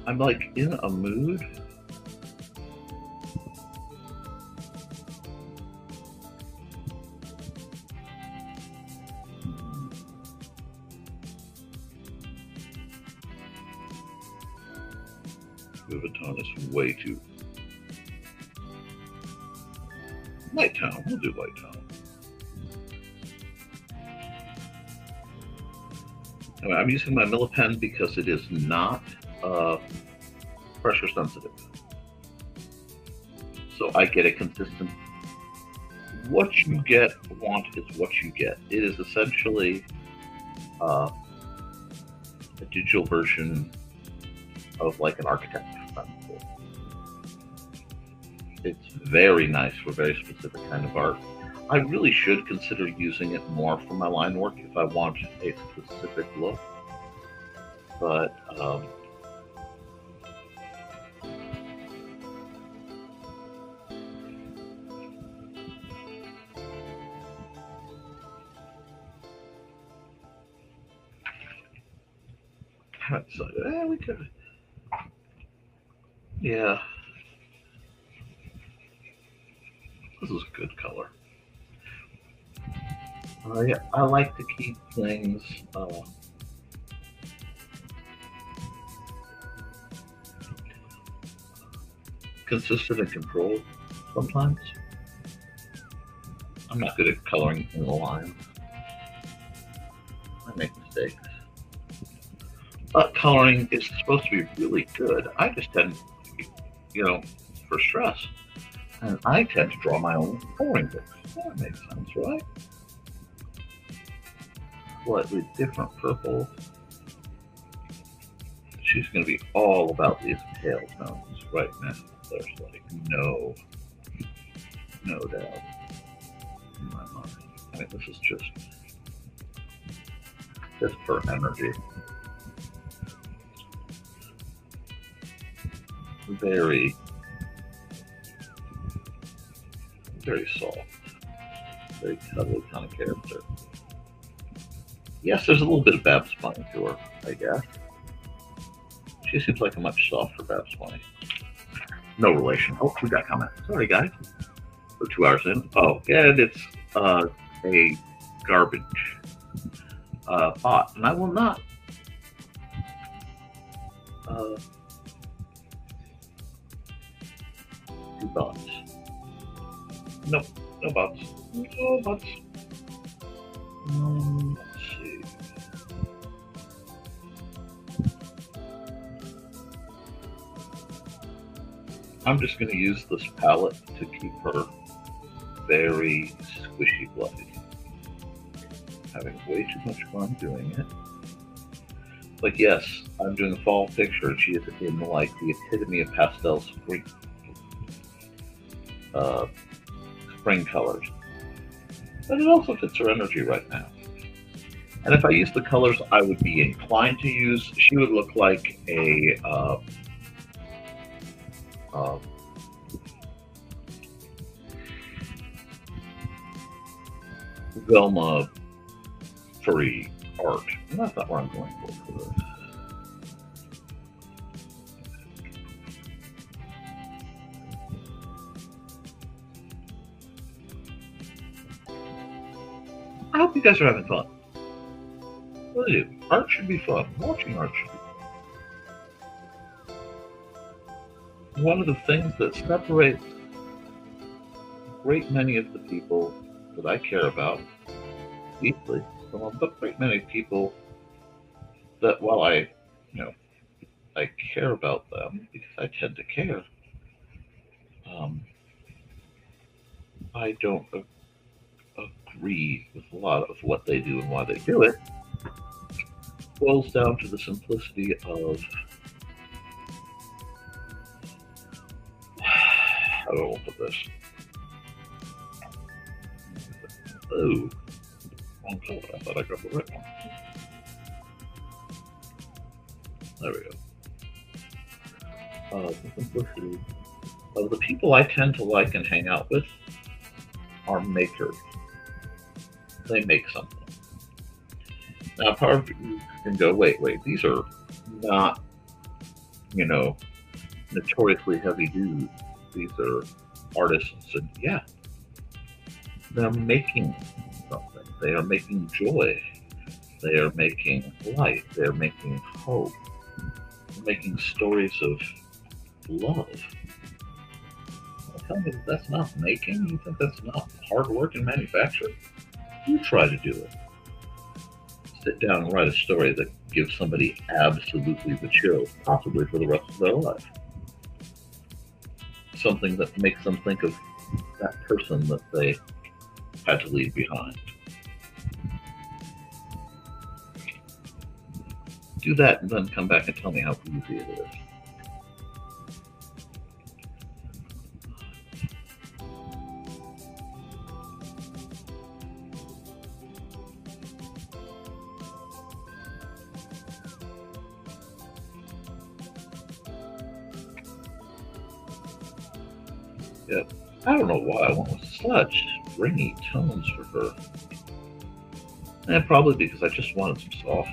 I'm like in a mood. Vuitton is way too light tone. We'll do light tone. Anyway, I'm using my Millipen because it is not pressure sensitive, so I get a consistent. What you want is what you get. It is essentially a digital version of like an architect pencil. It's very nice for very specific kind of art. I really should consider using it more for my line work if I want a specific look. But I decided, we could. Yeah. This is a good color. Yeah, I like to keep things consistent and controlled sometimes. I'm not good at coloring in the lines. I make mistakes. But coloring is supposed to be really good. I just tend, for stress. And I tend to draw my own coloring books. That makes sense, right? Slightly different purple. She's going to be all about these pale tones right now. There's like no doubt in my mind. I mean, this is just her energy. Very, very soft, very cuddly kind of character. Yes, there's a little bit of Babs Bunny to her, I guess. She seems like a much softer Babs Bunny. No relation. Oh, we got a comment. Sorry, guys. We're 2 hours in. Oh, yeah, it's a garbage bot, and I will not do bots. No bots. No bots. Let's see. I'm just going to use this palette to keep her very squishy fluffy. Having way too much fun doing it. But yes, I'm doing a fall picture, and she is in like the epitome of pastel spring colors. But it also fits her energy right now. And if I use the colors I would be inclined to use, she would look like a Velma furry art. And that's not where I'm going for this. I hope you guys are having fun. Really, art should be fun. Watching art should be fun. One of the things that separates a great many of the people that I care about deeply, but great many people that while I care about them because I tend to care, I don't agree with a lot of what they do and why they do it. Boils down to the simplicity of how do I put this? Oh, wrong color. I thought I grabbed the right one. There we go. The simplicity of the people I tend to like and hang out with are makers. They make something. Now, part of you can go, wait, these are not, notoriously heavy dudes. These are artists, and yeah, they're making something. They are making joy. They are making light. They're making hope. They're making stories of love. Tell me that's not making? You think that's not hard work and manufacture? You try to do it. Sit down and write a story that gives somebody absolutely the chills, possibly for the rest of their life. Something that makes them think of that person that they had to leave behind. Do that and then come back and tell me how easy it is. Yeah, I don't know why I went with such ringy tones for her. And probably because I just wanted some soft.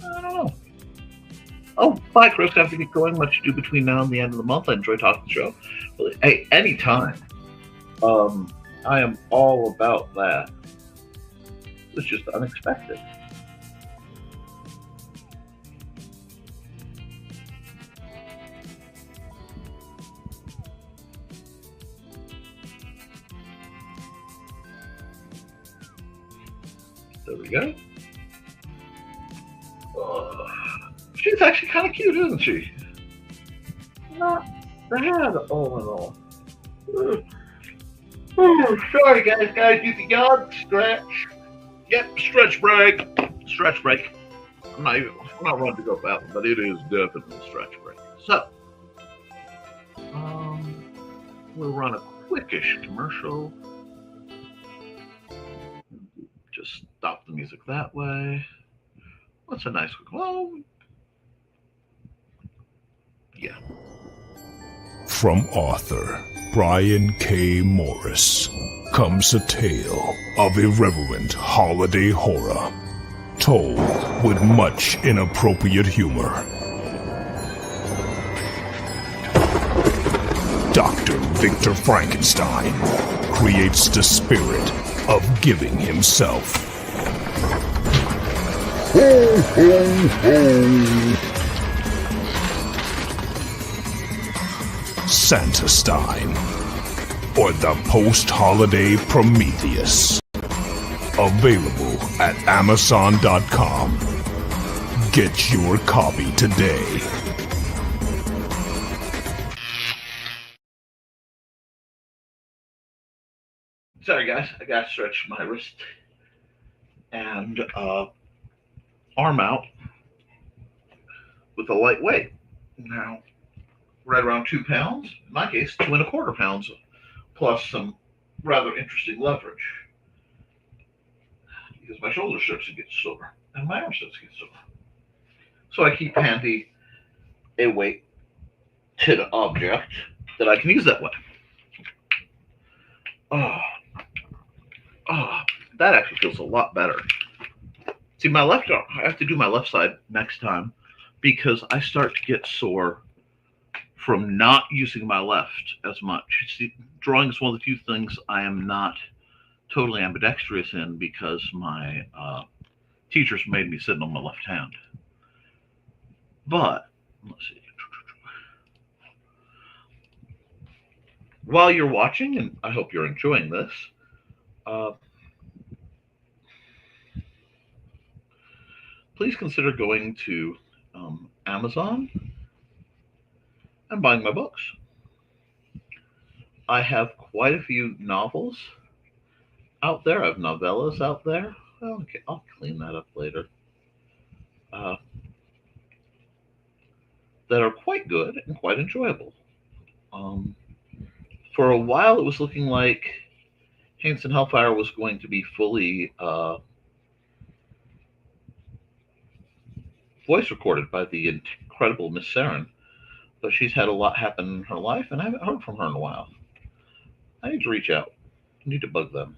I don't know. Oh, bye, Chris. Have to get going. Much to do between now and the end of the month. I enjoy talking the show. But, hey, anytime. I am all about that. It was just unexpected. There we go. She's actually kind of cute, isn't she? Not bad, all in all. Sorry, guys. Gotta do the yard stretch. Yep, stretch break. Stretch break. I'm not running to go fast, but it is definitely a stretch break. So, we'll run a quickish commercial. Just stop the music that way. What's a nice quick? Well, yeah. From author Brian K. Morris comes a tale of irreverent holiday horror, told with much inappropriate humor. Dr. Victor Frankenstein creates the spirit of giving himself. Ho, ho, ho. Santastein, or the post-holiday Prometheus. Available at Amazon.com. Get your copy today. Sorry, guys. I got to stretch my wrist and arm out with a light weight. Now, right around 2 pounds. In my case, 2¼ pounds, plus some rather interesting leverage. Because my shoulder starts to get sore and my arm starts to get sore. So I keep handy a weighted object that I can use that way. That actually feels a lot better. See, my left arm, I have to do my left side next time because I start to get sore from not using my left as much. See, drawing is one of the few things I am not totally ambidextrous in because my teachers made me sit on my left hand. But, let's see. While you're watching, and I hope you're enjoying this, please consider going to Amazon and buying my books. I have quite a few novels out there. I have novellas out there. Well, okay, I'll clean that up later. That are quite good and quite enjoyable. For a while, it was looking like Haints and Hellfire was going to be fully voice recorded by the incredible Miss Saren, but she's had a lot happen in her life, and I haven't heard from her in a while. I need to reach out. I need to bug them.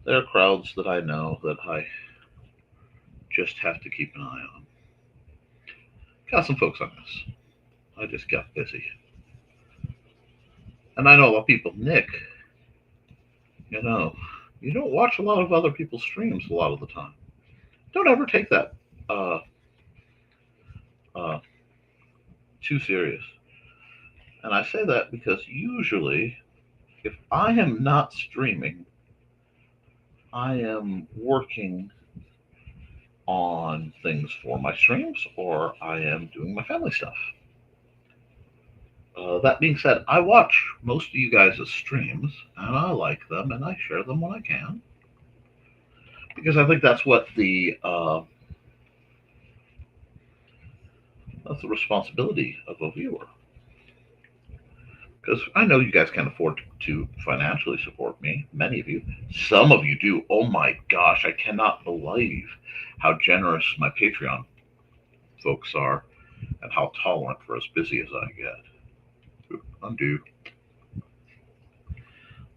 There are crowds that I know that I just have to keep an eye on. Got some folks on this. I just got busy. And I know a lot of people, Nick, you don't watch a lot of other people's streams a lot of the time. Don't ever take that too serious. And I say that because usually, if I am not streaming, I am working on things for my streams or I am doing my family stuff. That being said, I watch most of you guys' streams and I like them and I share them when I can. Because I think that's what that's the responsibility of a viewer. Because I know you guys can't afford to financially support me. Many of you. Some of you do. Oh my gosh, I cannot believe how generous my Patreon folks are and how tolerant for as busy as I get. Undo.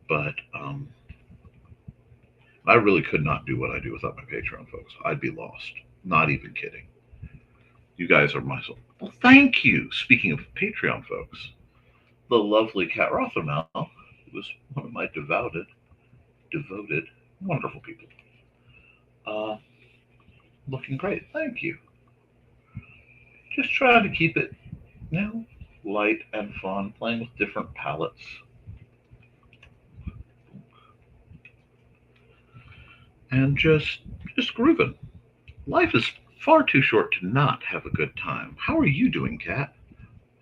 But I really could not do what I do without my Patreon folks. I'd be lost. Not even kidding. You guys are my soul. Well, thank you. Speaking of Patreon folks, the lovely Kat Rothermel, who was one of my devoted, wonderful people. Looking great. Thank you. Just trying to keep it, light and fun, playing with different palettes. and just grooving. Life is far too short to not have a good time. How are you doing, Kat?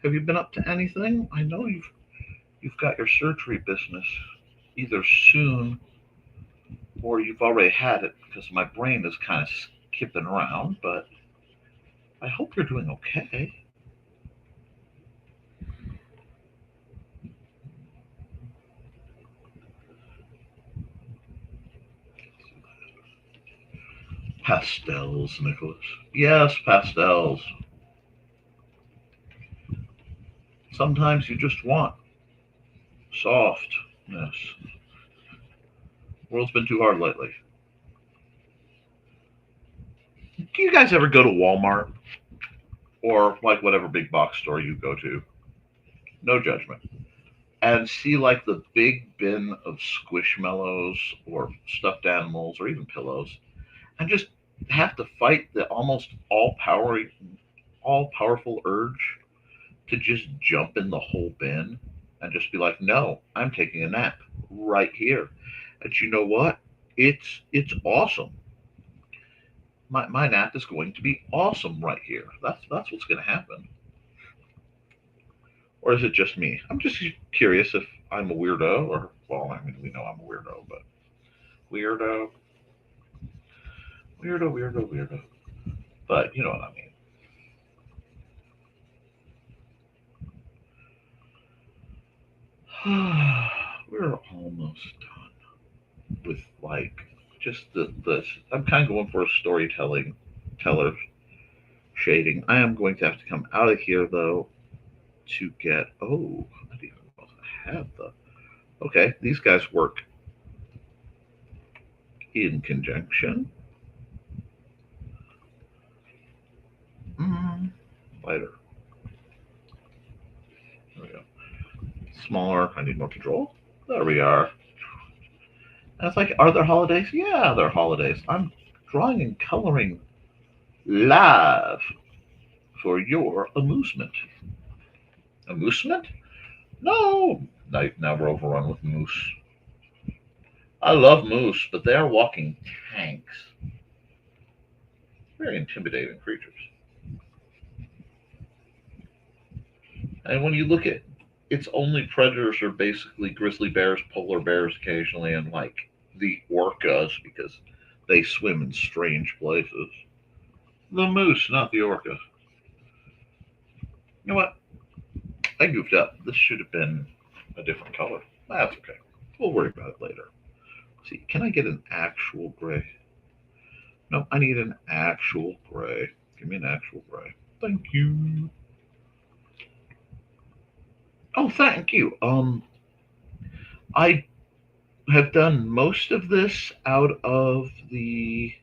Have you been up to anything? I know you've got your surgery business either soon or you've already had it because my brain is kind of skipping around, but I hope you're doing okay. Pastels, Nicholas. Yes, pastels. Sometimes you just want softness. World's been too hard lately. Do you guys ever go to Walmart or like whatever big box store you go to? No judgment. And see like the big bin of squishmallows or stuffed animals or even pillows and just have to fight the almost all powerful urge to just jump in the whole bin and just be like, no, I'm taking a nap right here. And you know what? It's awesome. My nap is going to be awesome right here. That's what's going to happen. Or is it just me? I'm just curious if I'm a weirdo or well, I mean we know I'm a weirdo, but weirdo, weirdo. But you know what I mean. We're almost done with like just the I'm kind of going for a storytelling teller shading. I am going to have to come out of here though to get I didn't even know I have the okay, these guys work in conjunction. Mm, lighter. There we go. Smaller. I need more control. There we are. And it's like, are there holidays? Yeah, there are holidays. I'm drawing and coloring live for your amusement. Amusement? No. Now we're overrun with moose. I love moose, but they are walking tanks. Very intimidating creatures. And when you look at its only predators are basically grizzly bears, polar bears occasionally, and like the orcas because they swim in strange places. The moose, not the orca. You know what? I goofed up. This should have been a different color. That's okay. We'll worry about it later. See, can I get an actual gray? No, I need an actual gray. Give me an actual gray. Thank you. Oh, thank you. I have done most of this out of the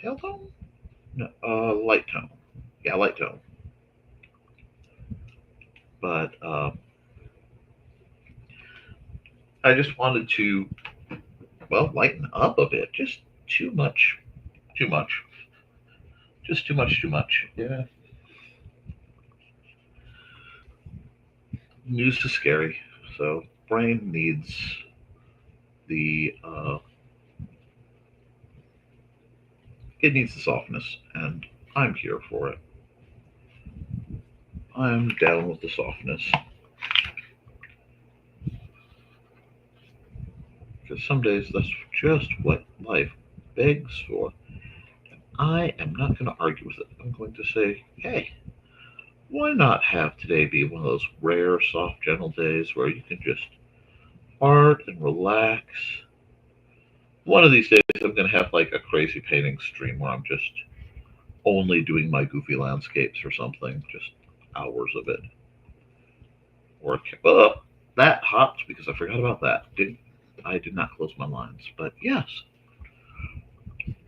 pale tone? No, light tone. Yeah, light tone. But I just wanted to, well, lighten up a bit. Just too much. Too much. Just too much. Yeah. News is scary. So, brain needs the, it needs the softness. And I'm here for it. I'm down with the softness. Because some days that's just what life begs for. I am not going to argue with it. I'm going to say, hey, why not have today be one of those rare, soft, gentle days where you can just art and relax? One of these days, I'm going to have like a crazy painting stream where I'm just only doing my goofy landscapes or something, just hours of it. Or that hopped because I forgot about that. I did not close my lines, but yes,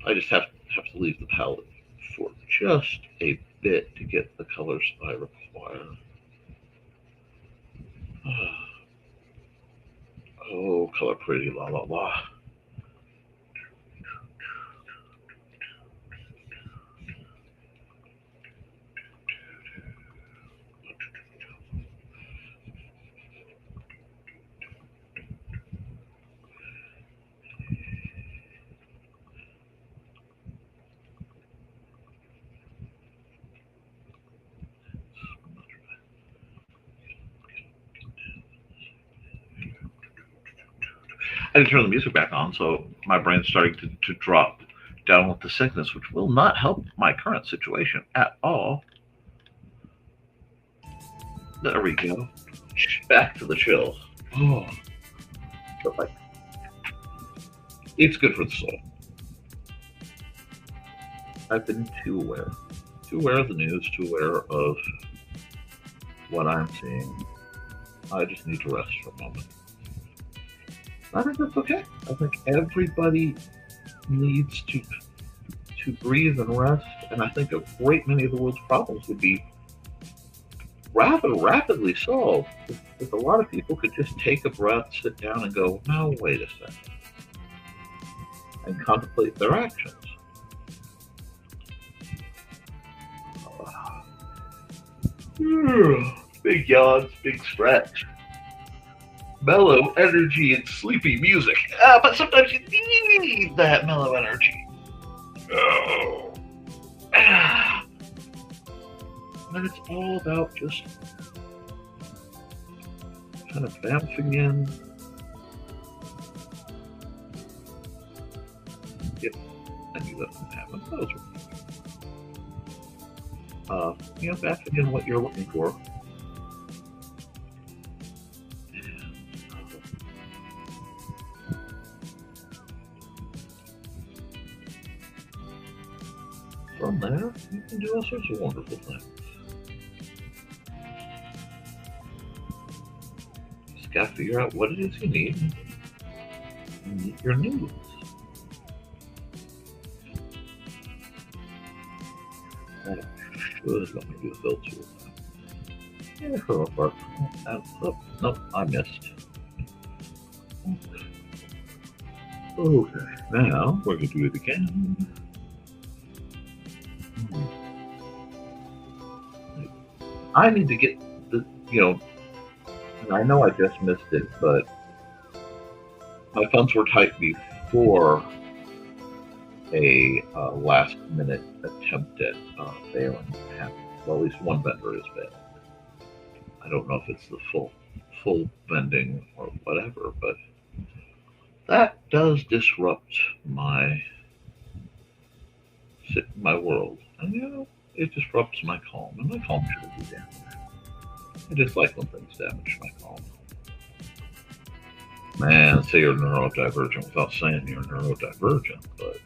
I just have to leave the palette for just a bit to get the colors I require. Oh, color pretty, la la la. I didn't turn the music back on, so my brain's starting to drop down with the sickness, which will not help my current situation at all. There we go. Back to the chills. Oh, but like, it's good for the soul. I've been too aware of the news, too aware of what I'm seeing. I just need to rest for a moment. I think that's okay. I think everybody needs to breathe and rest, and I think a great many of the world's problems would be rapidly solved if a lot of people could just take a breath, sit down, and go, "Now wait a second," and contemplate their actions. Big yawns, big stretch. Mellow energy and sleepy music. But sometimes you need that mellow energy. Oh. And it's all about just kind of bouncing in. Yep, I knew that would happen. That was bouncing in what you're looking for. From there, you can do all sorts of wonderful things. You just gotta figure out what it is you need and meet your needs. That should let me do the filter. Yeah, for a part. Nope, I missed. Okay, now we're gonna do it again. I need to get the, and I know I just missed it, but my funds were tight before a last minute attempt at bailing happened. Well, at least one vendor is bailed. I don't know if it's the full vending or whatever, but that does disrupt my world. And it disrupts my calm, and my calm shouldn't be damaged. I dislike when things damage my calm. Man, say you're neurodivergent without saying you're neurodivergent, but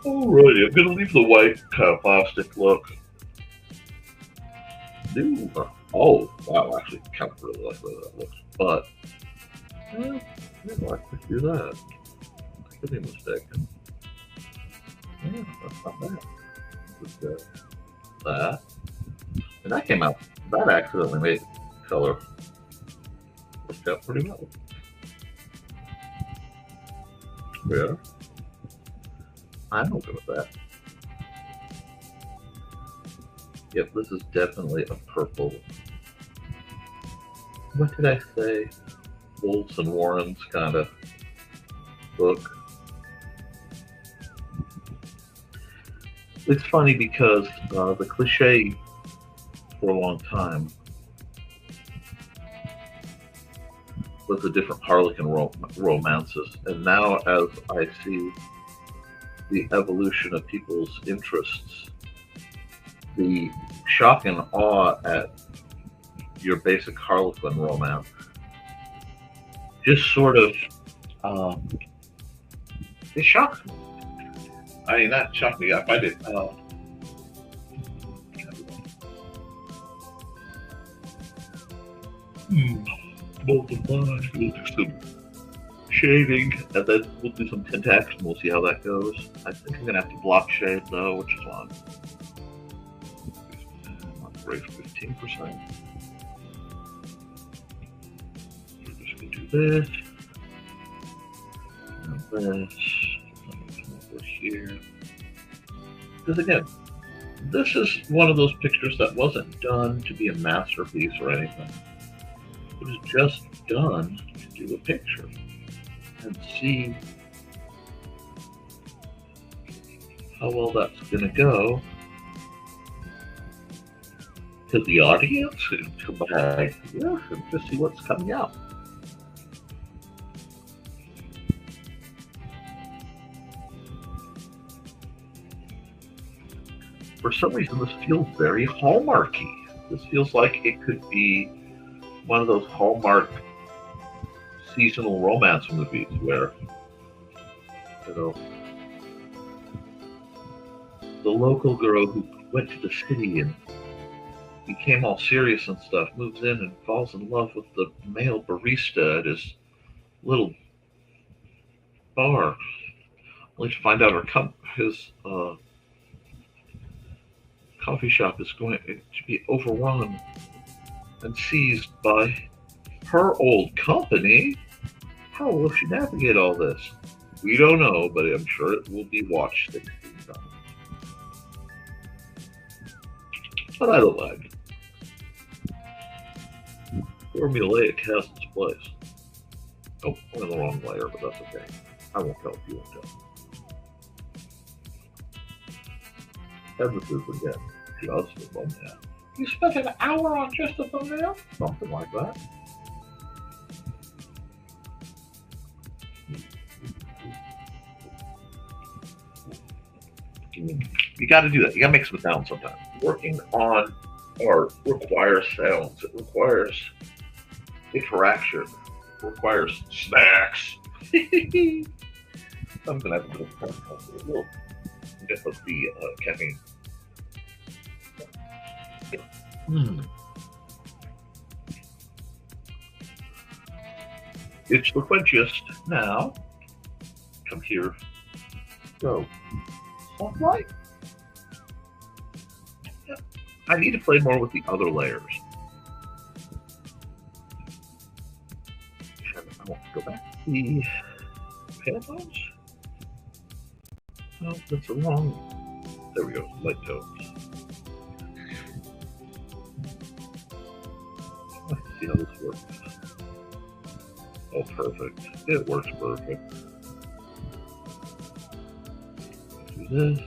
alrighty, I'm gonna leave the white kind of plastic look. Oh, wow, actually kind of really like the way that looks, but I could do that. I could be mistaken. Yeah, that's not bad. Just that. And that came out, that accidentally made color. Worked out pretty well. Yeah. I'm okay with that. Yep, this is definitely a purple. What did I say? Wolves and Warrens kind of book. It's funny because the cliche for a long time was the different Harlequin romances, and now as I see the evolution of people's interests, the shock and awe at your basic Harlequin romance just sort of it shocks me. I mean, that shocked me. I find it multiply. We'll do some shading, and then we'll do some tint action. We'll see how that goes. I think I'm gonna have to block shade though, which is on. Raise 15%. We're just gonna do this and this. Over here, because again, this is one of those pictures that wasn't done to be a masterpiece or anything. It was just done to do a picture and see how well that's going to go to the audience and to my and just see what's coming out. For some reason, this feels very Hallmarky. This feels like it could be one of those Hallmark seasonal romance movies where, you know, the local girl who went to the city and became all serious and stuff moves in and falls in love with the male barista at his little bar, only to find out his coffee shop is going to be overrun and seized by her old company. How will she navigate all this? We don't know, but I'm sure it will be watched 16 times. But I don't mind. Formulaic cast its place. Oh, I'm in the wrong layer, but that's okay. I won't tell if you won't tell. Emphasis again, just a thumbnail. You spent an hour on just a thumbnail? Something like that. You got to do that. You got to mix it down sometimes. Working on art requires sounds. It requires interaction. It requires snacks. I'm gonna have a little get with the caffeine. It's the quenchiest now. Come here. Go. Soft light. Yeah. I need to play more with the other layers. I want to go back to the Pantons. No, that's the wrong. There we go. Light tones. Let's see how this works. Oh, perfect. It works perfect. Do this.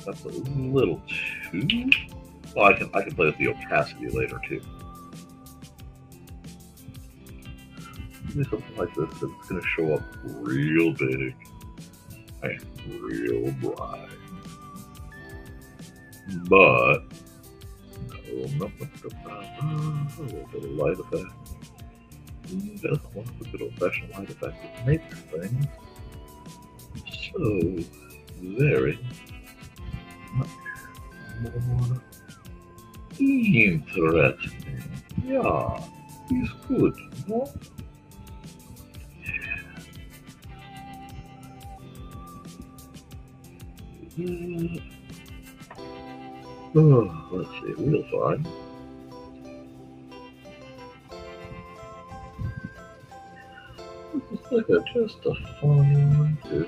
That's a little too. Well, I can play with the opacity later too. Do something like this that's going to show up real big and real bright. But a little bit of light effect. Just want a good old-fashioned light effect that makes things so very much more interesting. Yeah, he's good, no? Oh, let's see, we'll find. This is like just a fun one, too.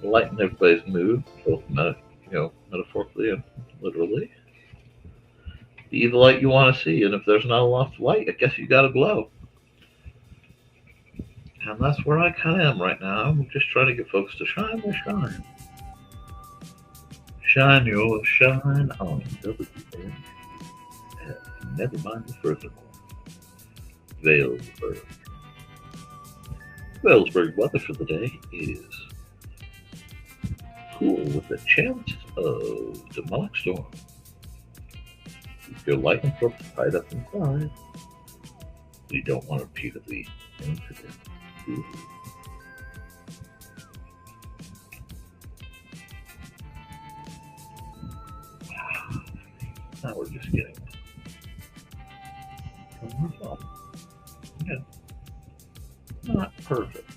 Lighten everybody's mood, both metaphorically and literally. Be the light you want to see, and if there's not enough light, I guess you got to glow. And that's where I kind of am right now. I'm just trying to get folks to shine their shine. Shine your shine on WN. Nevermind the Furthermore. Vailsburg. Vailsburg weather for the day is cool with a chance of demonic storm. If your lightning storm is tied up inside, you don't want to repeatedly incident. Now we're just getting yeah, not perfect.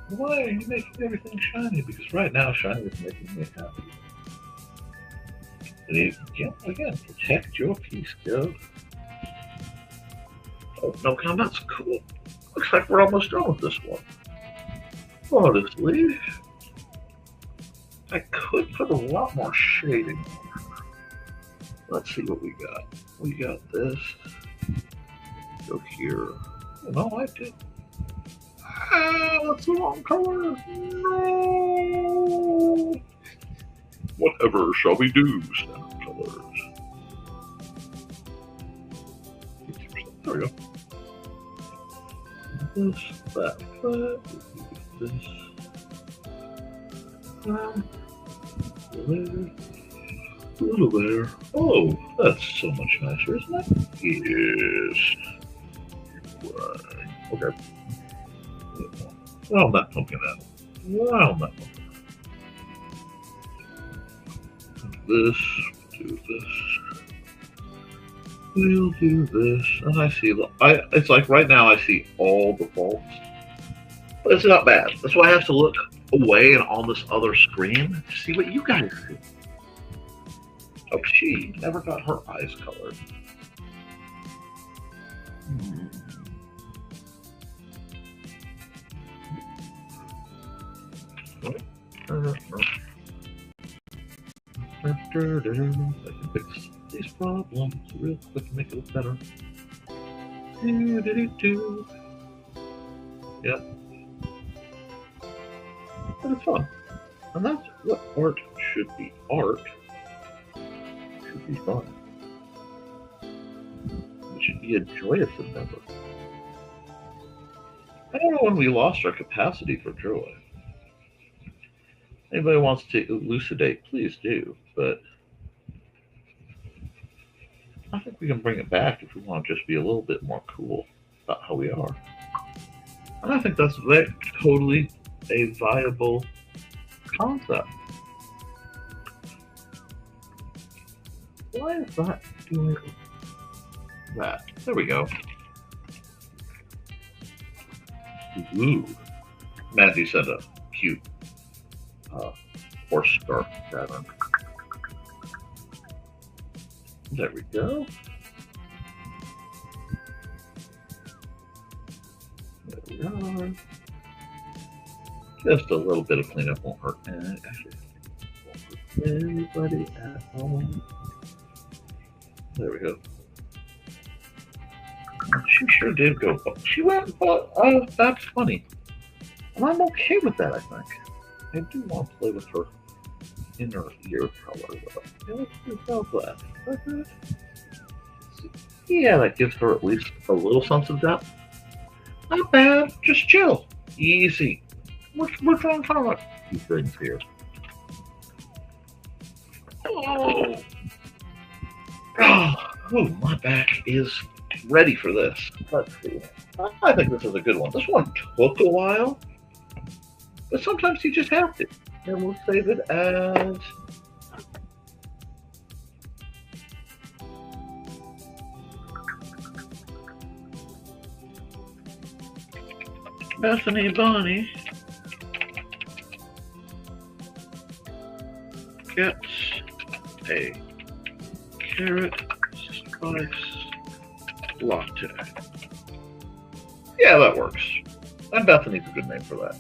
Why are you making everything shiny? Because right now shiny is making me happy. Again, protect your peace, girl. Oh, no combat's cool. Looks like we're almost done with this one. Honestly, I could put a lot more shading on her. Let's see what we got. We got this. Go here. Oh, no, I did. That's the wrong color. No. Whatever shall we do, standard color? we go. This, that, this. Little there. Oh, that's so much nicer, isn't it? Yes. Right. Okay. Round that pumpkin out. Round that pumpkin out. This, do this. We'll do this. And I see it's like right now I see all the faults. But it's not bad. That's why I have to look away and on this other screen to see what you guys see. Oh, she never got her eyes colored. I can fix these problems real quick and make it look better. Yep. But it's fun. And that's what art should be. Art should be fun. It should be a joyous endeavor. I don't know when we lost our capacity for joy. Anybody wants to elucidate, please do. But I think we can bring it back if we want to just be a little bit more cool about how we are. And I think that's totally a viable concept. Why is that doing that? There we go. Ooh. Matthew sent a cute horse scarf pattern. There we go. There we are. Just a little bit of cleanup won't hurt. And actually, won't hurt anybody at all. There we go. She sure did go. She went and bought. That's funny. And I'm okay with that, I think. I do want to play with her inner ear color, though. Yeah, let's do that. Okay. Yeah, that gives her at least a little sense of depth. Not bad. Just chill. Easy. We're trying to talk about these things here. Oh, my back is ready for this. Let's see. I think this is a good one. This one took a while, but sometimes you just have to. And we'll save it as Bethany Bonnie gets a carrot spice latte. Yeah, that works. And Bethany's a good name for that.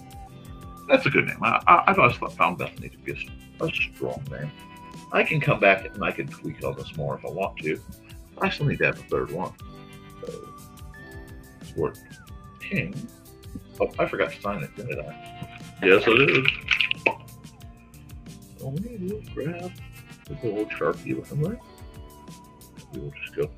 That's a good name. I've always found Bethany to be a strong name. I can come back and I can tweak on this more if I want to. I still need to have a third one. So, Sport King. Oh, I forgot to sign it, didn't I? Yes, I did. So we will grab the old Sharpie with him, right? We will just go.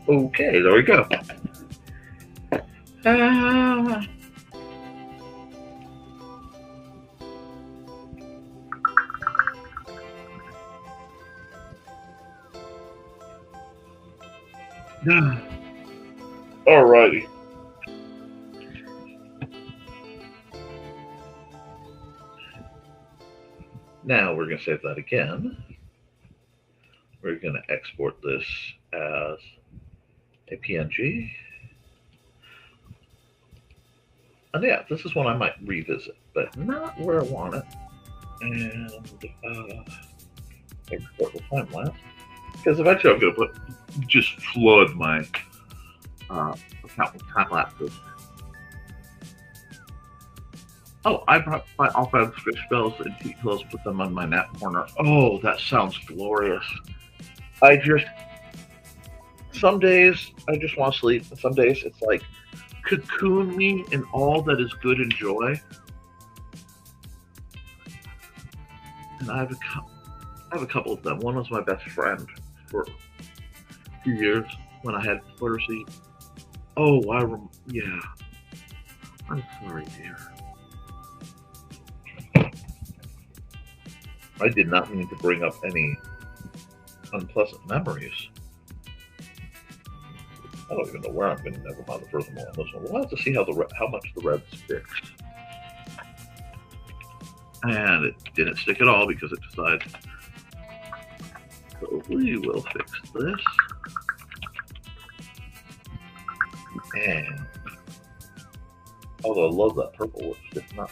Okay, there we go. Alrighty. Now we're going to save that again. We're going to export this as a PNG. And yeah, this is one I might revisit, but not where I want it. And export the time lapse. Because eventually I'm going to just flood my account with time lapses. Oh, I brought my offense fish bells and tea clothes, put them on my nap corner. Oh, that sounds glorious. Some days I just want to sleep, and some days it's like cocoon me in all that is good and joy. And I have a couple of them. One was my best friend for a few years when I had pleurisy. Oh, yeah. I'm sorry, dear. I did not mean to bring up any unpleasant memories. I don't even know where I'm going to Nevermind the Furthermore on this one. We'll have to see how much the red's fixed. And it didn't stick at all because it decided. So we will fix this. And although I love that purple, it's just not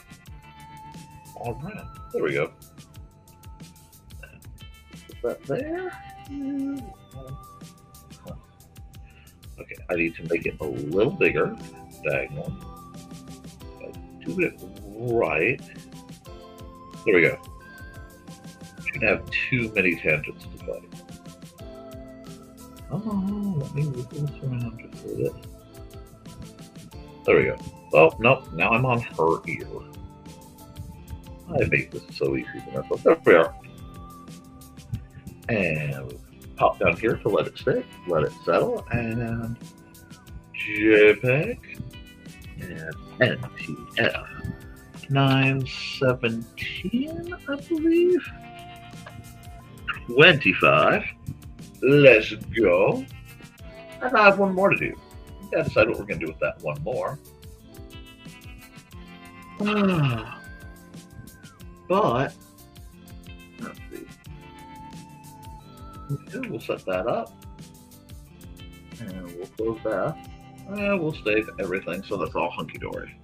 all right. There we go. Put that there. Okay, I need to make it a little bigger, diagonal. Do it right. There we go. Shouldn't have too many tangents to fight. Oh, let me move this around just a bit. There we go. Oh, nope, now I'm on her ear. I make this so easy for myself. There we are. And pop down here to let it stick, let it settle, and JPEG and NTF 917, I believe. 25. Let's go. And I have one more to do. We gotta decide what we're gonna do with that one more. But let's see. Okay, we'll set that up. And we'll close that. And we'll save everything so that's all hunky-dory.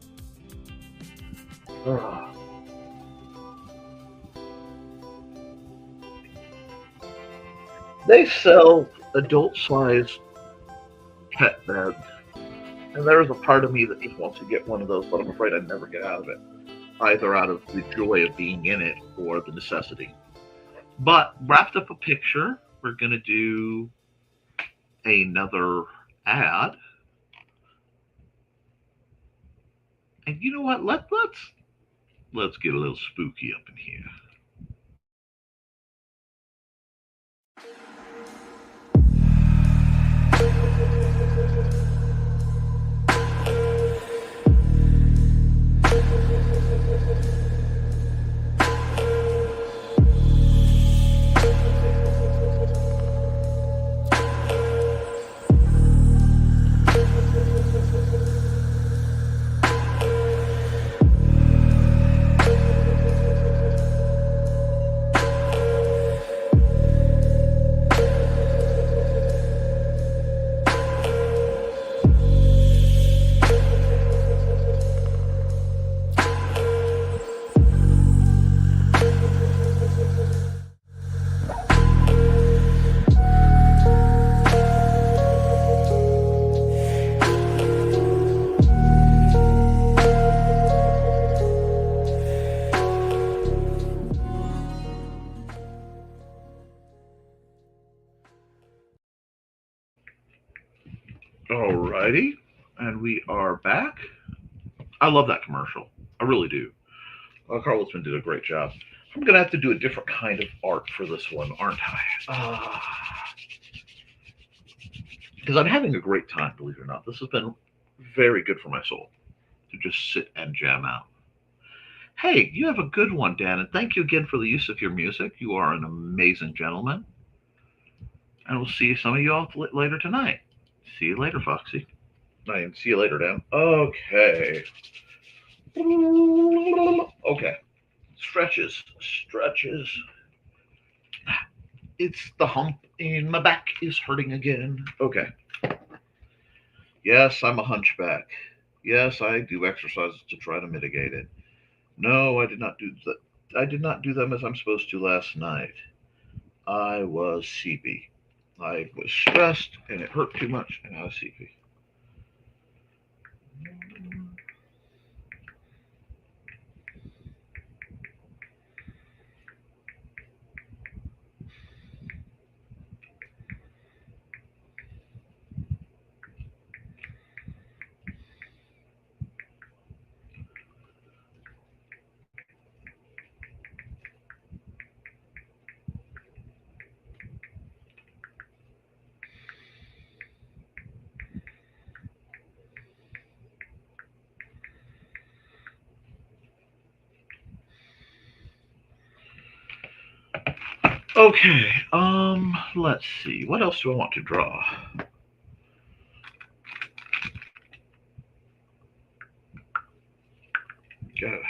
They sell adult-sized pet beds. And there is a part of me that just wants to get one of those, but I'm afraid I'd never get out of it. Either out of the joy of being in it or the necessity. But wrapped up a picture. We're going to do another ad. And you know what? Let's get a little spooky up in here. Alrighty, and we are back. I love that commercial. I really do. Carlosman did a great job. I'm going to have to do a different kind of art for this one, aren't I? Because I'm having a great time, believe it or not. This has been very good for my soul to just sit and jam out. Hey, you have a good one, Dan, and thank you again for the use of your music. You are an amazing gentleman. And we'll see some of you all later tonight. See you later, Foxy. See you later, Dan. Okay. Okay. Stretches. It's the hump in my back is hurting again. Okay. Yes, I'm a hunchback. Yes, I do exercises to try to mitigate it. No, I did not do that. I did not do them as I'm supposed to last night. I was sleepy. I was stressed, and it hurt too much, and I was sleepy. Okay, let's see. What else do I want to draw? Go.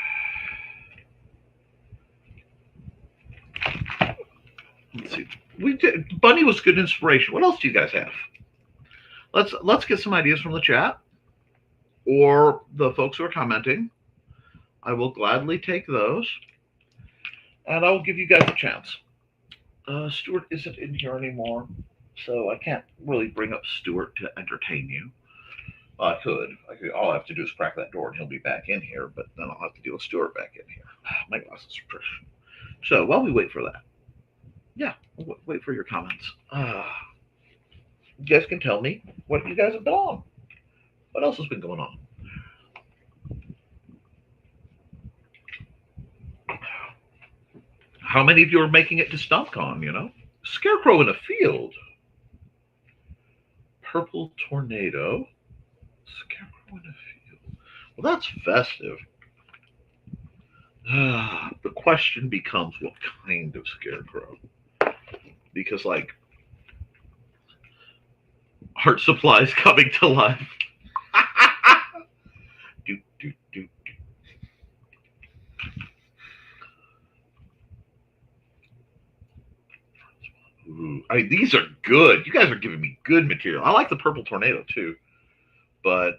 Let's see. We did. Bunny was good inspiration. What else do you guys have? Let's get some ideas from the chat or the folks who are commenting. I will gladly take those, and I will give you guys a chance. Stuart isn't in here anymore, so I can't really bring up Stuart to entertain you. I could. All I have to do is crack that door, and he'll be back in here. But then I'll have to deal with Stuart back in here. My glasses are fresh. So while we wait for that, yeah, we'll wait for your comments. You guys can tell me what you guys have been on. What else has been going on? How many of you are making it to StumpCon, you know? Scarecrow in a field. Purple tornado. Scarecrow in a field. Well, that's festive. The question becomes what kind of scarecrow? Because, like, art supplies coming to life. do, do, do, do. Ooh, these are good. You guys are giving me good material. I like the purple tornado too, but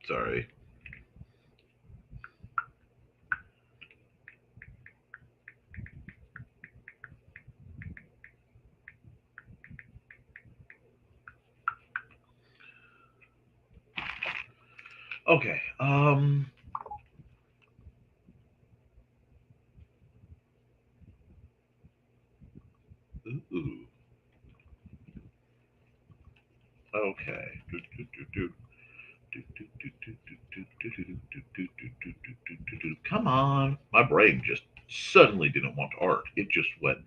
sorry. Okay. Ooh. Okay. Come on. My brain just suddenly didn't want art. It just went,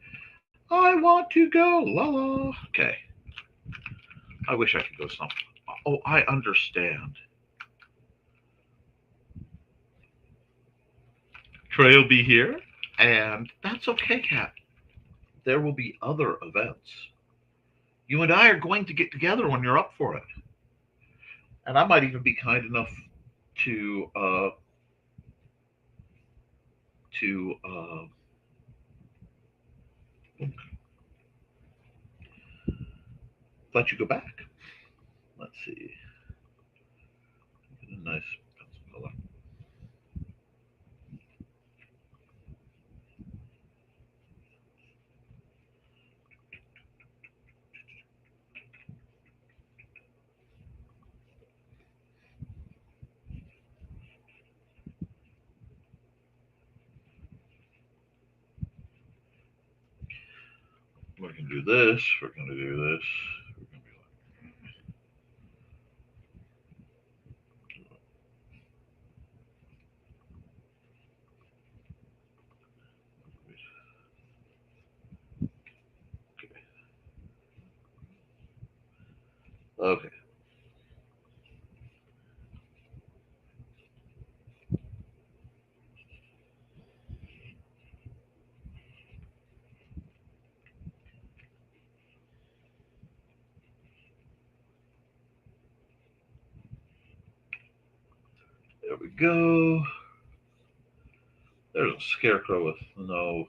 I want to go. La la. Okay. I wish I could go something. Oh, I understand. Trey will be here, and that's okay, Kat. There will be other events. You and I are going to get together when you're up for it. And I might even be kind enough to let you go back. Let's see. A nice pencil color. We're going to do this. We're going to do this. We're going to be like, okay. There we go. There's a scarecrow with no.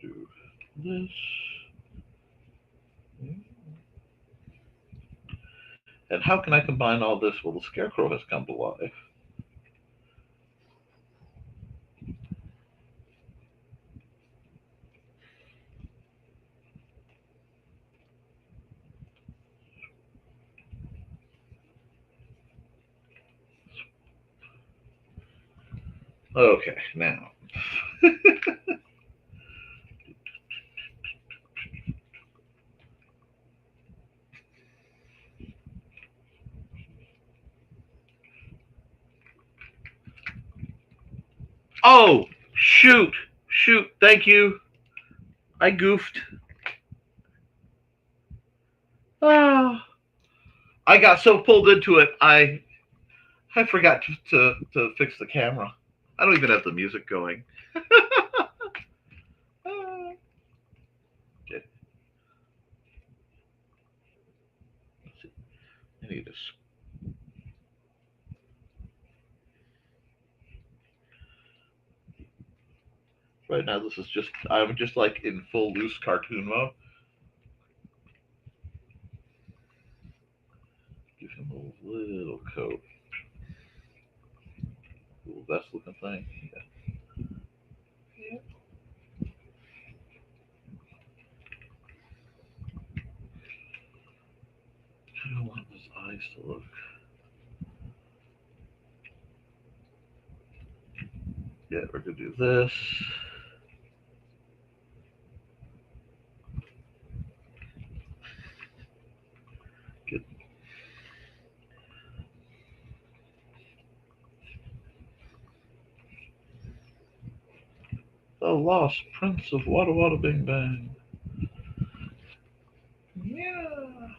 Do this. And how can I combine all this? Well, the scarecrow has come to life. Okay, now. Oh, shoot. Thank you. I goofed. Ah, I got so pulled into it, I forgot to fix the camera. I don't even have the music going. Okay. Let's see. I need this. Right now, I'm just like in full loose cartoon mode. Give him a little coat. Little vest looking thing. Yeah. I don't want his eyes to look. Yeah, we're gonna do this. Get the Lost Prince of Wada Wada Bing Bang. Yeah.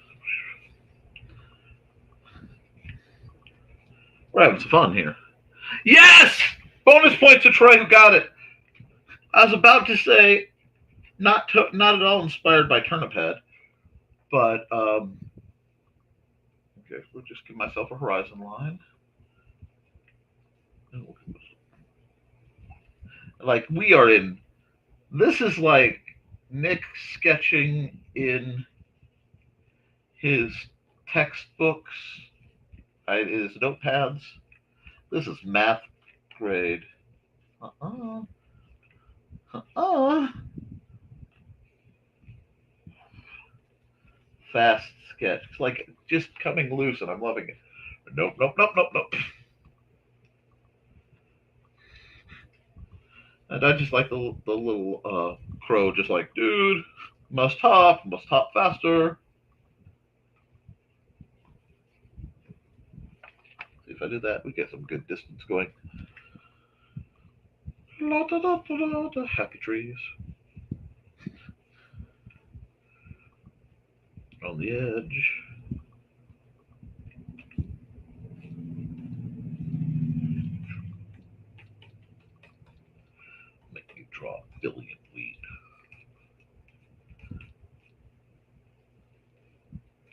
We're having some fun here. Yes! Bonus points to Troy who got it. I was about to say not at all inspired by Turnip Head, but okay, we'll just give myself a horizon line. Like we are in. This is like Nick sketching in his textbooks, his notepads. This is math grade. Fast sketch. It's like just coming loose, and I'm loving it. Nope. And I just like the little crow, just like, dude, must hop faster. See if I do that, we get some good distance going. La da da da da da, happy trees. On the edge. Make me draw a billion weed.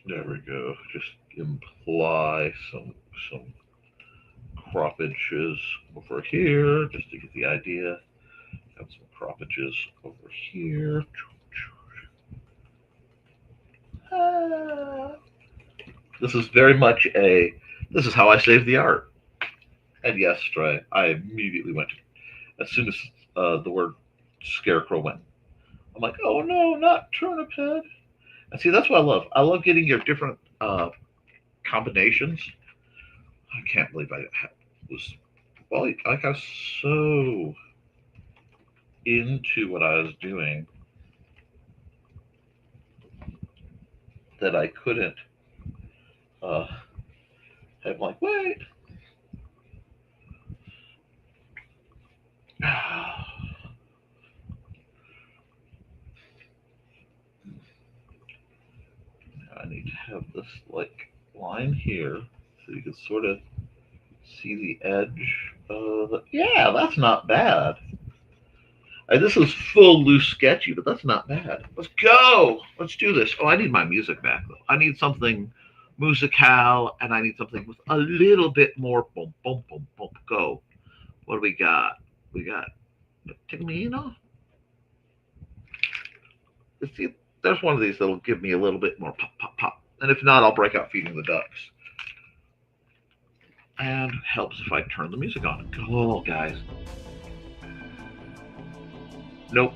There we go. Just imply some croppages over here, just to get the idea. Got some croppages over here. This is very much this is how I save the art. And yes, Trey, I immediately went to, as soon as the word scarecrow went, I'm like, oh no, not turnip head. And see, that's what I love. I love getting your different combinations. I can't believe I got so into what I was doing that I couldn't have like, wait. I need to have this like line here so you can sort of see the edge. Yeah, that's not bad. This is full loose sketchy, but that's not bad. Let's go. Let's do this. Oh, I need my music back though. I need something musical, and I need something with a little bit more boom, boom, boom, boom. Go. What do we got? We got Timino. See, there's one of these that'll give me a little bit more pop, pop, pop. And if not, I'll break out Feeding the Ducks. And helps if I turn the music on. Go, guys. Nope.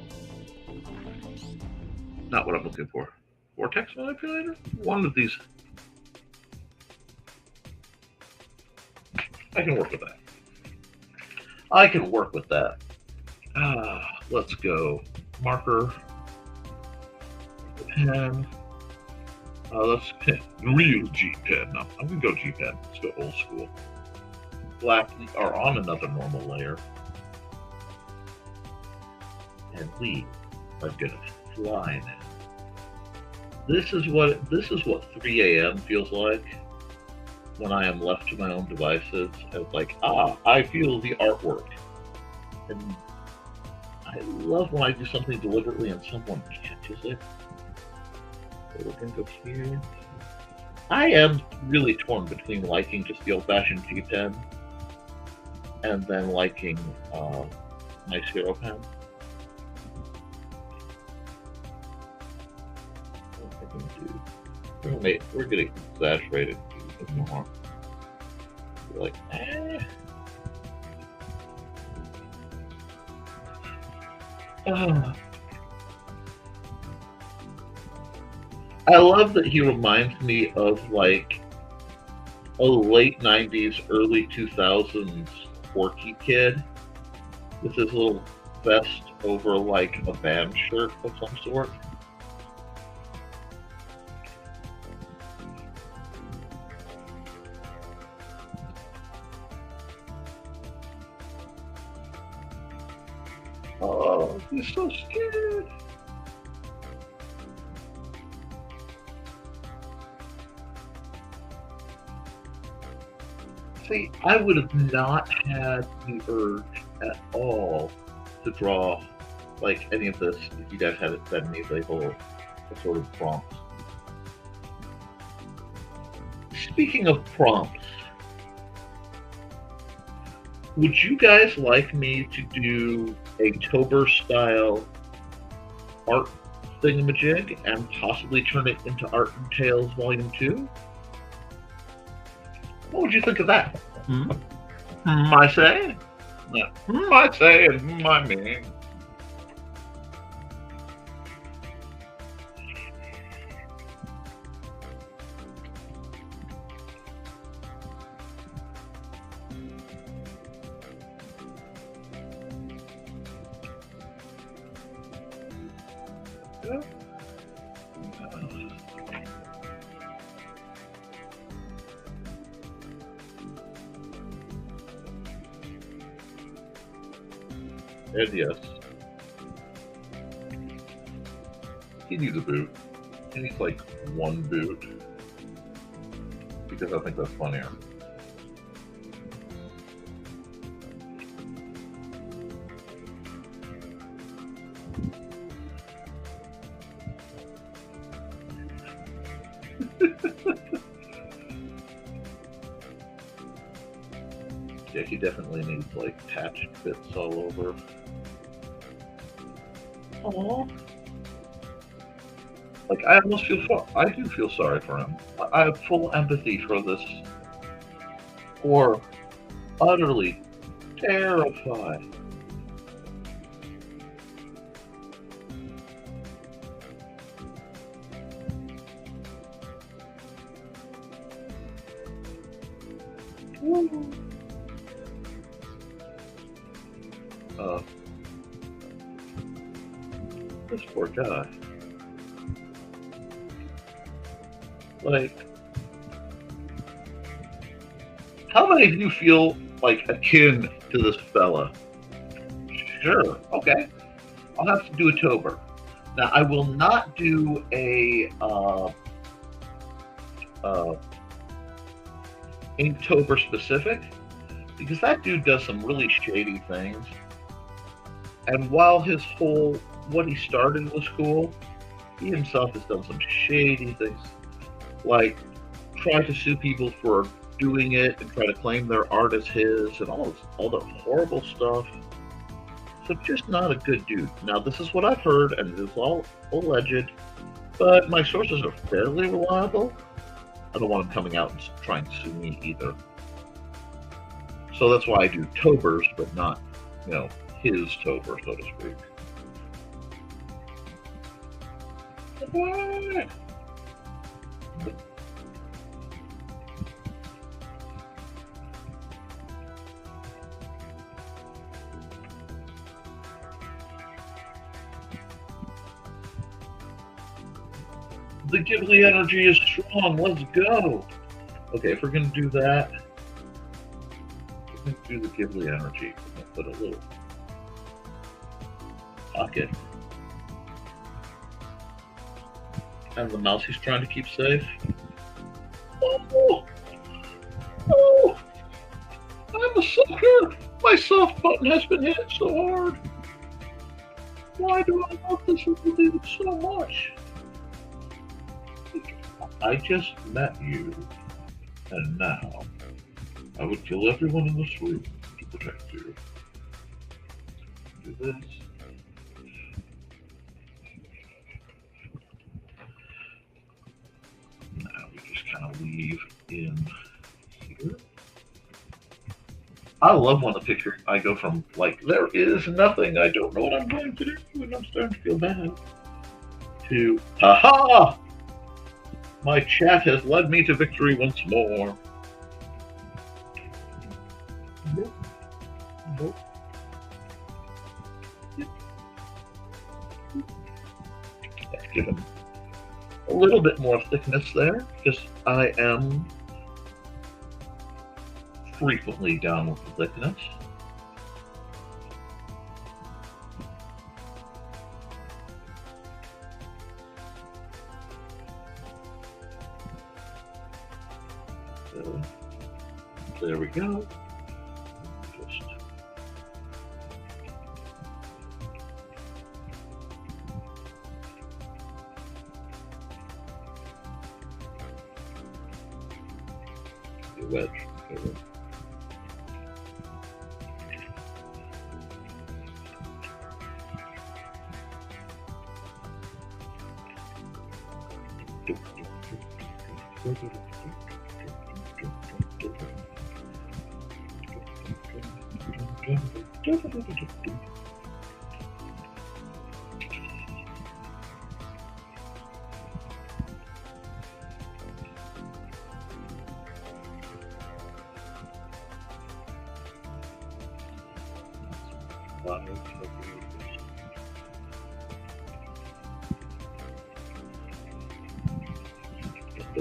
Not what I'm looking for. Vortex manipulator? One of these. I can work with that. Let's go. Marker. Pen. Let's pen. Real G pen. No, I'm going to go G pen. Let's go old school. Black are on another normal layer. and leave. I'm gonna fly now. This is what 3 a.m. feels like when I am left to my own devices. It's like, I feel the artwork. And I love when I do something deliberately and someone catches it. So we're gonna go here. I am really torn between liking just the old-fashioned G10 and then liking Nice Hero Pen. We're getting exaggerated more. We're like, I love that he reminds me of like a late 90s, early 2000s quirky kid with his little vest over like a band shirt of some sort. Oh, he's so scared. See, I would have not had the urge at all to draw like any of this if you guys hadn't sent me the whole sort of prompts. Speaking of prompts, would you guys like me to do a Tober style art thingamajig and possibly turn it into Art and Tales Volume 2? What would you think of that? I say? I say and I mean. And yes, he needs a boot. He needs like one boot because I think that's funnier. Yeah, he definitely needs like patched bits all over. Aww. Like, I almost I do feel sorry for him. I have full empathy for this poor, utterly terrified. This poor guy. Like, how many of you feel like akin to this fella? Sure, okay. I'll have to do a Tober. Now, I will not do a Inktober specific, because that dude does some really shady things. And while what he started was cool, he himself has done some shady things, like try to sue people for doing it and try to claim their art as his and all the horrible stuff. So just not a good dude. Now, this is what I've heard, and it is all alleged, but my sources are fairly reliable. I don't want him coming out and trying to sue me either. So that's why I do Tobers, but not, his Tober, so to speak. The Ghibli energy is strong. Let's go. Okay, if we're gonna do that, we're gonna do the Ghibli energy. We're gonna put a little pocket. And the mouse he's trying to keep safe. Oh! Oh! I'm a sucker! My soft button has been hit so hard. Why do I love this movie so much? I just met you, and now I would kill everyone in this room to protect you. Do this. Now we just kind of leave in here. I love when the picture, I go from like, there is nothing, I don't know what I'm going to do, and I'm starting to feel bad, to, ha-ha! My chat has led me to victory once more. Nope. Nope. Yep. Let's give him a little bit more thickness there, because I am frequently down with the thickness. So, there we go. Just the wedge. Okay.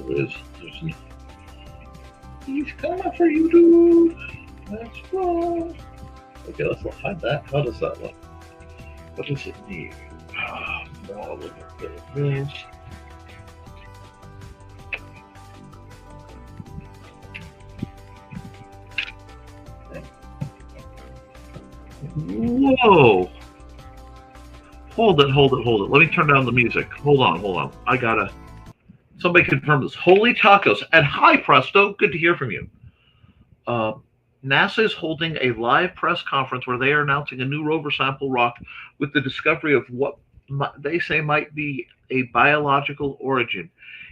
There's no... He's coming for you, dude. That's wrong. Okay, let's hide that. How does that look? What does it need? More of this. Whoa! Hold it. Let me turn down the music. Hold on. I gotta... Somebody confirm this. Holy tacos. And hi, Presto. Good to hear from you. NASA is holding a live press conference where they are announcing a new rover sample rock with the discovery of what they say might be a biological origin.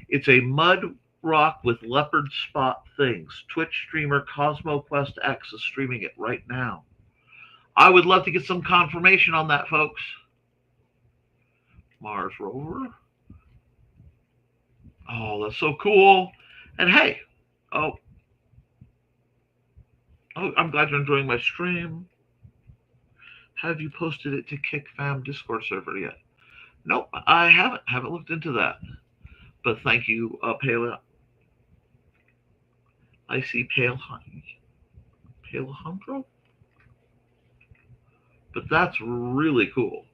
It's a mud rock with leopard spot things. Twitch streamer CosmoQuest X is streaming it right now. I would love to get some confirmation on that, folks. Mars rover. Oh, that's so cool. And hey, oh, I'm glad you're enjoying my stream. Have you posted it to Kick Fam Discord server yet? Nope, I haven't looked into that. But thank you, Pale. I see Alejandro. But that's really cool.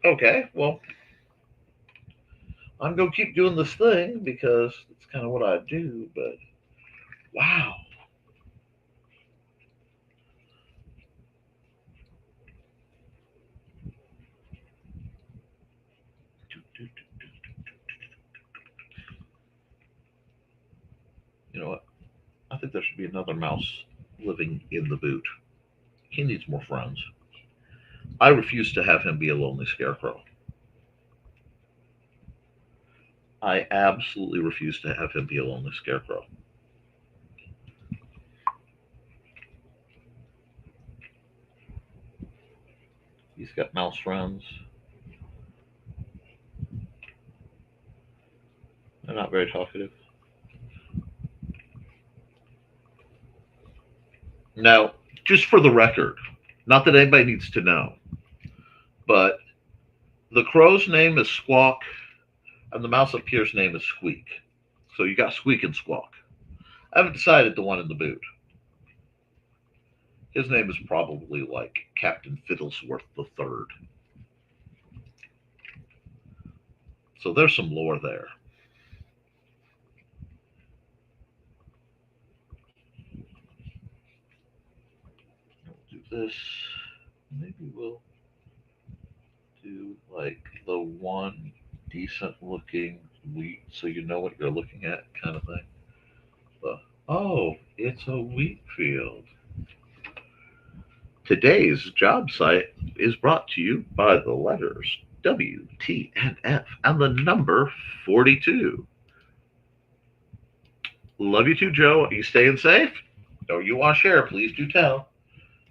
Okay, well, I'm going to keep doing this thing because it's kind of what I do, but wow. You know what? I think there should be another mouse living in the boot. He needs more friends. I refuse to have him be a lonely scarecrow. I absolutely refuse to have him be a lonely scarecrow. He's got mouse friends. They're not very talkative. Now, just for the record, not that anybody needs to know, but the crow's name is Squawk, and the mouse up here's name is Squeak. So you got Squeak and Squawk. I haven't decided the one in the boot. His name is probably like Captain Fiddlesworth III. So there's some lore there. We'll do this. Maybe we'll do like the one decent looking wheat so you know what you're looking at kind of thing. Oh, it's a wheat field. Today's job site is brought to you by the letters W, T, and F and the number 42. Love you too, Joe. Are you staying safe? Or you want to share, please do tell.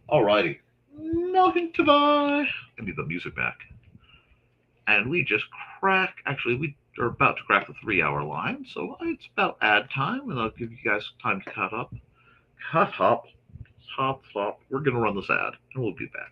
Alrighty. Nothing to buy. Give me the music back. And we just actually, we are about to crack the 3 hour line, so it's about ad time, and I'll give you guys time to cut up. Hop. We're going to run this ad, and we'll be back.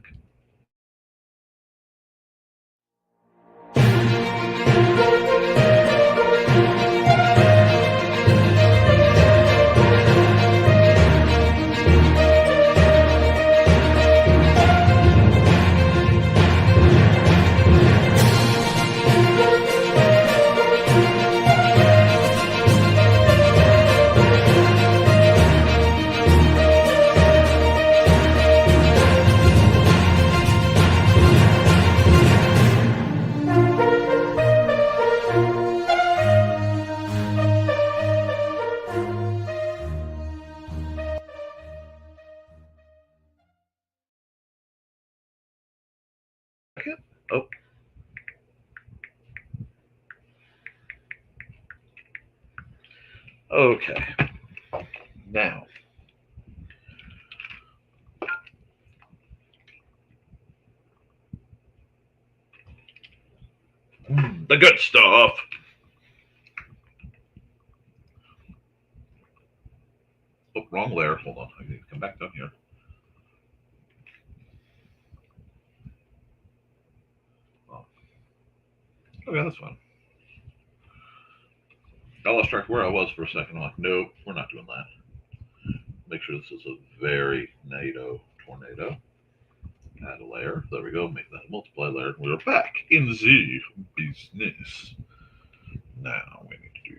Oh. Okay. Now. The good stuff. Oh, wrong layer. Hold on. I need to come back down here. Oh, yeah, that's fine. I lost track of where I was for a second. I'm like, nope, we're not doing that. Make sure this is a very NATO tornado. Add a layer. There we go. Make that a multiply layer. We're back in the business. Now we need to do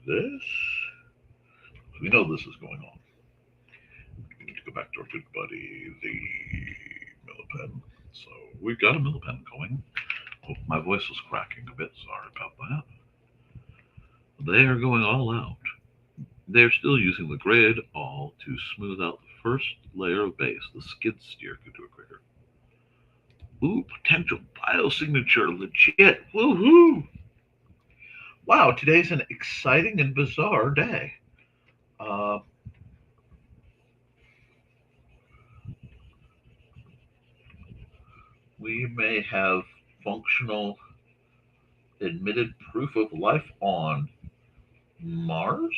this. We know this is going on. We need to go back to our good buddy, the Millipen. So we've got a Millipen going. Oh, my voice was cracking a bit. Sorry about that. They are going all out. They're still using the grid all to smooth out the first layer of base. The skid steer could do it quicker. Ooh, potential biosignature, legit. Woohoo! Wow, today's an exciting and bizarre day. We may have functional admitted proof of life on Mars.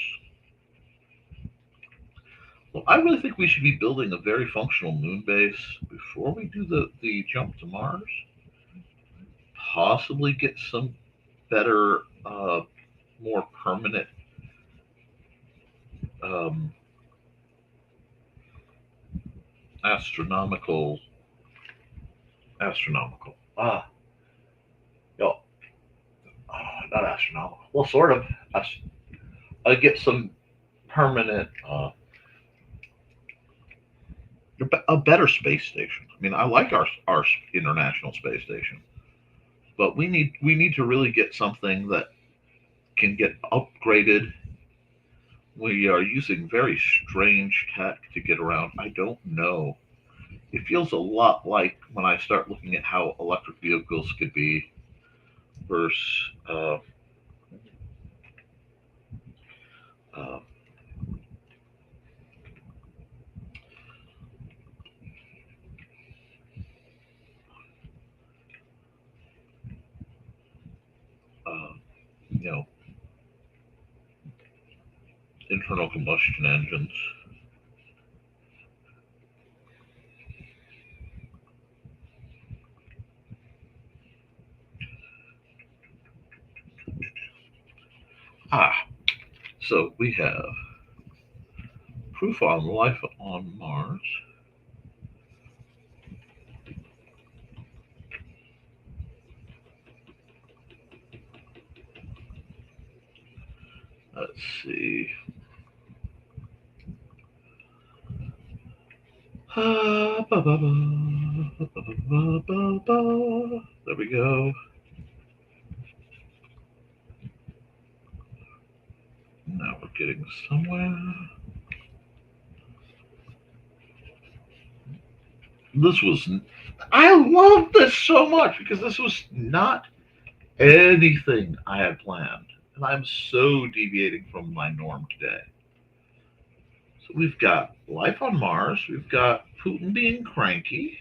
Well, I really think we should be building a very functional moon base before we do the jump to Mars. Possibly get some better, more permanent astronomical. No, not astronomical. Well, sort of. I get some permanent, a better space station. I mean, I like our International Space Station, but we need to really get something that can get upgraded. We are using very strange tech to get around. I don't know. It feels a lot like when I start looking at how electric vehicles could be versus you know, internal combustion engines. So we have proof on life on Mars. Let's see. There we go. Now we're getting somewhere. I love this so much because this was not anything I had planned. And I'm so deviating from my norm today. So we've got life on Mars. We've got Putin being cranky.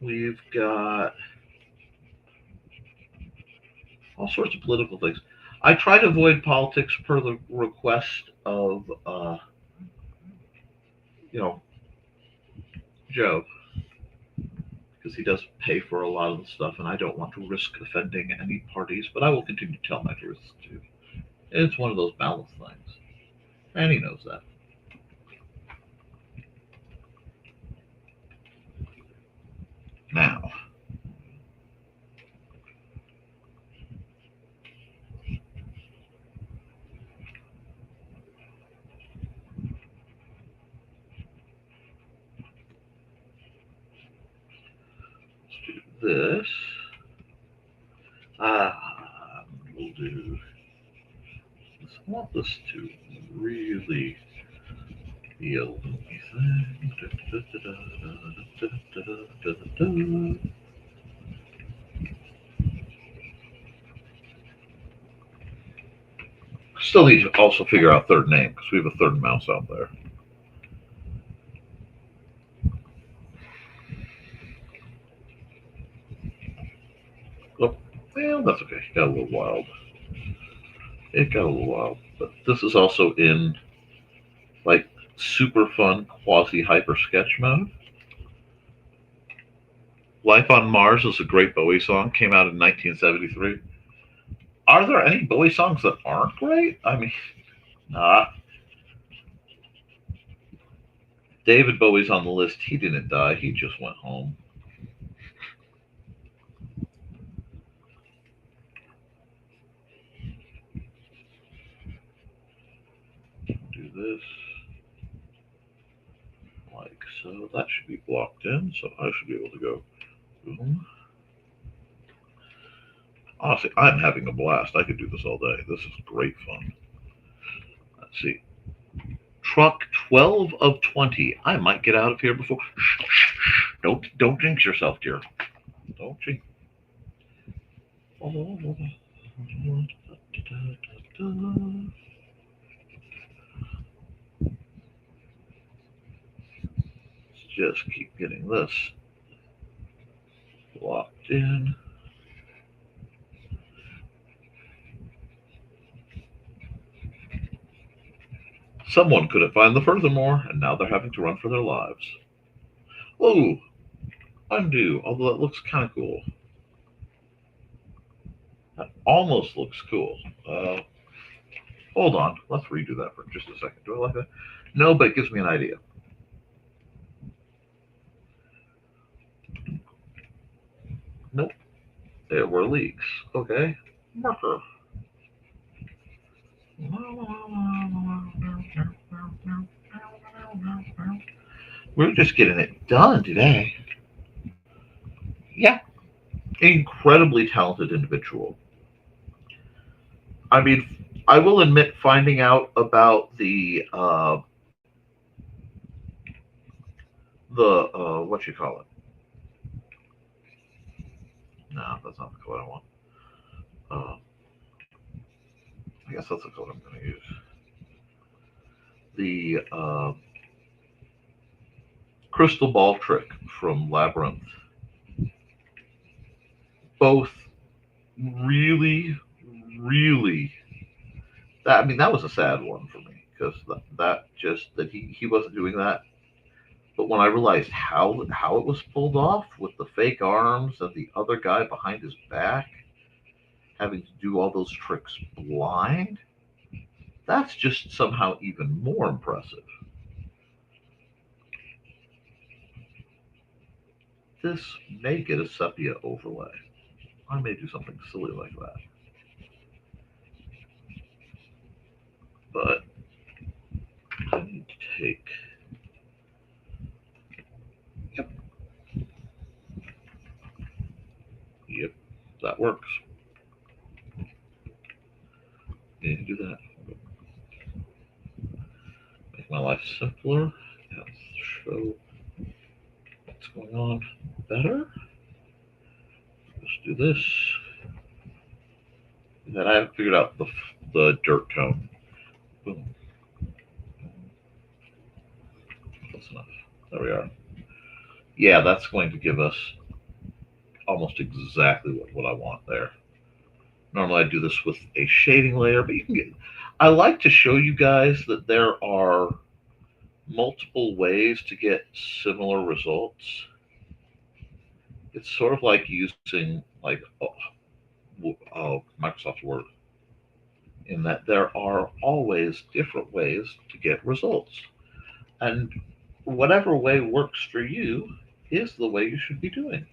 We've got all sorts of political things. I try to avoid politics per the request of, you know, Joe, because he does pay for a lot of the stuff, and I don't want to risk offending any parties, but I will continue to tell my truth too. It's one of those balance things, and he knows that. Now, let's do this. We'll do. I want this to really be a loopy thing. Still need to also figure out third name because we have a third mouse out there. Oh, well, that's okay. It got a little wild. But this is also in like super fun quasi hyper sketch mode. Life on Mars is a great Bowie song. Came out in 1973. Are there any Bowie songs that aren't great? I mean, nah. David Bowie's on the list. He didn't die. He just went home. Do this like so. That should be blocked in, so I should be able to go boom. Honestly, I'm having a blast. I could do this all day. This is great fun. Let's see. Truck 12 of 20. I might get out of here before. Don't jinx yourself, dear. Don't jinx. Let's just keep getting this locked in. Someone couldn't find the Furthermore, and now they're having to run for their lives. Oh, undo, although that looks kind of cool. That almost looks cool. Hold on, let's redo that for just a second. Do I like that? No, but it gives me an idea. Nope, there were leaks. Okay, marker. We're just getting it done today. Yeah, incredibly talented individual. I mean, I will admit, finding out about the what you call it? No, that's not the code I want. I guess that's the code I'm going to use. The crystal ball trick from Labyrinth. Both really, really. That was a sad one for me because that he wasn't doing that. But when I realized how it was pulled off with the fake arms and the other guy behind his back having to do all those tricks blind, that's just somehow even more impressive. This may get a sepia overlay. I may do something silly like that. But I need to take. Yep. Yep. That works. Need to do that. Make my life simpler. Yes. Show what's going on better. Let's do this. And then I haven't figured out the dirt tone. Boom. Close enough. There we are. Yeah, that's going to give us almost exactly what I want there. Normally I do this with a shading layer, but you can get. I like to show you guys that there are multiple ways to get similar results. It's sort of like using Microsoft Word, in that there are always different ways to get results. And whatever way works for you is the way you should be doing.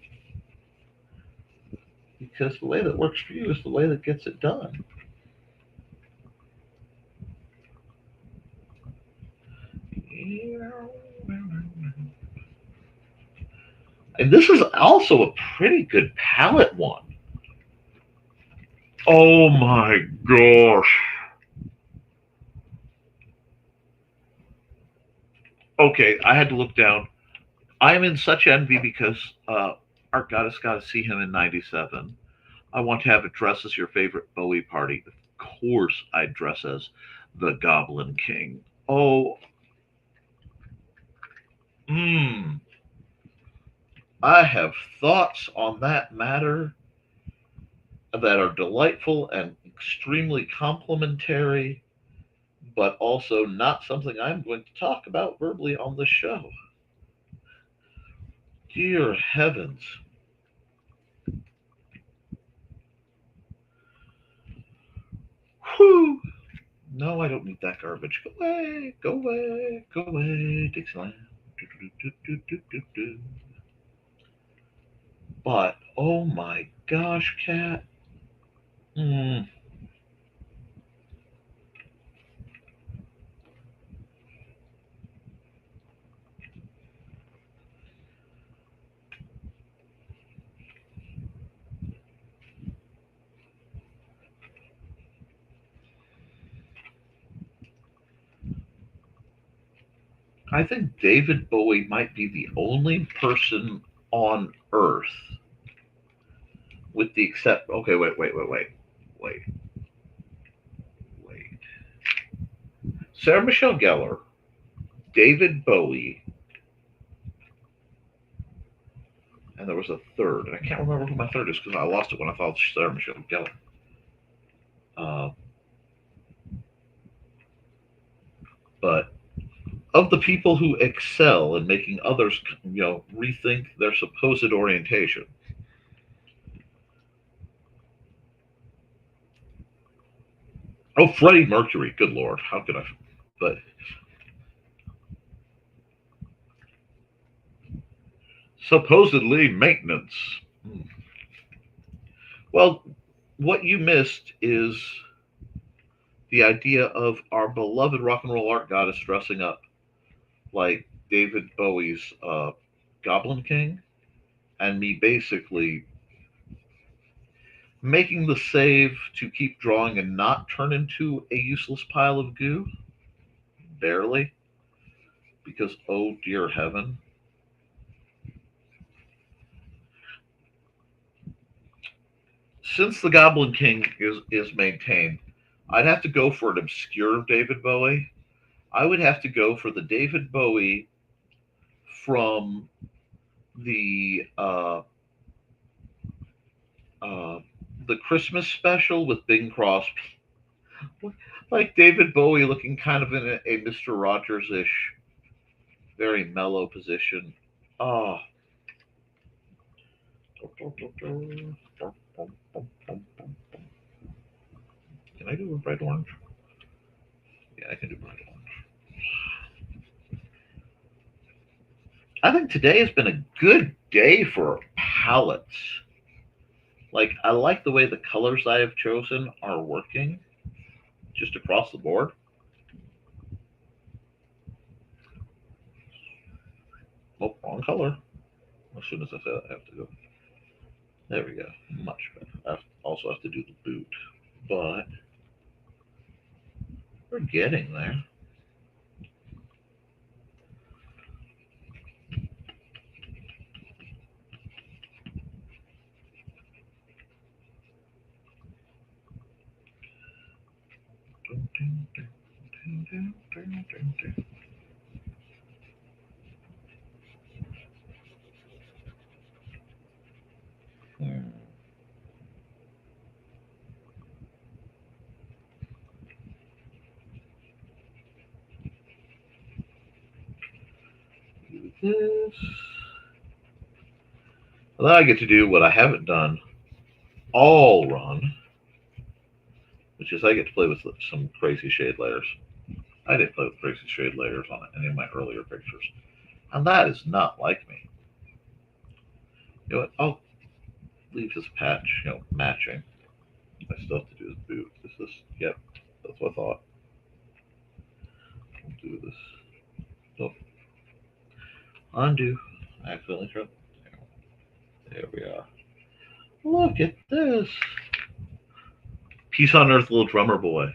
Because the way that works for you is the way that gets it done. And this is also a pretty good palette one. Oh my gosh. Okay, I had to look down. I am in such envy because Art Goddess got to see him in '97. I want to have it dress as your favorite Bowie party. Of course, I'd dress as the Goblin King. Oh, I have thoughts on that matter that are delightful and extremely complimentary, but also not something I'm going to talk about verbally on the show. Dear heavens. Whew. No, I don't need that garbage. Go away, go away, go away, Dixieland. But, oh my gosh, Cat. I think David Bowie might be the only person on Earth, with the except. Okay, wait. Sarah Michelle Gellar, David Bowie, and there was a third, and I can't remember who my third is because I lost it when I thought Sarah Michelle Gellar. But of the people who excel in making others, rethink their supposed orientation. Oh, Freddie Mercury. Good Lord. How could I? But supposedly maintenance. Well, what you missed is the idea of our beloved rock and roll art goddess dressing up like David Bowie's Goblin King, and me basically making the save to keep drawing and not turn into a useless pile of goo. Barely. Because, oh dear heaven. Since the Goblin King is maintained, I'd have to go for an obscure David Bowie. I would have to go for the David Bowie from the Christmas special with Bing Crosby. Like David Bowie looking kind of in a Mr. Rogers-ish, very mellow position. Oh. Can I do a bright orange? Yeah, I can do bright orange. I think today has been a good day for palettes. Like, I like the way the colors I have chosen are working just across the board. Oh, wrong color. As soon as I say that, I have to go. There we go. Much better. I also have to do the boot. But we're getting there. Do this. Well, then I get to do what I haven't done all run, which is I get to play with some crazy shade layers. I didn't play with crazy shade layers on any of my earlier pictures. And that is not like me. You know what? I'll leave this patch, matching. I still have to do this boot. Yep, that's what I thought. We'll do this. So, undo. I accidentally tried. There we are. Look at this. Peace on Earth, little drummer boy.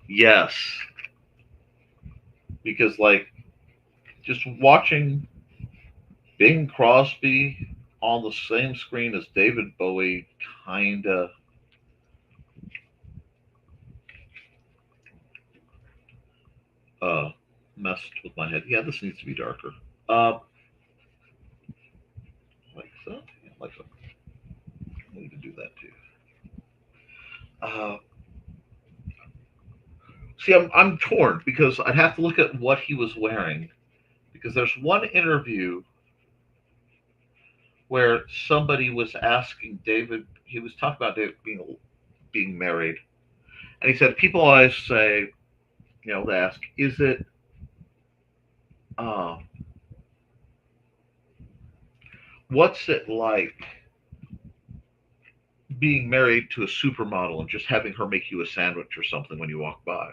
Yes. Because, just watching Bing Crosby on the same screen as David Bowie kinda messed with my head. Yeah, this needs to be darker. Like so? Yeah, like so. I need to do that too. See, I'm torn because I'd have to look at what he was wearing. Because there's one interview where somebody was asking David, he was talking about David being married, and he said people always say, they ask, is it what's it like being married to a supermodel and just having her make you a sandwich or something when you walk by?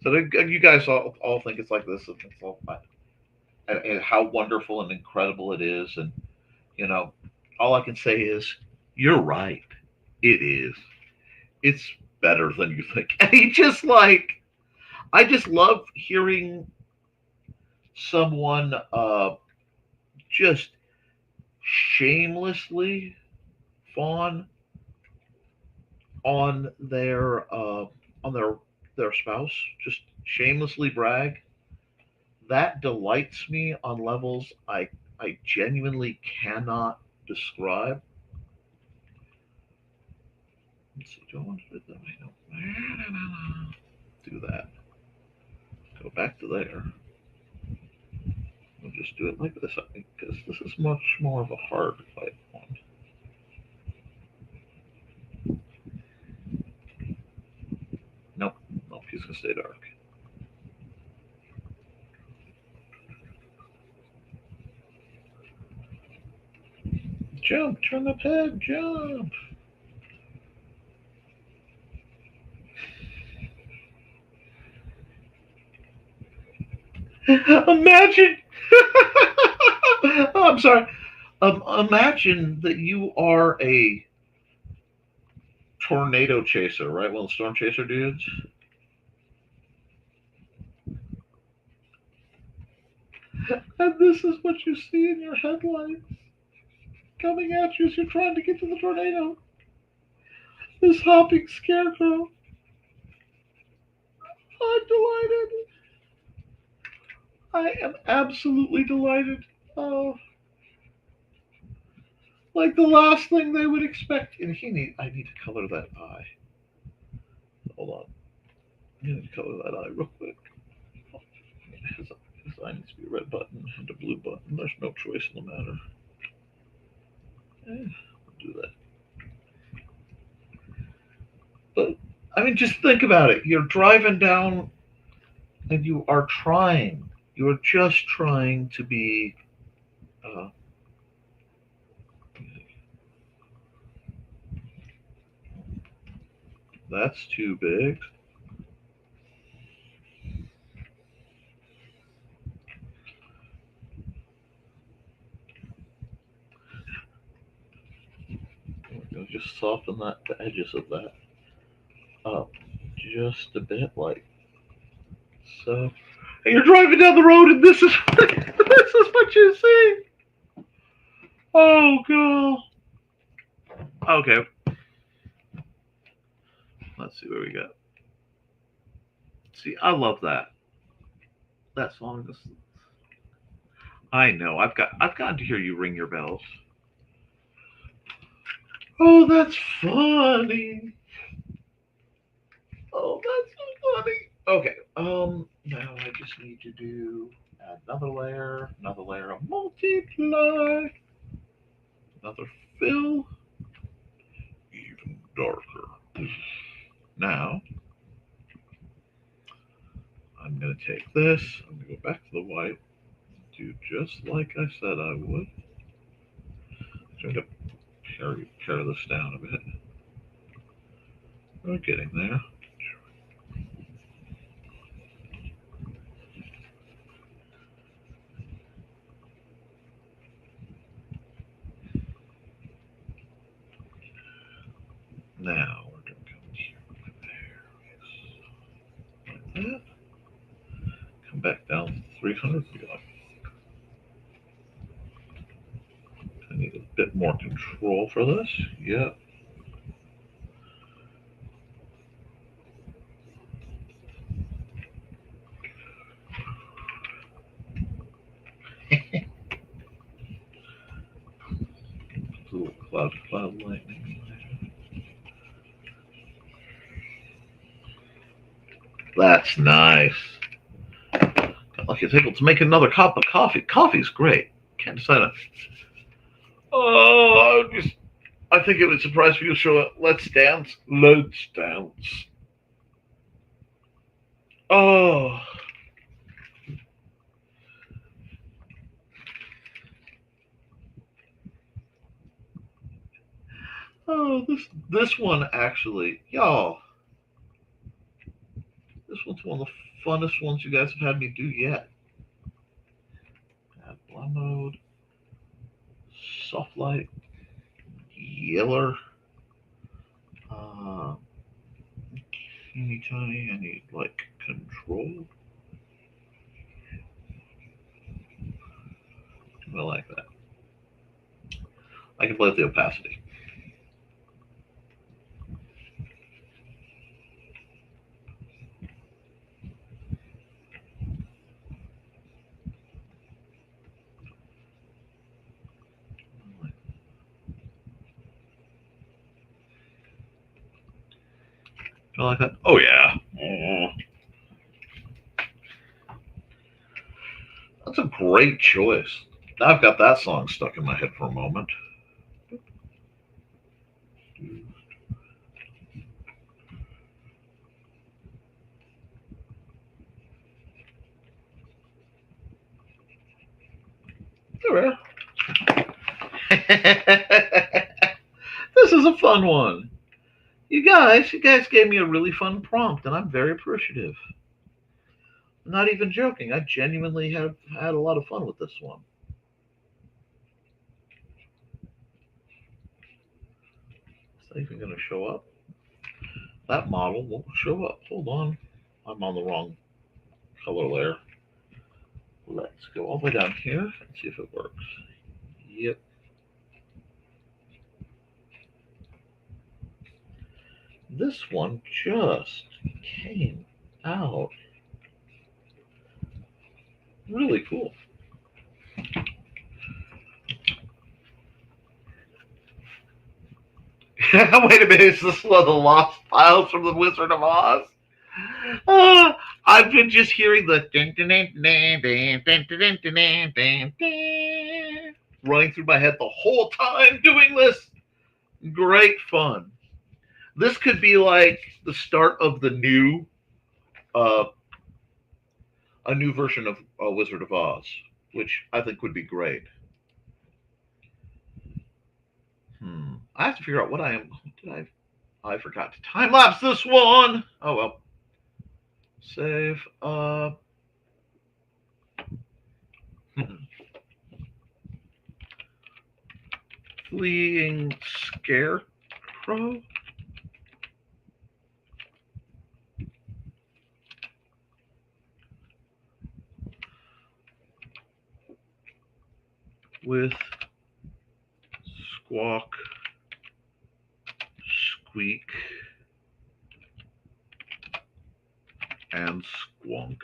So you guys all think it's like this, and it's all and how wonderful and incredible it is, and all I can say is you're right. It is. It's better than you think. And I just love hearing someone just shamelessly fawn on their spouse, just shamelessly brag. That delights me on levels I genuinely cannot describe. Let's see, do I want to do that? Do that. Go back to there. We'll just do it like this, I think, because this is much more of a hard fight one. Nope, he's gonna stay dark. Jump, turn the head, jump. Imagine. Oh, I'm sorry. Imagine that you are a tornado chaser, right? One of the storm chaser dudes. And this is what you see in your headlights coming at you as you're trying to get to the tornado. This hopping scarecrow. I'm delighted. I am absolutely delighted. Oh, like the last thing they would expect. And I need to color that eye. Hold on. I need to color that eye real quick. His eye needs to be a red button and a blue button. There's no choice in the matter. I'll do that. But, I mean, just think about it. You're driving down and you are just trying to be, that's too big. just soften the edges of that up just a bit, like so. And you're driving down the road, and this is this is what you see. Oh god. Okay. Let's see what we got. See, I love that. That song is. I know. I've gotten to hear you ring your bells. Oh, that's funny. Oh, that's so funny. Okay. Now I just need to do add another layer of multiply, another fill, even darker. Now I'm gonna take this. I'm gonna go back to the white. Do just like I said I would. Try to pare this down a bit. We're getting there. Now we're going to come here, there, like that. Come back down 300. I need a bit more control for this. Yep. Little cloud lightning. That's nice. Got lucky it's able to make another cup of coffee. Coffee's great. Can't decide on. Oh, I think it was a surprise for you to show it. Let's dance. Let's dance. Oh. Oh, this one actually, y'all. This one's one of the funnest ones you guys have had me do yet. Add blend mode, soft light, yeller, teeny tiny. I need like control. I like that. I can play with the opacity. I like that. Oh yeah. That's a great choice. I've got that song stuck in my head for a moment. There we are. This is a fun one. You guys gave me a really fun prompt, and I'm very appreciative. I'm not even joking. I genuinely have had a lot of fun with this one. Is that even going to show up? That model won't show up. Hold on. I'm on the wrong color layer. Let's go all the way down here and see if it works. Yep. This one just came out. Really cool. Wait a minute, is this one of the lost files from the Wizard of Oz? I've been just hearing the running through my head the whole time doing this. Great fun. This could be like the start of the new, a new version of Wizard of Oz, which I think would be great. I have to figure out what I am. I forgot to time lapse this one. Oh well. Save. Fleeing scare. crow. With squawk, squeak, and squonk.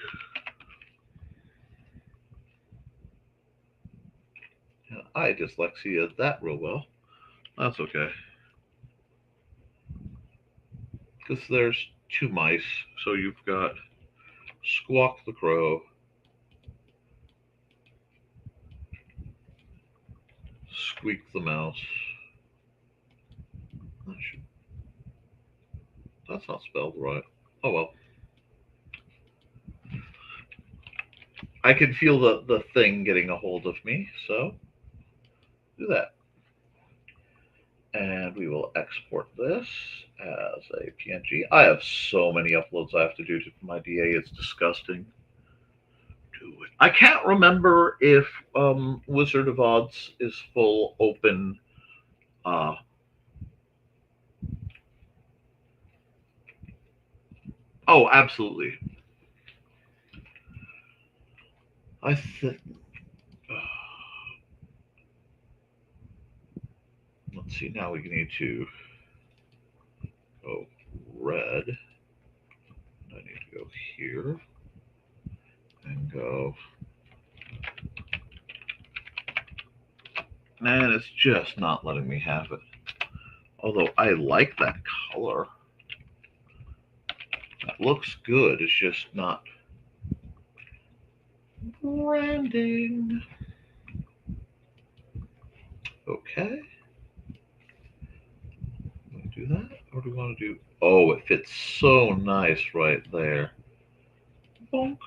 I dyslexia that real well. That's okay. Because there's two mice, so you've got Squawk the crow, Squeak the mouse. That's not spelled right. Oh well. I can feel the thing getting a hold of me, so do that. And we will export this as a PNG. I have so many uploads I have to do to my DA. It's disgusting. Do it. I can't remember if Wizard of Oz is full open. Oh, absolutely. I think. Let's see. Now we need to go red. I need to go here and go. Man, it's just not letting me have it. Although I like that color. That looks good. It's just not branding. Okay. Do that? Or do we want to do... Oh, it fits so nice right there. Bonk.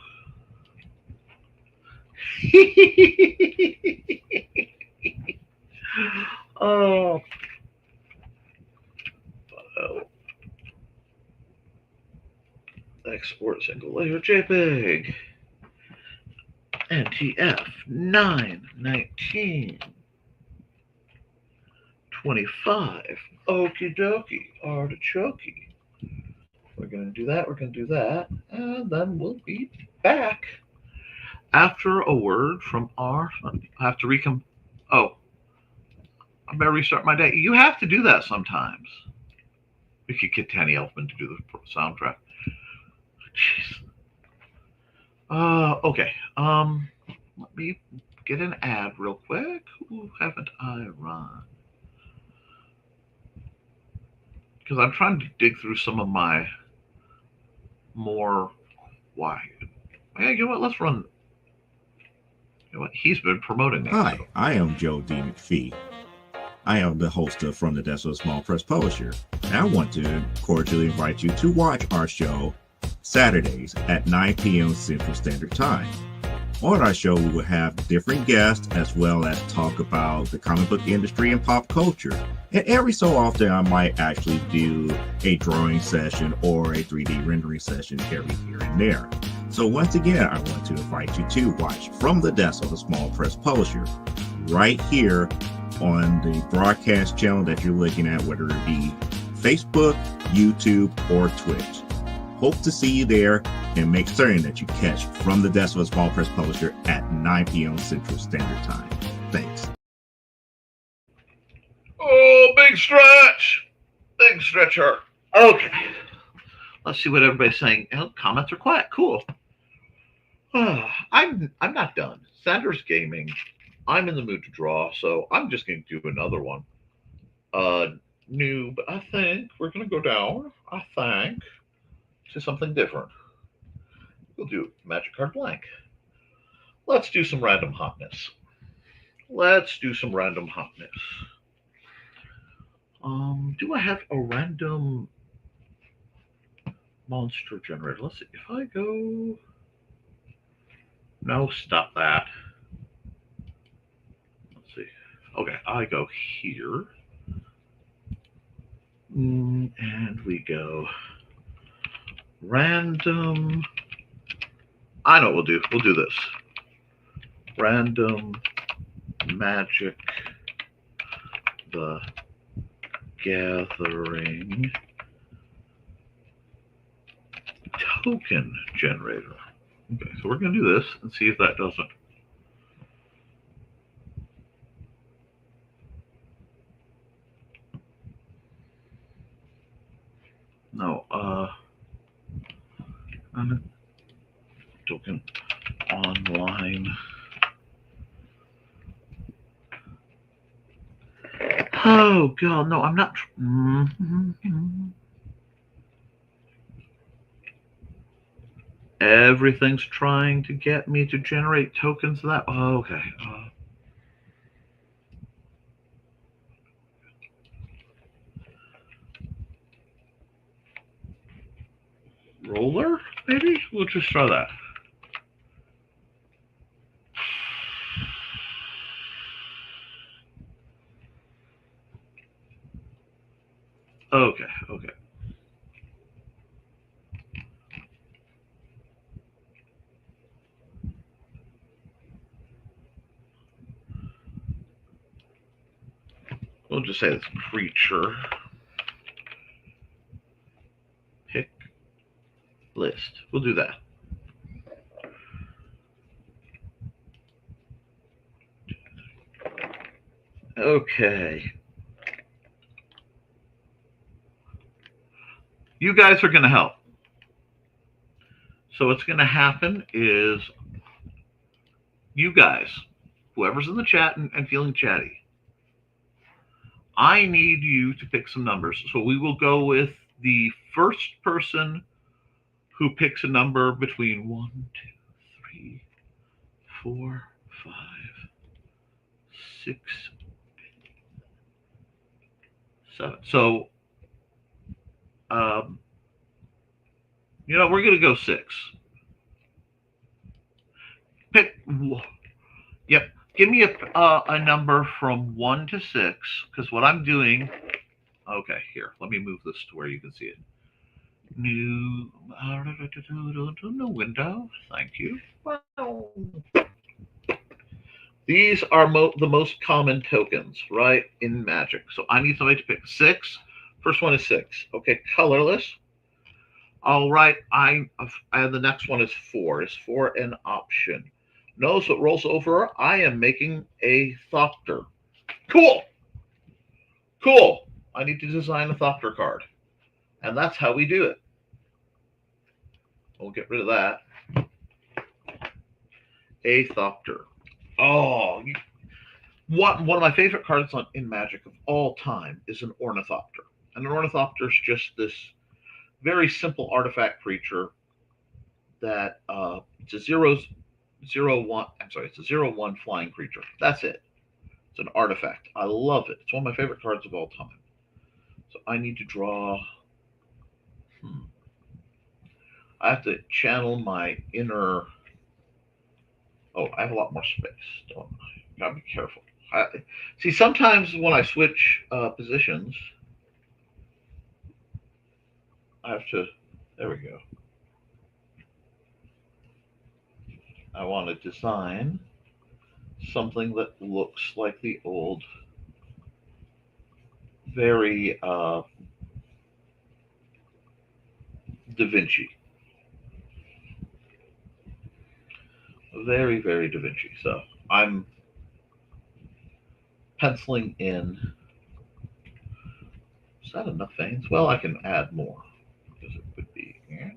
Oh. Export single layer JPEG. NTF 919 25. Okie dokie. Artichokey. We're going to do that. We're going to do that. And then we'll be back after a word from our... I have to Oh. I better restart my day. You have to do that sometimes. We could get Danny Elfman to do the soundtrack. Jeez. Okay. Let me get an ad real quick. Who haven't I run? Because I'm trying to dig through some of my more... Why? Yeah, you know what? Let's run... You know what? He's been promoting it. Hi, I am Joe D. McPhee. I am the host of From the Desk of a Small Press Publisher, and I want to cordially invite you to watch our show Saturdays at 9 p.m. Central Standard Time. On our show, we will have different guests as well as talk about the comic book industry and pop culture. And every so often, I might actually do a drawing session or a 3D rendering session every here and there. So once again, I want to invite you to watch From the Desk of a Small Press Publisher right here on the broadcast channel that you're looking at, whether it be Facebook, YouTube, or Twitch. Hope to see you there, and make certain that you catch From the Desk of a Small Press Publisher at 9 p.m. Central Standard Time. Thanks. Oh, big stretch. Big stretcher. Okay. Let's see what everybody's saying. Comments are quiet. Cool. I'm not done. Sanders Gaming. I'm in the mood to draw, so I'm just going to do another one. New, but I think we're going to go down, to something different. We'll do Magic Card Blank. Let's do some random hotness. Do I have a random monster generator? Let's see. If I go... No, stop that. Let's see. Okay, I go here. And we go random. I know what we'll do. We'll do this. Random Magic the gathering token generator. Okay, so we're going to do this and see if that doesn't. No, token online. Oh God, no, I'm not. Everything's trying to get me to generate tokens of that. Oh, okay. Roller, maybe? We'll just try that. Okay, okay. We'll just say it's creature. Pick list. We'll do that. Okay. You guys are going to help. So what's going to happen is you guys, whoever's in the chat and feeling chatty, I need you to pick some numbers. So we will go with the first person who picks a number between 1, 2, 3, 4, 5, 6, 7. So, we're going to go 6. Pick. Yep. Give me a number from 1 to 6, because what I'm doing. Okay, here. Let me move this to where you can see it. New window. Thank you. Wow. These are the most common tokens, right, in Magic. So I need somebody to pick 6. First one is 6. Okay, colorless. All right, the next one is 4. Is 4 an option? No, so it rolls over. I am making a Thopter. Cool. Cool. I need to design a Thopter card. And that's how we do it. We'll get rid of that. A Thopter. Oh, one of my favorite cards in Magic of all time is an Ornithopter. And an Ornithopter is just this very simple artifact creature that it's a 0/1. I'm sorry, it's a 0/1 flying creature. That's it. It's an artifact. I love it. It's one of my favorite cards of all time. So I need to draw. I have to channel my inner. Oh, I have a lot more space, don't I? Gotta be careful. See, sometimes when I switch positions, I have to. There we go. I want to design something that looks like the old, very Da Vinci. Very, very Da Vinci. So I'm penciling in. Is that enough veins? Well, I can add more because it would be. Yeah.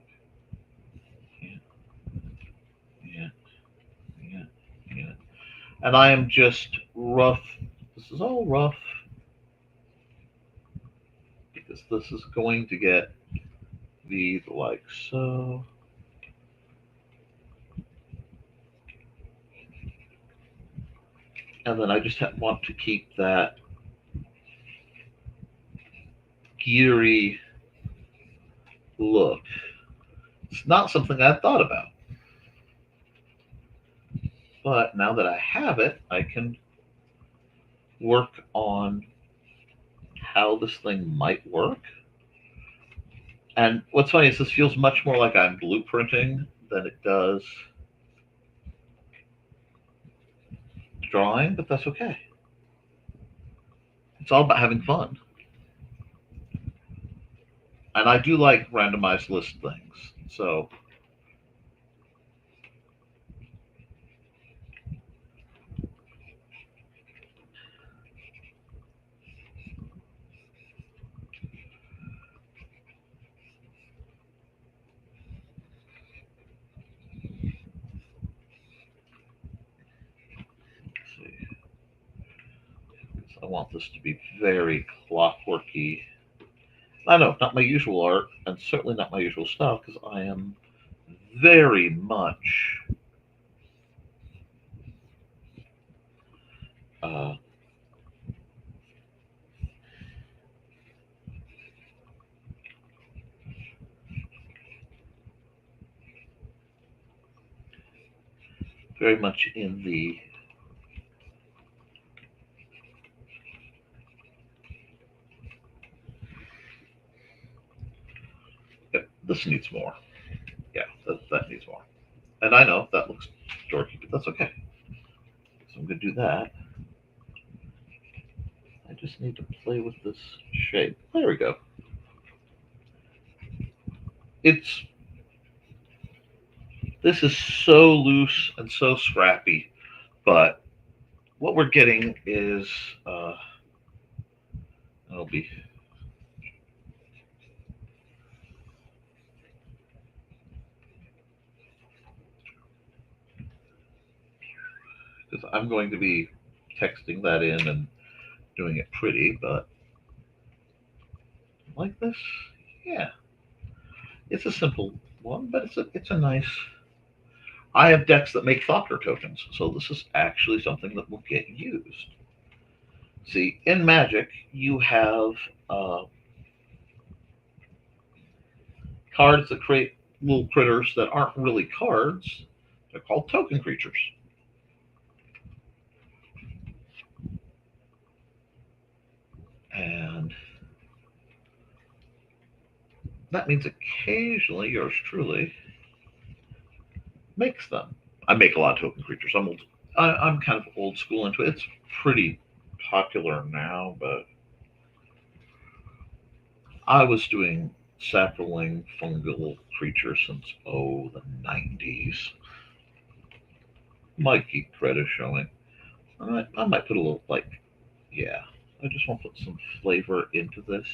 And I am just rough. This is all rough because this is going to get the like so. And then I just want to keep that geary look. It's not something I've thought about. But now that I have it, I can work on how this thing might work. And what's funny is this feels much more like I'm blueprinting than it does drawing, but that's okay. It's all about having fun. And I do like randomized list things. So let's see. I want this to be very clockworky. I know, not my usual art, and certainly not my usual style, because I am very much uh, very much in the yeah, this needs more. Yeah, that needs more. And I know that looks dorky, but that's okay. So I'm going to do that. I just need to play with this shape. There we go. It's This is so loose and so scrappy, but what we're getting is it'll be because I'm going to be texting that in and doing it pretty, but like this, yeah, it's a simple one, but it's a nice. I have decks that make Tockert tokens, so this is actually something that will get used. See, in Magic, you have uh, cards that create little critters that aren't really cards. They're called token creatures. And that means occasionally yours truly makes them. I make a lot of token creatures. I'm kind of old school into it. It's pretty popular now, but I was doing sapling fungal creatures since the 90s. Might keep credit showing. I might put a little yeah. I just want to put some flavor into this.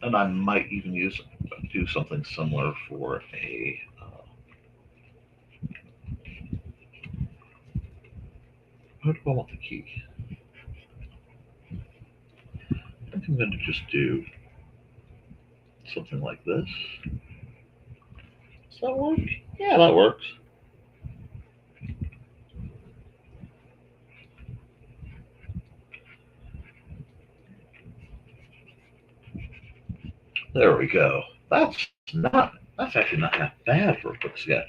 And I might even do something similar for a how do I want the key? I think I'm going to just do something like this. Does that work? Yeah, that works. There we go. That's actually not that bad for a quick sketch.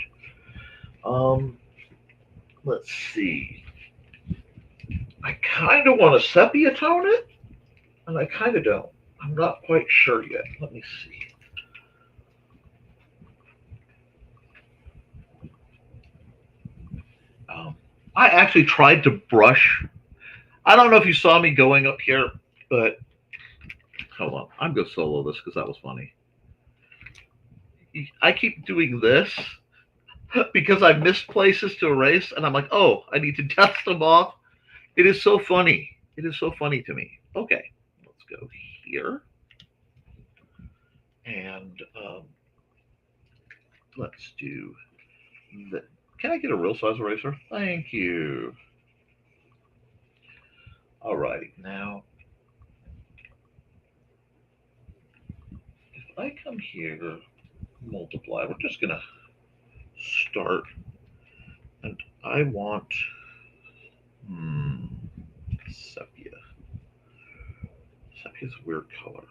Let's see. I kind of want to sepia tone it, and I kind of don't. I'm not quite sure yet. Let me see. I actually tried to brush. I don't know if you saw me going up here, but hold on. I'm going to solo this because that was funny. I keep doing this because I missed places to erase, and I'm like, oh, I need to dust them off. It is so funny. It is so funny to me. Okay, let's go here. And let's do the. Can I get a real size eraser? Thank you. All righty. Now, if I come here, multiply, we're just going to start. And I want sepia. Sepia's a weird color.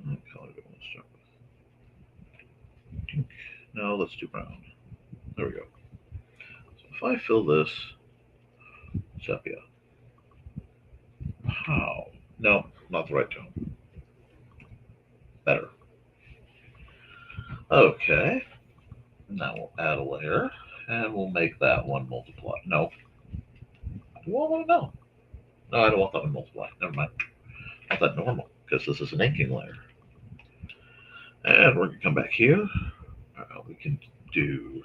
What color do I want to start with? Pink. No, let's do brown. There we go. So if I fill this sepia, how? No, not the right tone. Better. Okay. Now we'll add a layer, and we'll make that one multiply. No. Do I want to know? No, I don't want that one multiply. Never mind. not that normal because this is an inking layer. And we're going to come back here. We can do,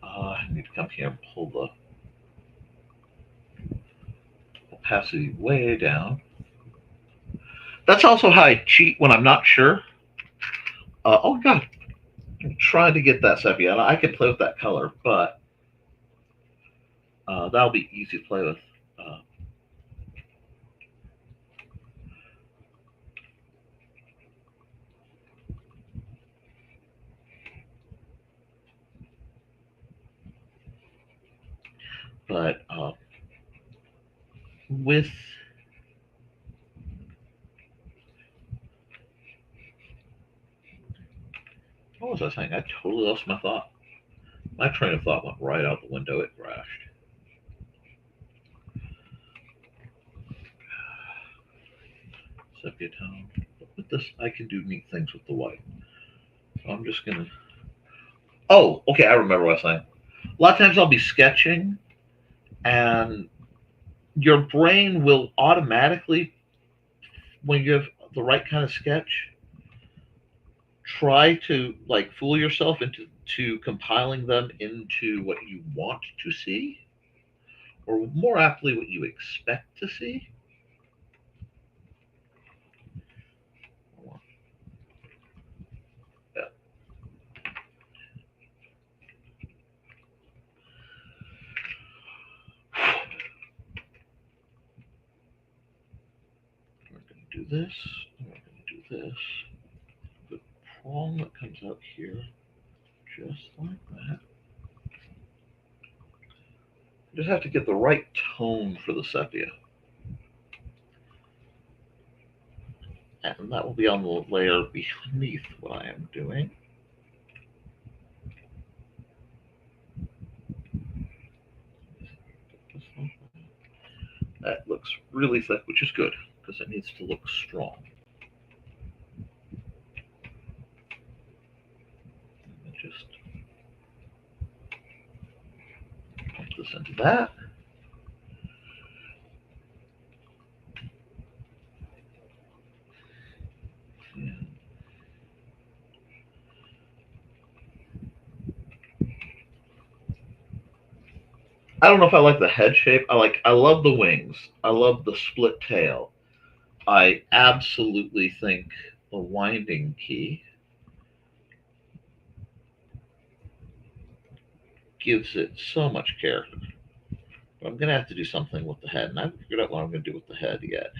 I need to come here and pull the opacity way down. That's also how I cheat when I'm not sure. Oh God, I'm trying to get that sepia. I can play with that color, but that'll be easy to play with. But with what was I saying? I totally lost my thought. My train of thought went right out the window. It crashed. Sepia tone. But with this, I can do neat things with the white. So I'm just gonna. Oh, okay. I remember what I was saying. A lot of times I'll be sketching, and your brain will automatically, when you have the right kind of sketch, try to like fool yourself into compiling them into what you want to see, or more aptly, what you expect to see. Yeah. We're going to do this. We're going to do this. The prong that comes out here, just like that. You just have to get the right tone for the sepia. And that will be on the layer beneath what I am doing. That looks really thick, which is good, because it needs to look strong. Just pump this into that. And I don't know if I like the head shape. I love the wings. I love the split tail. I absolutely think the winding key gives it so much character. But I'm going to have to do something with the head, and I haven't figured out what I'm going to do with the head yet.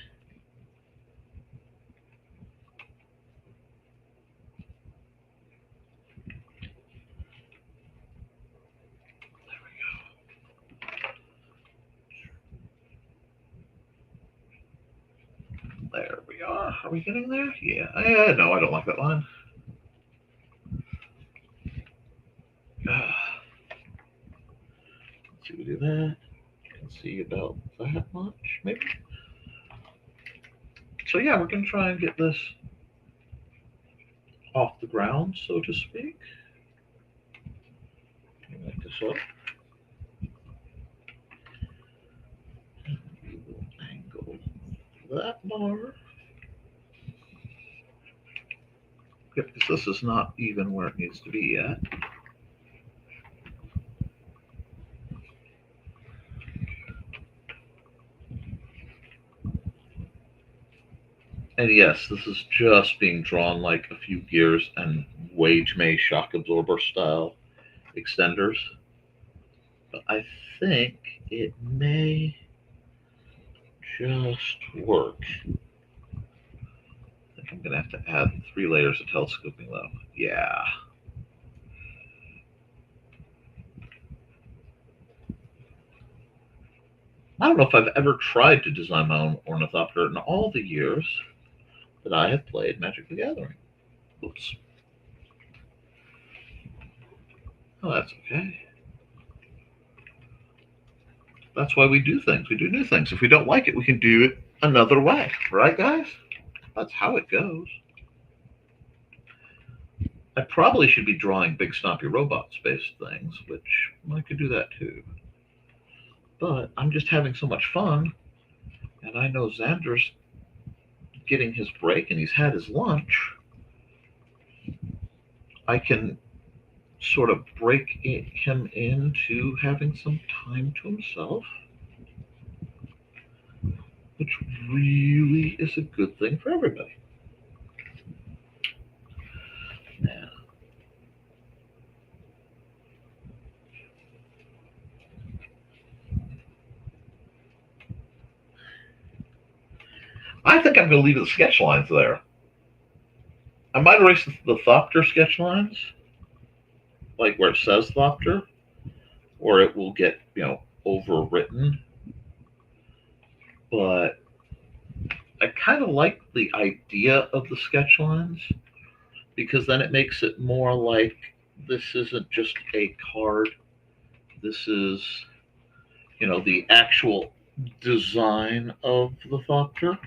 There we are. Are we getting there? Yeah. No, I don't like that line. Let's see, we do that. You can see about that much, maybe. So yeah, we're going to try and get this off the ground, so to speak. Like this up. And we will angle that bar. Yep, because this is not even where it needs to be yet. And yes, this is just being drawn like a few gears and Wage May shock absorber style extenders. But I think it may just work. I think I'm going to have to add 3 layers of telescoping though. Yeah. I don't know if I've ever tried to design my own ornithopter in all the years that I have played Magic the Gathering. Oops. Oh, that's okay. That's why we do things. We do new things. If we don't like it, we can do it another way. Right, guys? That's how it goes. I probably should be drawing big stompy robot space things, which I could do that too. But I'm just having so much fun, and I know Xander's getting his break and he's had his lunch, I can sort of break him into having some time to himself, which really is a good thing for everybody. Yeah. I think I'm going to leave the sketch lines there. I might erase the Thopter sketch lines, like where it says Thopter, or it will get, overwritten. But I kind of like the idea of the sketch lines, because then it makes it more like this isn't just a card. This is, the actual design of the Thopter.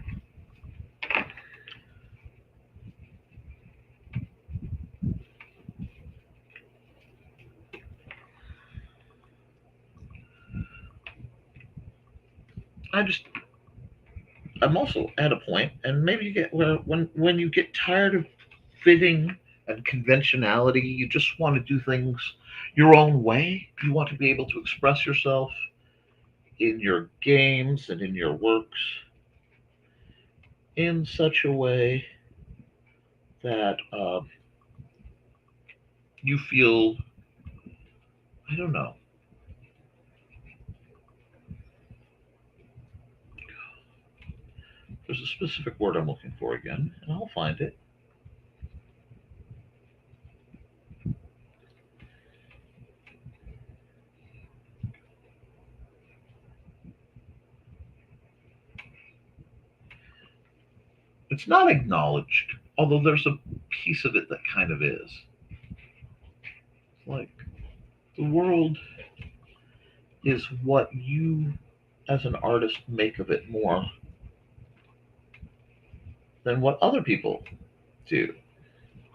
I'm also at a point, and maybe you get where when you get tired of fitting and conventionality, you just want to do things your own way. You want to be able to express yourself in your games and in your works in such a way that you feel, I don't know. There's a specific word I'm looking for again, and I'll find it. It's not acknowledged, although there's a piece of it that kind of is. Like, the world is what you, as an artist, make of it more than what other people do,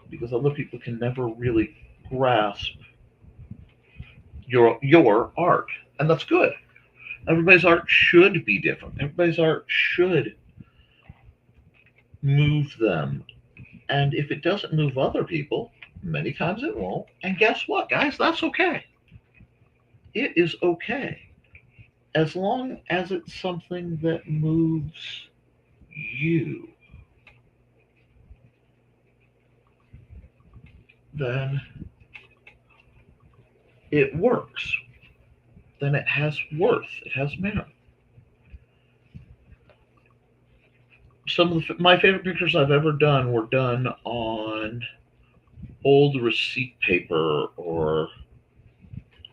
because other people can never really grasp your art, and that's good. Everybody's art should be different. Everybody's art should move them, and if it doesn't move other people, many times it won't. And guess what, guys? That's okay. It is okay, as long as it's something that moves you. Then it works. Then it has worth. It has merit. Some of my favorite pictures I've ever done were done on old receipt paper or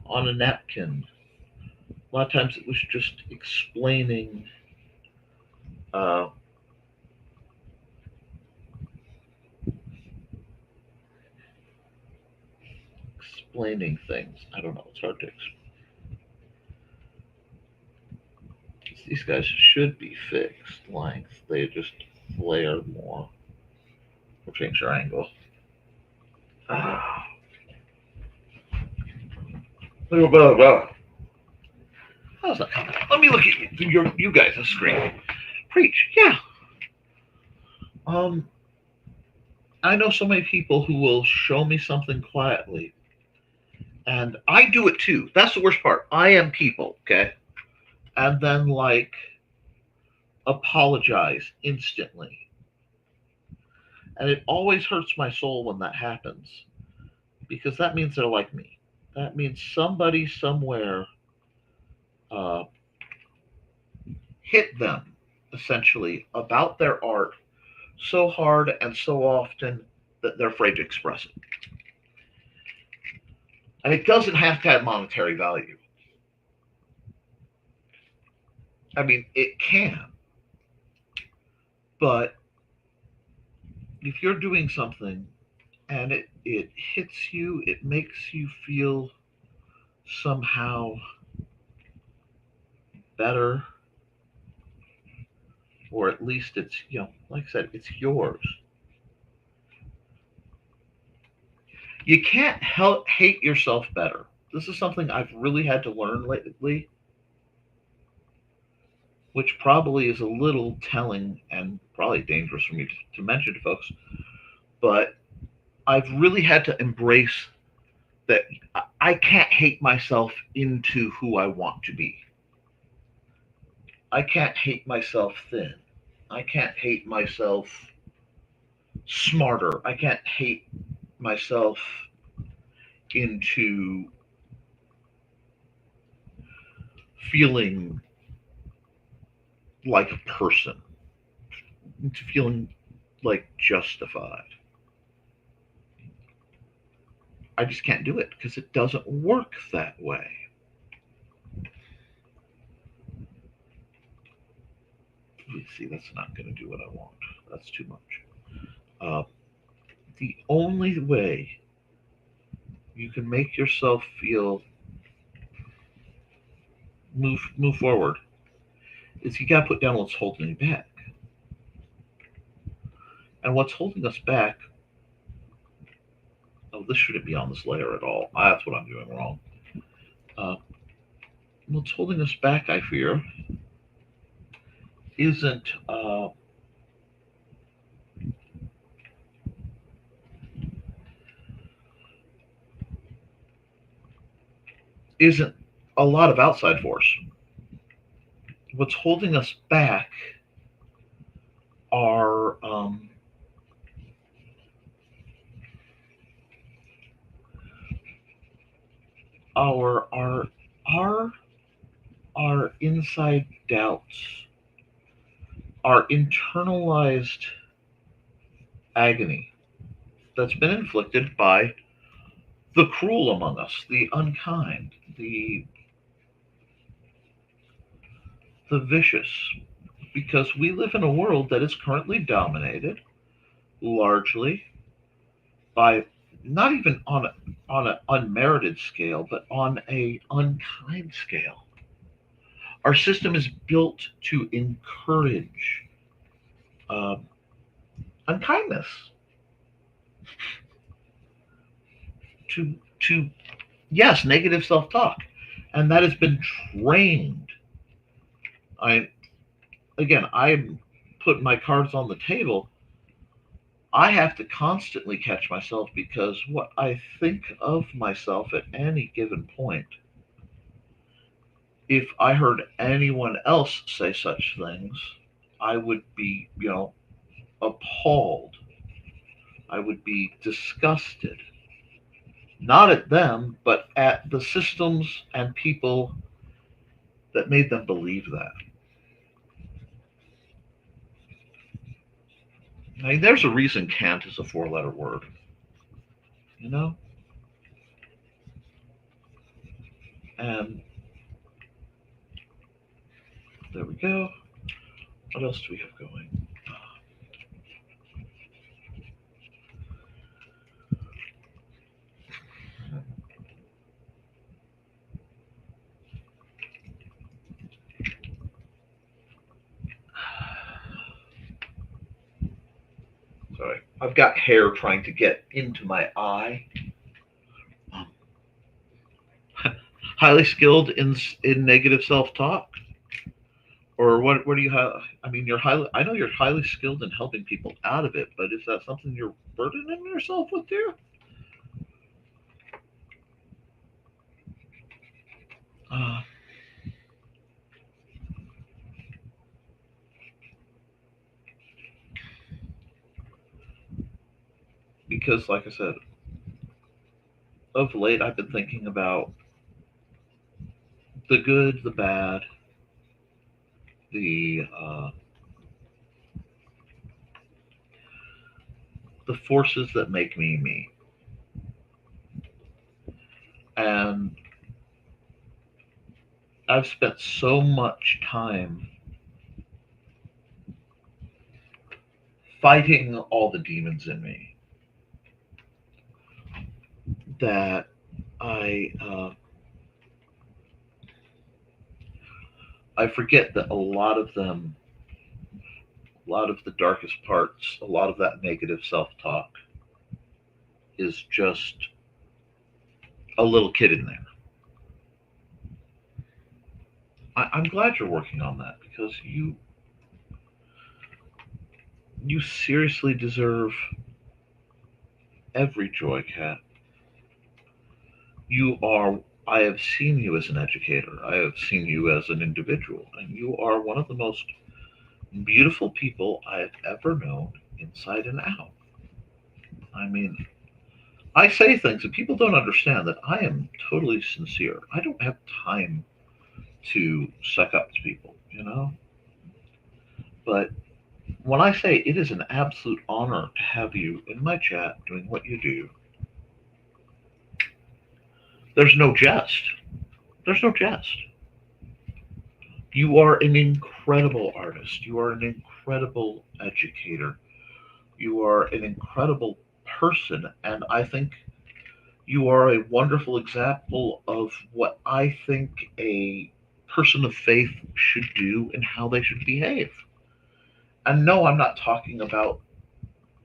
on a napkin. A lot of times it was just explaining things. I don't know. It's hard to explain. These guys should be fixed length. They just flare more. We'll change their angle. How's that coming? Let me look at you guys' screen. Preach, yeah. I know so many people who will show me something quietly, and I do it too. That's the worst part. I am people, okay? And then, apologize instantly. And it always hurts my soul when that happens, because that means they're like me. That means somebody somewhere hit them, essentially, about their art so hard and so often that they're afraid to express it. And it doesn't have to have monetary value. I mean, it can. But if you're doing something and it hits you, it makes you feel somehow better, or at least it's, like I said, it's yours. You can't hate yourself better. This is something I've really had to learn lately. which probably is a little telling and probably dangerous for me to mention to folks, but I've really had to embrace that I can't hate myself into who I want to be. I can't hate myself thin. I can't hate myself smarter. I can't hate myself into feeling like a person, into feeling like justified. I just can't do it because it doesn't work that way. You see, that's not going to do what I want. That's too much. The only way you can make yourself feel move forward is you got to put down what's holding you back. And what's holding us back, oh, this shouldn't be on this layer at all. That's what I'm doing wrong. Uh, what's holding us back, I fear, isn't isn't a lot of outside force. What's holding us back are our our our our inside doubts, our internalized agony that's been inflicted by the cruel among us, the unkind, the vicious, because we live in a world that is currently dominated largely by not even on an unmerited scale, but on a unkind scale. Our system is built to encourage uh, unkindness, to to yes, negative self-talk, and that has been trained. I I'm putting my cards on the table. I have to constantly catch myself because what I think of myself at any given point, if I heard anyone else say such things, I would be, appalled. I would be disgusted. Not at them, but at the systems and people that made them believe that. I mean, there's a reason Kant is a four-letter word, you know? And there we go. What else do we have going? Sorry, I've got hair trying to get into my eye. Um, highly skilled in negative self-talk, or what do you have? I mean, you're highly. I know you're highly skilled in helping people out of it, but is that something you're burdening yourself with, dear? Uh, because, like I said, of late I've been thinking about the good, the bad, the the forces that make me me, and I've spent so much time fighting all the demons in me that I I forget that a lot of them, a lot of the darkest parts, a lot of that negative self-talk is just a little kid in there. I'm glad you're working on that because you seriously deserve every joy, Cat. You are. I have seen you as an educator. I have seen you as an individual, and you are one of the most beautiful people I have ever known, inside and out. I mean, I say things and people don't understand that I am totally sincere. I don't have time to suck up to people, you know? But when I say it is an absolute honor to have you in my chat doing what you do, there's no jest. There's no jest. You are an incredible artist. You are an incredible educator. You are an incredible person. And I think you are a wonderful example of what I think a person of faith should do and how they should behave. And no, I'm not talking about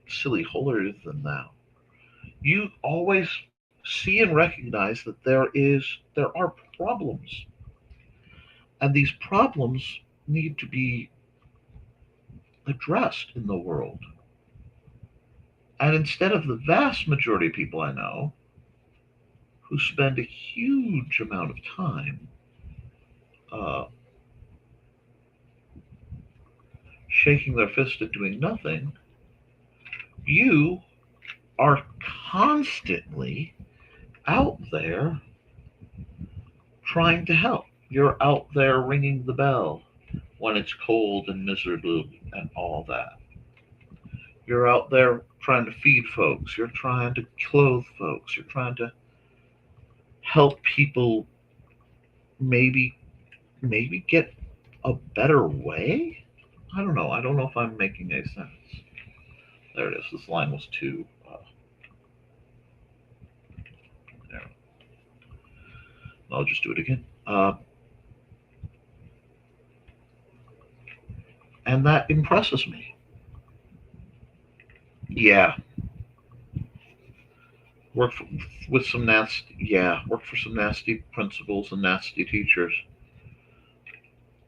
silly holier than thou. You always see and recognize that there are problems, and these problems need to be addressed in the world. And instead of the vast majority of people I know who spend a huge amount of time uh, shaking their fist at doing nothing, you are constantly out there trying to help. You're out there ringing the bell when it's cold and miserable and all that. You're out there trying to feed folks. You're trying to clothe folks. You're trying to help people maybe get a better way. I don't know. I don't know if I'm making any sense. There it is. This line was too. There. I'll just do it again. And that impresses me. Yeah. Work for, with some nasty. Yeah. Work for some nasty principals and nasty teachers.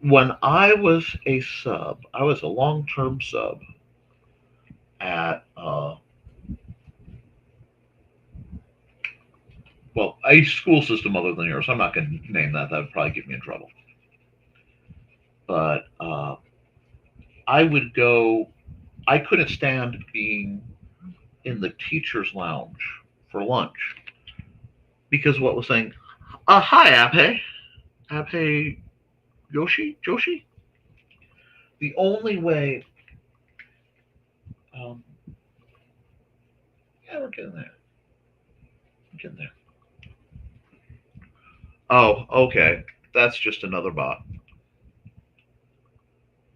When I was a sub, I was a long-term sub at well, a school system other than yours. I'm not going to name that. That would probably get me in trouble. But I would go. I couldn't stand being in the teachers' lounge for lunch because what was saying, "Hi, Abhay, Joshi." The only way, um, yeah, we're getting there. We're getting there. Oh, okay. That's just another bot.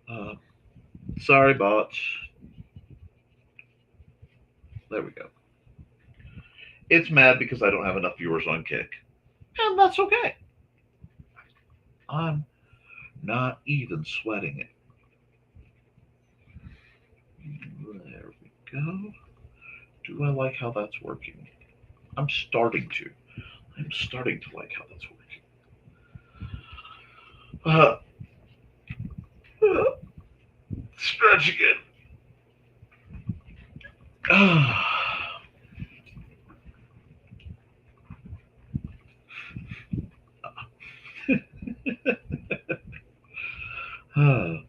Uh, Sorry, bots. There we go. It's mad because I don't have enough viewers on Kick. And that's okay. I'm not even sweating it. There we go. Do I like how that's working? I'm starting to. I'm starting to like how that's working. Stretch again.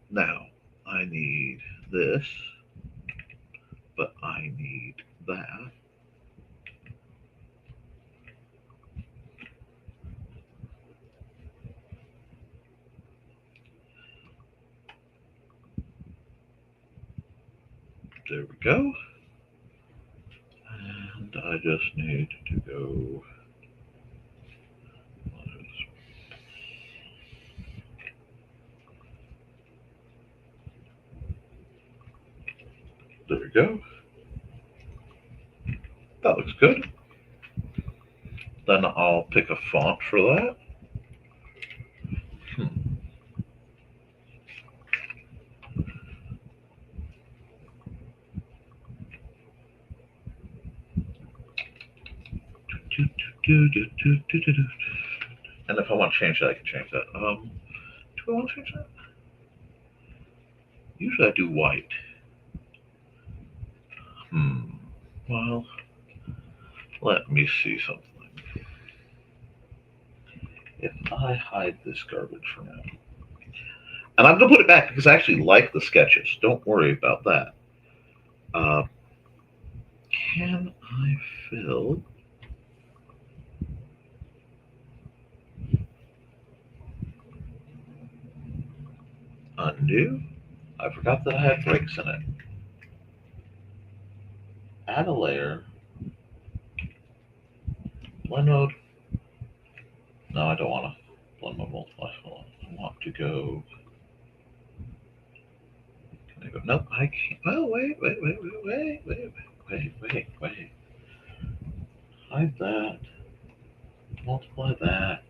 Now, I need this, but I need that. There we go. And I just need to go. There we go. That looks good. Then I'll pick a font for that. And if I want to change that, I can change that. I want to change that? Usually I do white. Well, let me see something. If I hide this garbage for now, and I'm going to put it back because I actually like the sketches. Don't worry about that. Can I fill? Undo? I forgot that I had breaks in it. Add a layer. Blend mode. No, I don't want to blend mode multiply. Hold on. I want to go. Can I go? Nope, I can't. Oh, wait. Hide that. Multiply that.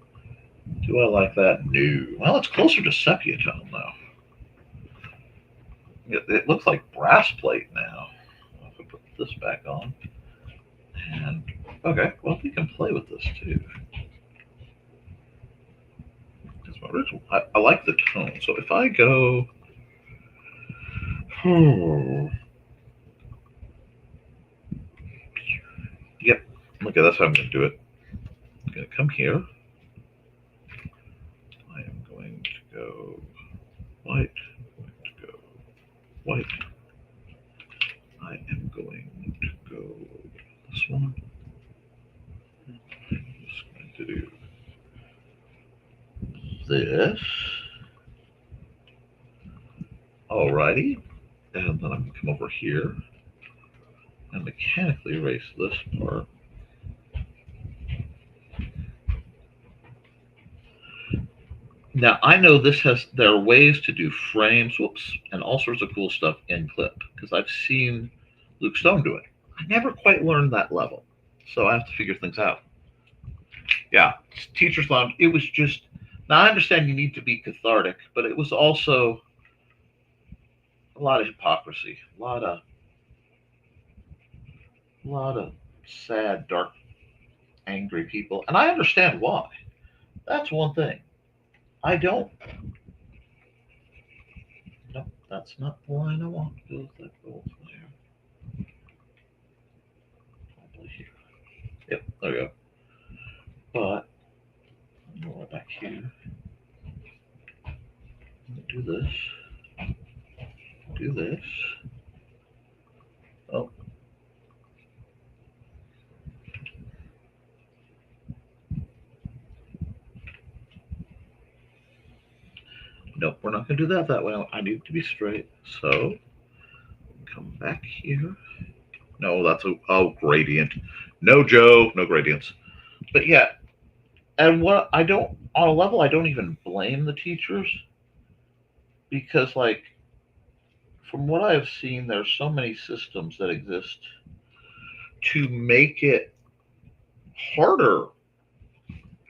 Do I like that? No. Well, it's closer to sepia tone, though. It looks like brass plate now. I'll have to put this back on. And, okay, well, we can play with this, too. That's my original. I like the tone. So if I go... Yep. Okay, that's how I'm going to do it. I'm going to come here. I am going to go white. I'm going to go white. I am going to go this one. I'm just going to do this. Alrighty. And then I'm going to come over here and mechanically erase this part. Now, I know there are ways to do frames, and all sorts of cool stuff in Koepp, because I've seen Luke Stone do it. I never quite learned that level, so I have to figure things out. Yeah, Teacher's Lounge, it was just, now I understand you need to be cathartic, but it was also a lot of hypocrisy, a lot of sad, dark, angry people, and I understand why. That's one thing. No, that's not the line I want. Build that gold layer. Probably here. Yep, there we go. But more back here. Do this. Do this. Oh. Nope, we're not going to do that way. I need it to be straight. So, come back here. No, that's a gradient. No, Joe, no gradients. But yeah, and on a level, I don't even blame the teachers, because, like, from what I've seen, there's so many systems that exist to make it harder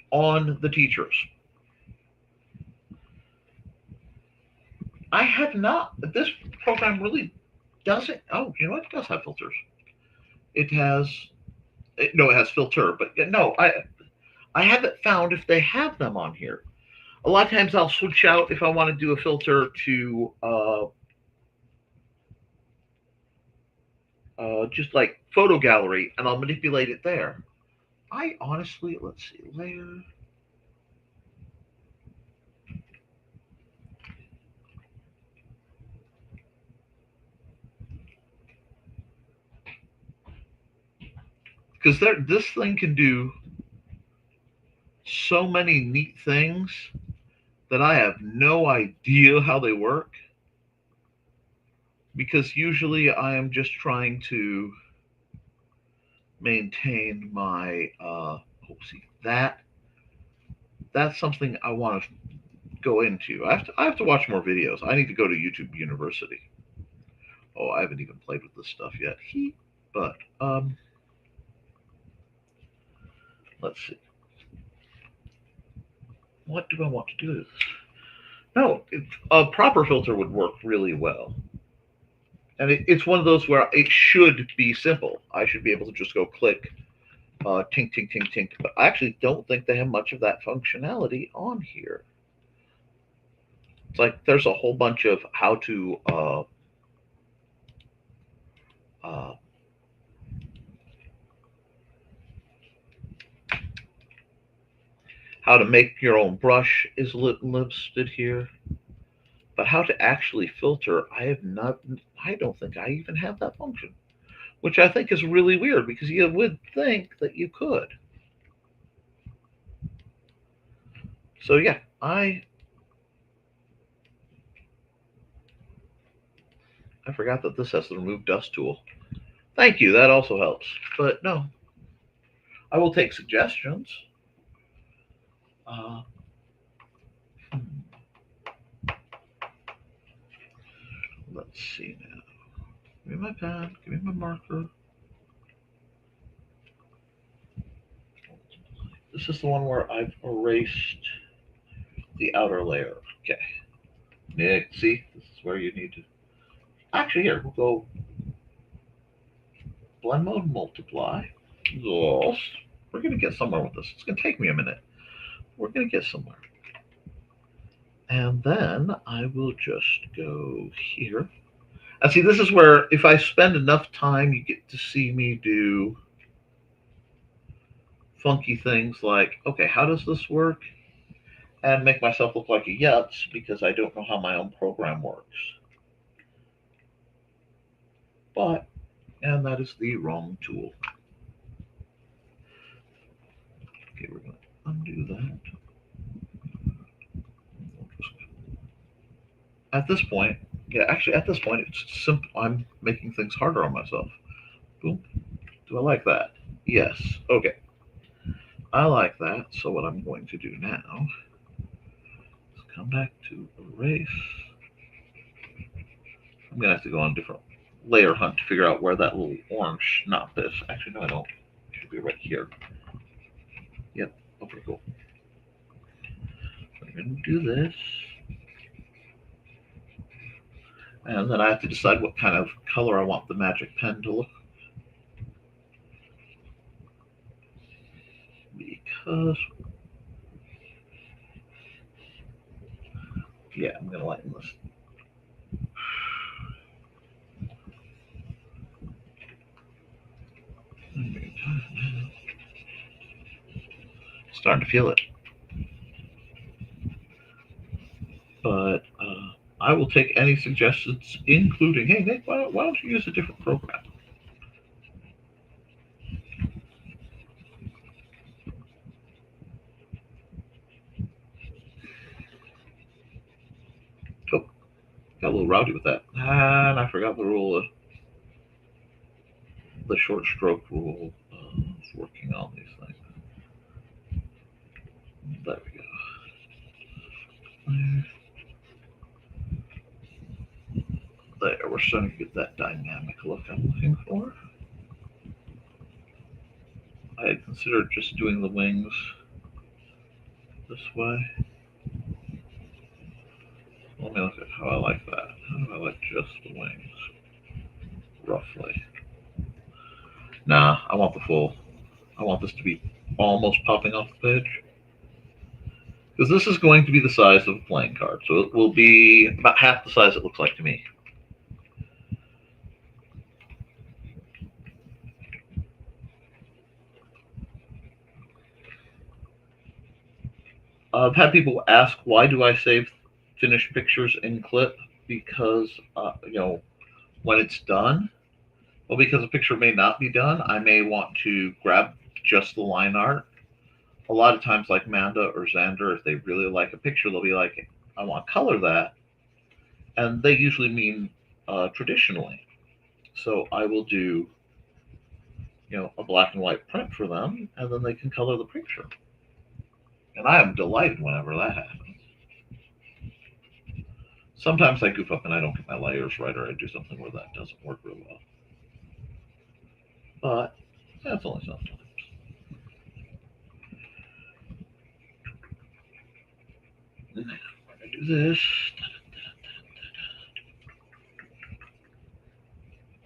on the teachers. I have not. This program really doesn't. Oh, you know what? It does have filters. It has filter, but no, I haven't found if they have them on here. A lot of times I'll switch out if I want to do a filter to just like photo gallery, and I'll manipulate it there. I honestly, let's see, layer. Because this thing can do so many neat things that I have no idea how they work. Because usually I am just trying to maintain my, that's something I want to go into. I have to watch more videos. I need to go to YouTube University. Oh, I haven't even played with this stuff yet. But, let's see. What do I want to do? No, a proper filter would work really well. And it's one of those where it should be simple. I should be able to just go click, tink, tink, tink, tink. But I actually don't think they have much of that functionality on here. It's like there's a whole bunch of how to uh, how to make your own brush is listed here, but how to actually filter, I have not. I don't think I even have that function, which I think is really weird because you would think that you could. So yeah, I forgot that this has the remove dust tool. Thank you, that also helps. But no, I will take suggestions. Uh, let's see now. Give me my pen. Give me my marker. This is the one where I've erased the outer layer. Okay. Nick, see? This is where you need to... Actually, here, we'll go blend mode, multiply. Yes. We're going to get somewhere with this. It's going to take me a minute. We're going to get somewhere. And then I will just go here. And see, this is where if I spend enough time, you get to see me do funky things like, okay, how does this work? And make myself look like a yutz because I don't know how my own program works. But, and that is the wrong tool. Okay, we're going to undo that. At this point, yeah, actually at this point, it's simple. I'm making things harder on myself. Boom. Do I like that? Yes. Okay. I like that. So what I'm going to do now is come back to erase. I'm going to have to go on a different layer hunt to figure out where that little orange, not this. Actually, no, I don't. It should be right here. Yep. Okay, cool. So I'm going to do this. And then I have to decide what kind of color I want the magic pen to look. Because, yeah, I'm going to lighten this. Starting to feel it. But I will take any suggestions, including, hey, Nick, why don't you use a different program? Oh, got a little rowdy with that. And I forgot the rule, the short stroke rule. Working on these things. There we go. There, we're starting to get that dynamic look I'm looking for. I had considered just doing the wings this way. Let me look at how I like that. How do I like just the wings? Roughly. Nah, I want the full. I want this to be almost popping off the page. Because this is going to be the size of a playing card. So it will be about half the size it looks like to me. I've had people ask, why do I save finished pictures in Clip? Because, when it's done, well, because a picture may not be done, I may want to grab just the line art. A lot of times, like Manda or Xander, if they really like a picture, they'll be like, I want to color that. And they usually mean traditionally. So I will do, a black and white print for them, and then they can color the picture. And I am delighted whenever that happens. Sometimes I goof up and I don't get my layers right, or I do something where that doesn't work real well. But that's only sometimes. Now we're going to do this.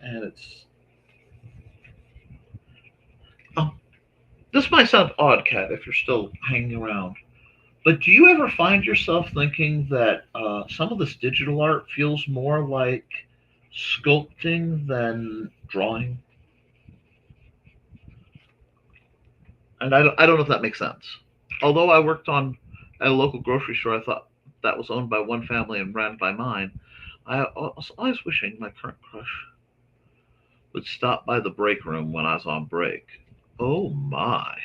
And it's... Oh, this might sound odd, Kat, if you're still hanging around. But do you ever find yourself thinking that some of this digital art feels more like sculpting than drawing? And I don't know if that makes sense. Although I worked on at a local grocery store, I thought that was owned by one family and ran by mine. I was always wishing my current crush would stop by the break room when I was on break. Oh my.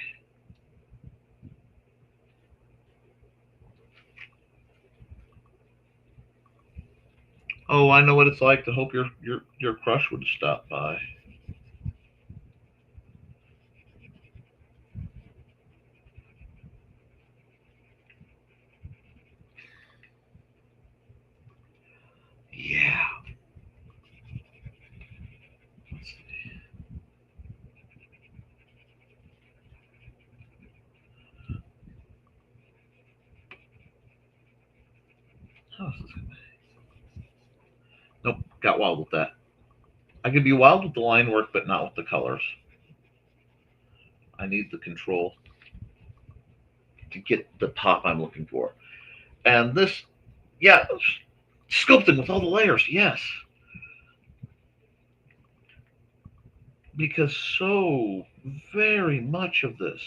Oh, I know what it's like to hope your crush would stop by. Yeah. How is this gonna... Nope, got wild with that. I can be wild with the line work, but not with the colors. I need the control to get the pop I'm looking for. And this, yeah, sculpting with all the layers, yes. Because so very much of this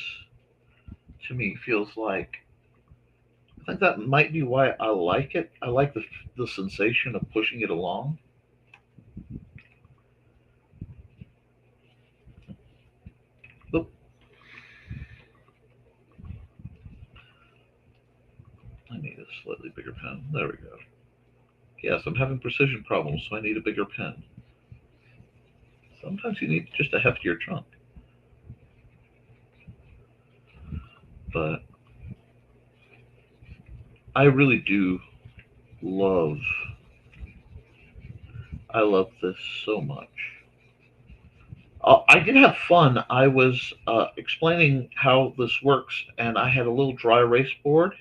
to me feels like, I think that might be why I like it. I like the sensation of pushing it along. Oop, I need a slightly bigger pen. There we go. Yes, I'm having precision problems, so I need a bigger pen. Sometimes you need just a heftier trunk. But I really do love, I love this so much. I did have fun. I was explaining how this works, and I had a little dry erase board,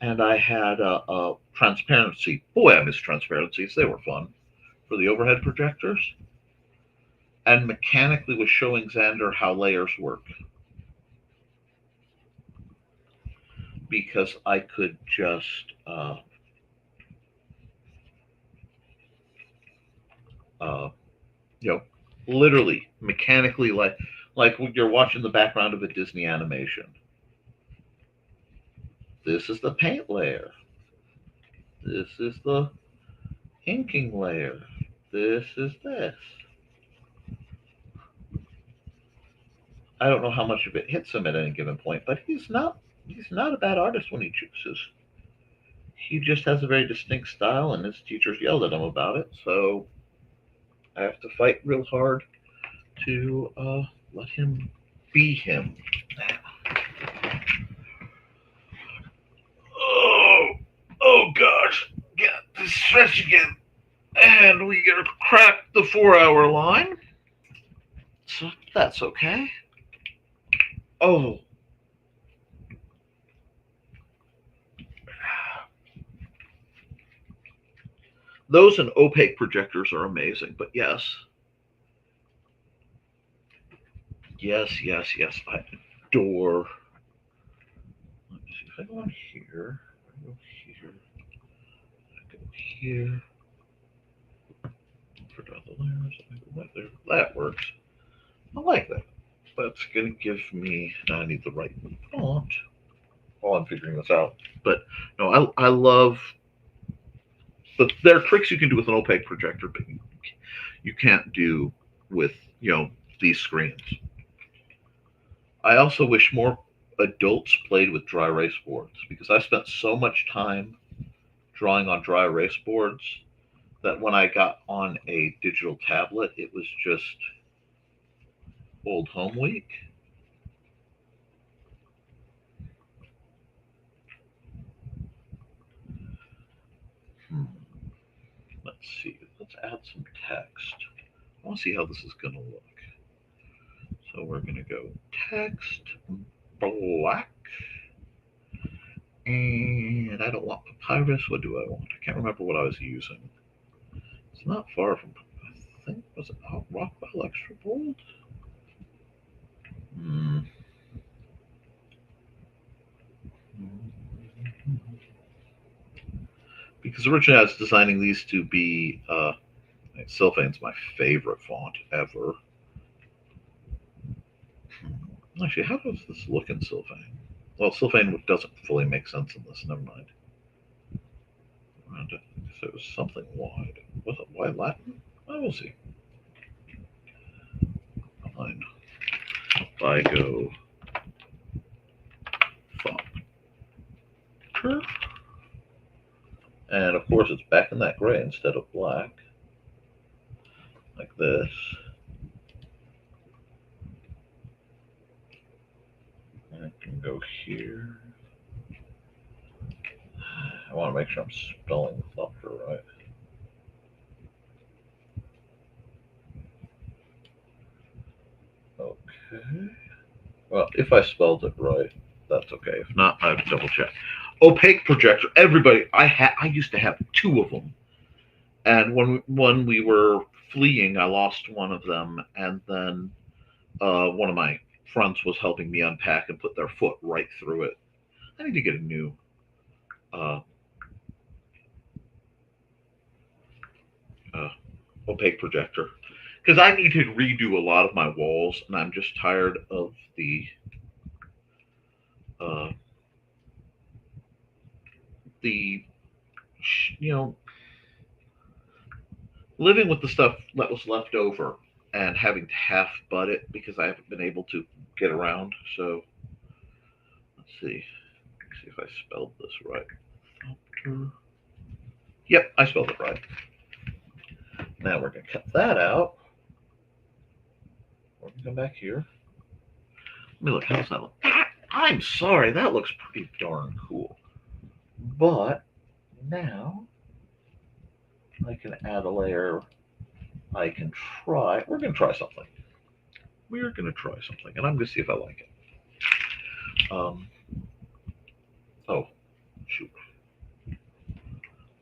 and I had a transparency. Boy, I miss transparencies. They were fun for the overhead projectors. And mechanically was showing Xander how layers work because I could just, uh, you know, literally mechanically, like when you're watching the background of a Disney animation. This is the paint layer. This is the inking layer. This is this. I don't know how much of it hits him at any given point, but he's not a bad artist when he chooses. He just has a very distinct style, and his teachers yelled at him about it. So I have to fight real hard to let him be him. Oh, oh gosh, get this stretch again, and we gotta crack the 4 hour line. So that's okay. Oh, those and opaque projectors are amazing. But yes, yes, yes, yes, I adore. Let me see if I go on here. I go here. I go here. Forgot the layers. I go right there. That works. I like that. That's gonna give me. Now I need the right font while I'm figuring this out. But no, I love. But there are tricks you can do with an opaque projector, but you can't do with these screens. I also wish more adults played with dry erase boards because I spent so much time drawing on dry erase boards that when I got on a digital tablet, it was just old home week. Hmm. Let's see. Let's add some text. I want to see how this is going to look. So we're going to go text black. And I don't want papyrus. What do I want? I can't remember what I was using. It's not far from, I think, was it Rockwell Extra Bold? Hmm. Because originally I was designing these to be, Sylphane's my favorite font ever. Actually, how does this look in Sylphane? Well, Sylphane doesn't fully make sense in this, never mind. So it was something wide. Was it wide Latin? I will see. Fine. Vigo font. And of course it's back in that gray instead of black. Like this. And I can go here. I want to make sure I'm spelling Thopter right. Okay. Well, if I spelled it right, that's okay. If not, I have to double check. Opaque projector. Everybody, I used to have 2 of them, and when we were fleeing, I lost one of them, and then one of my friends was helping me unpack and put their foot right through it. I need to get a new opaque projector because I need to redo a lot of my walls, and I'm just tired of the living with the stuff that was left over and having to half butt it because I haven't been able to get around. So let's see if I spelled this right. Yep, I spelled it right. Now we're going to cut that out. We're going to come back here. Let me look. How's that look? I'm sorry, that looks pretty darn cool. But now I can add a layer. I can try. We're going to try something. We're going to try something, and I'm going to see if I like it. Oh, shoot.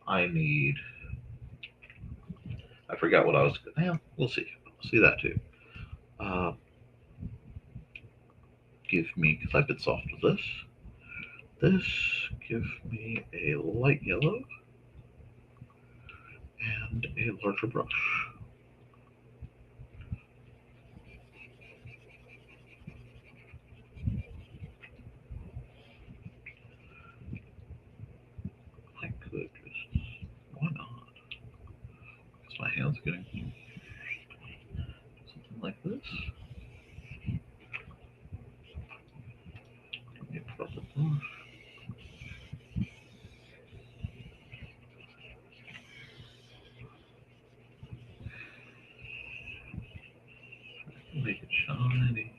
I forgot what I was. Yeah, we'll see. We'll see that too. Give me, because I've been soft with this. Give me a light yellow and a larger brush. I could just, why not? Because my hand's getting something like this. Let me press it off. Make it shiny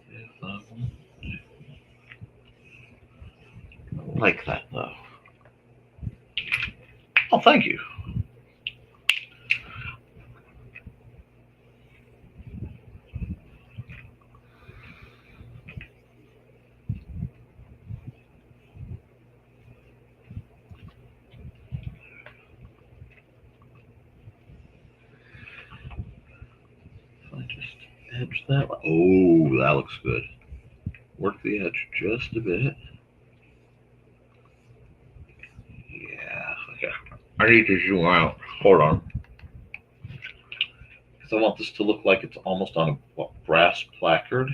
if I want to. I like that though. Oh, thank you. If I just edge that. Oh, that looks good. Work the edge just a bit. Yeah, okay. I need to zoom out. Hold on. Because I want this to look like it's almost on a brass placard.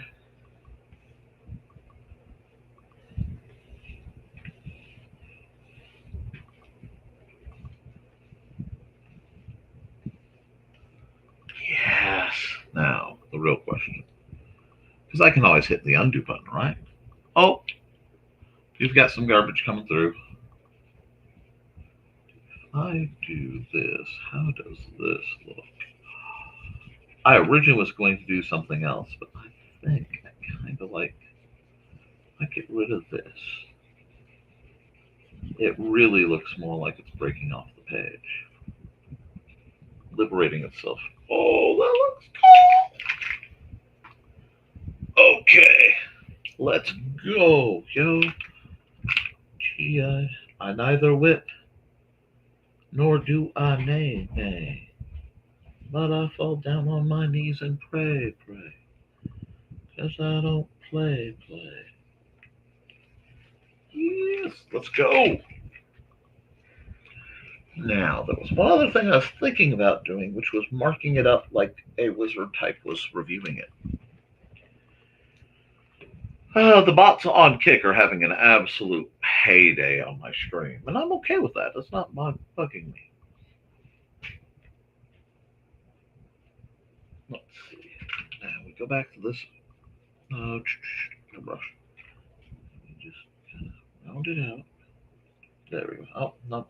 Yes. Now, the real question. Because I can always hit the undo button, right? Oh, you've got some garbage coming through. If I do this, how does this look? I originally was going to do something else, but I think I kind of like, I get rid of this. It really looks more like it's breaking off the page. Liberating itself. Oh, that looks cool. Okay, let's go, yo. Gee, I neither whip nor do I nay, but I fall down on my knees and pray, 'cause I don't play. Let's go. Now, there was one other thing I was thinking about doing, which was marking it up like a wizard type was reviewing it. The bots on Kick are having an absolute heyday on my stream, and I'm okay with that. That's not bugging me. Let's see. Now we go back to this. No brush. Just round it out. There we go. Oh, no.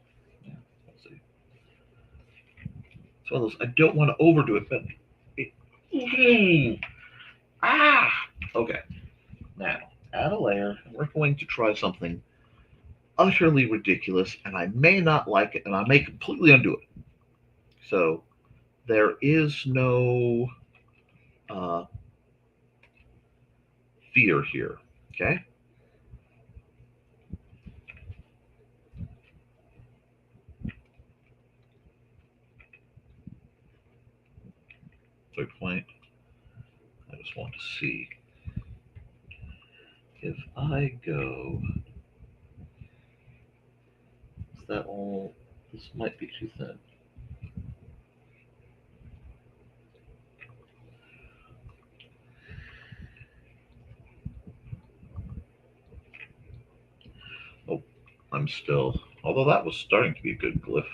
Yeah, let's see. It's one of those, I don't want to overdo it, but okay. Now, add a layer, and we're going to try something utterly ridiculous, and I may not like it, and I may completely undo it. So, there is no fear here, okay? Point. I just want to see if I go. Is that all? This might be too thin. Oh, I'm still. Although that was starting to be a good glyph.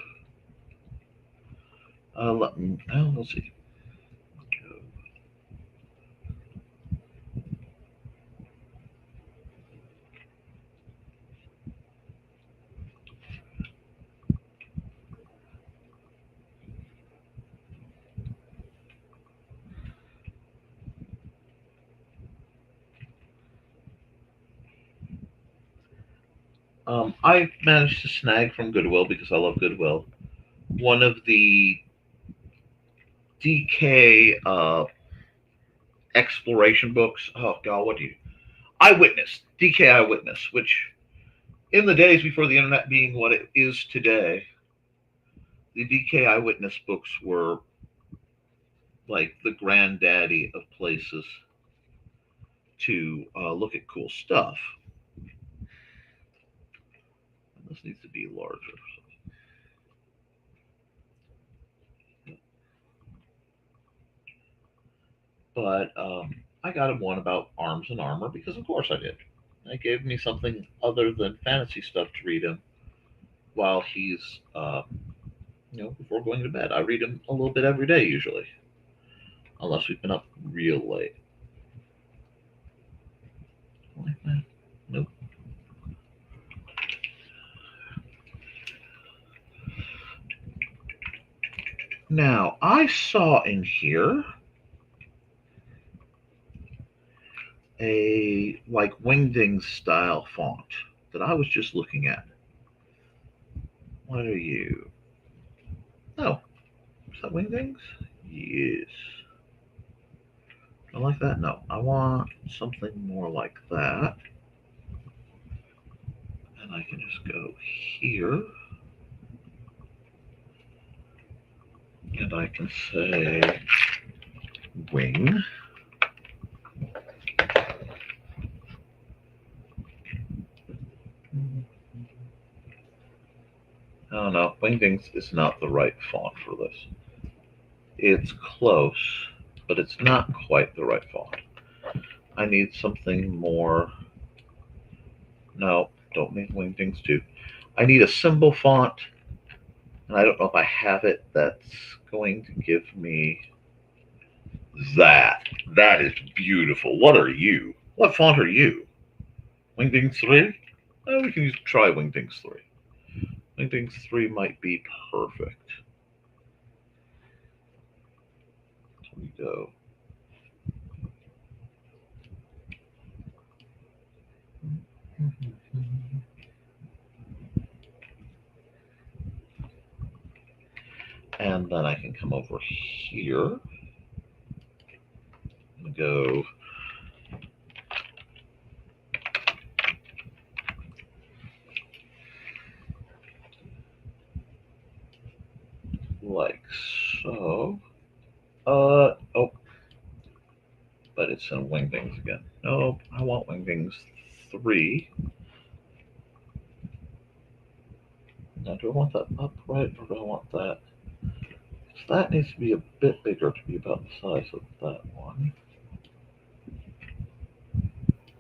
Let's see. I managed to snag from Goodwill, because I love Goodwill, one of the DK exploration books. Oh God, what do you? Eyewitness, DK Eyewitness, which in the days before the internet being what it is today, the DK Eyewitness books were like the granddaddy of places to look at cool stuff. And this needs to be larger. But I got him one about arms and armor, because of course I did. It gave me something other than fantasy stuff to read him while he's, before going to bed. I read him a little bit every day usually, unless we've been up real late. Like that. Nope. Now, I saw in here a like Wingdings style font that I was just looking at. What are you? Oh, is that Wingdings? Yes. I like that. No, I want something more like that. And I can just go here. And I can say wing. Oh no, Wingdings is not the right font for this. It's close, but it's not quite the right font. I need something more. No, don't need Wingdings 2. I need a symbol font, and I don't know if I have it that's going to give me that. That is beautiful. What are you? What font are you? Wingdings 3? Oh, we can try Wingdings 3. Wingdings 3 might be perfect. Here we go. And then I can come over here and go like so. Oh, but it's in Wingdings again. No, I want Wingdings 3. Now, do I want that upright or do I want that? So that needs to be a bit bigger to be about the size of that one.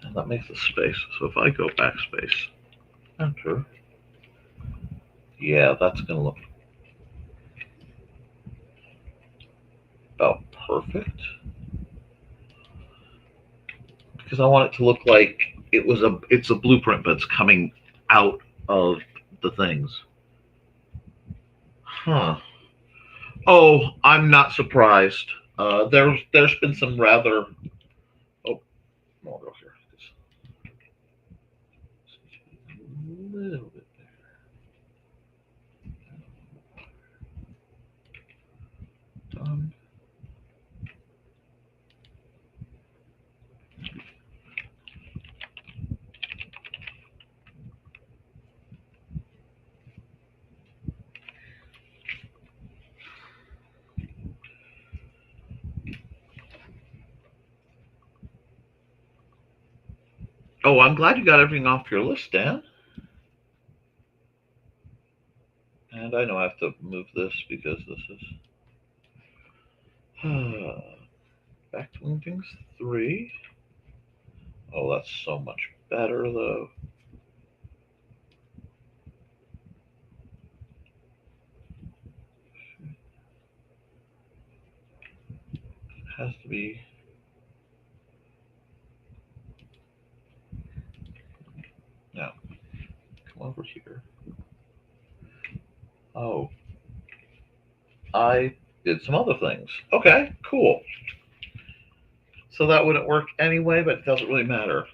And that makes a space. So if I go backspace, enter, yeah, that's going to look about perfect. Because I want it to look like it's a blueprint, but it's coming out of the things. Huh. Oh, I'm not surprised. There's been some rather. Oh, I'll go here. A little bit there. Done. Oh, I'm glad you got everything off your list, Dan. And I know I have to move this because this is back to moving 3. Oh, that's so much better though. It has to be. Now, come over here. Oh, I did some other things. Okay, cool. So that wouldn't work anyway, but it doesn't really matter.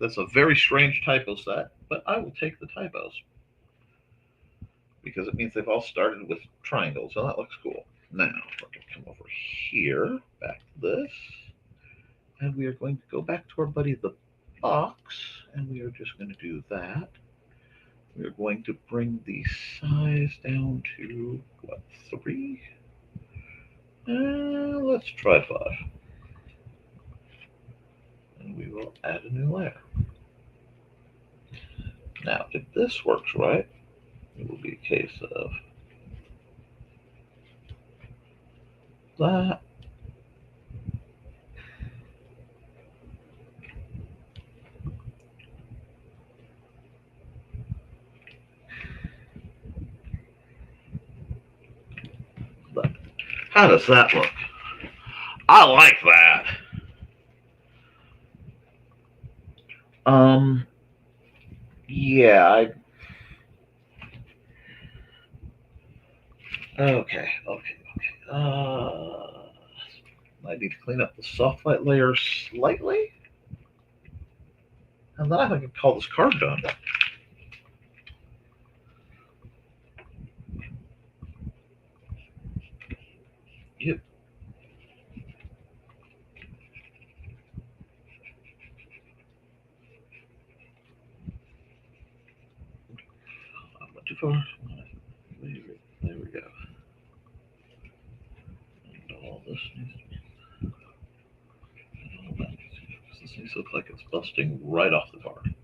That's a very strange typo set, but I will take the typos because it means they've all started with triangles, so that looks cool. Now, we're going to come over here, back to this, and we are going to go back to our buddy the box, and we are just going to do that. We are going to bring the size down to, what, 3? Let's try 5. And we will add a new layer. Now, if this works right, it will be a case of that. That. How does that look? I like that. Yeah, okay. I need to clean up the soft light layer slightly. And then I can call this card done. Yep. I went too far. There we go. And all this needs to be. And all that needs to be. This needs to look like it's busting right off the card.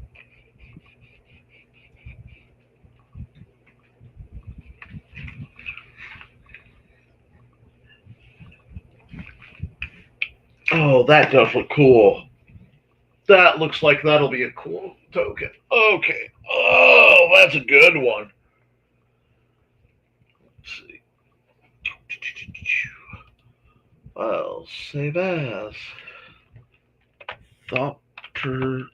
Oh, that does look cool. That looks like that'll be a cool token. Okay. Oh, that's a good one. Let's see. Well, save as Tockert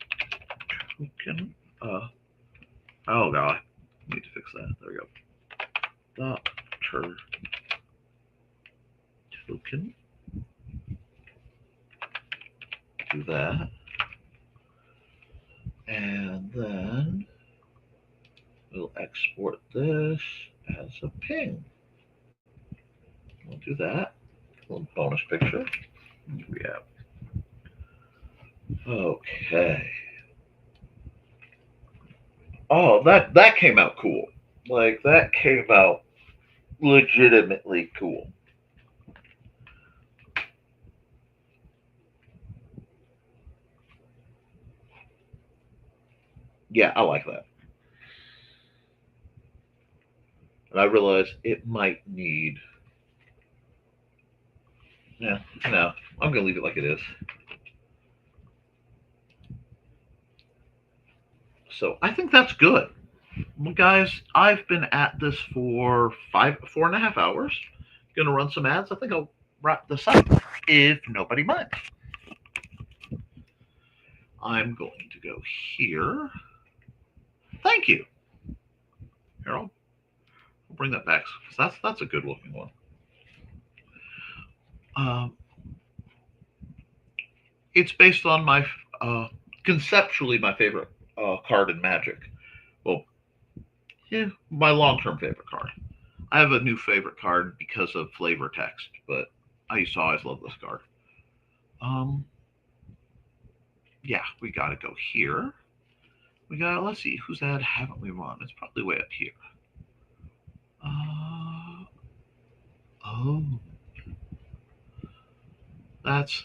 token. Oh god, need to fix that. There we go. Tockert token. Do that, and then we'll export this as a ping. We'll do that. A little bonus picture. What do we have? Okay. Oh, that came out cool. Like that came out legitimately cool. Yeah, I like that. And I realized it might need. Yeah, no, I'm going to leave it like it is. So I think that's good. Well, guys, I've been at this for 4.5 hours. Gonna run some ads. I think I'll wrap this up if nobody minds. I'm going to go here. Thank you. Here, I'll bring that back because that's a good looking one. It's based on my conceptually my favorite card in Magic. Well, yeah, my long-term favorite card. I have a new favorite card because of flavor text, but I used to always love this card. Yeah, we got to go here. Let's see, whose ad haven't we run? It's probably way up here. Oh, that's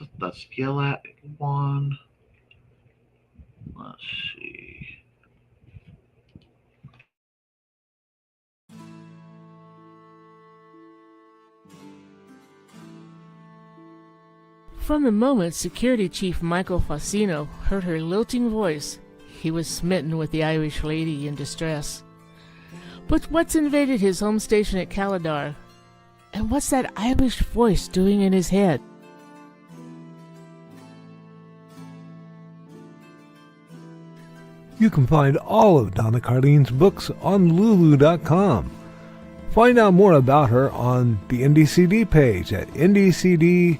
Yellat one. Let's see. From the moment Security Chief Michael Fassino heard her lilting voice, he was smitten with the Irish lady in distress. But what's invaded his home station at Caladar? And what's that Irish voice doing in his head? You can find all of Donna Carlene's books on Lulu.com. Find out more about her on the NDCD page at ndcd.org.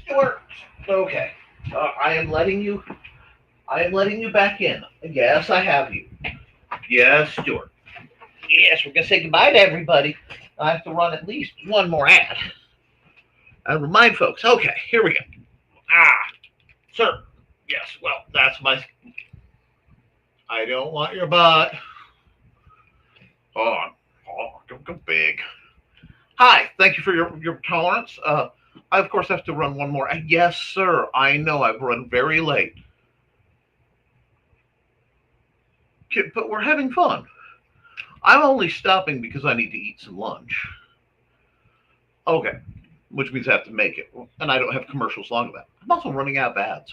Stuart. Okay. I am letting you back in. Yes, I have you. Yes, Stuart. Yes, we're gonna say goodbye to everybody. I have to run at least one more ad. I remind folks. Okay, here we go. Sir. Yes. Well, that's my. I don't want your butt. Oh, don't go big. Hi. Thank you for your tolerance. I, of course, have to run one more. Yes, sir. I know I've run very late. But we're having fun. I'm only stopping because I need to eat some lunch. Okay. Which means I have to make it. And I don't have commercials long enough. I'm also running out of ads.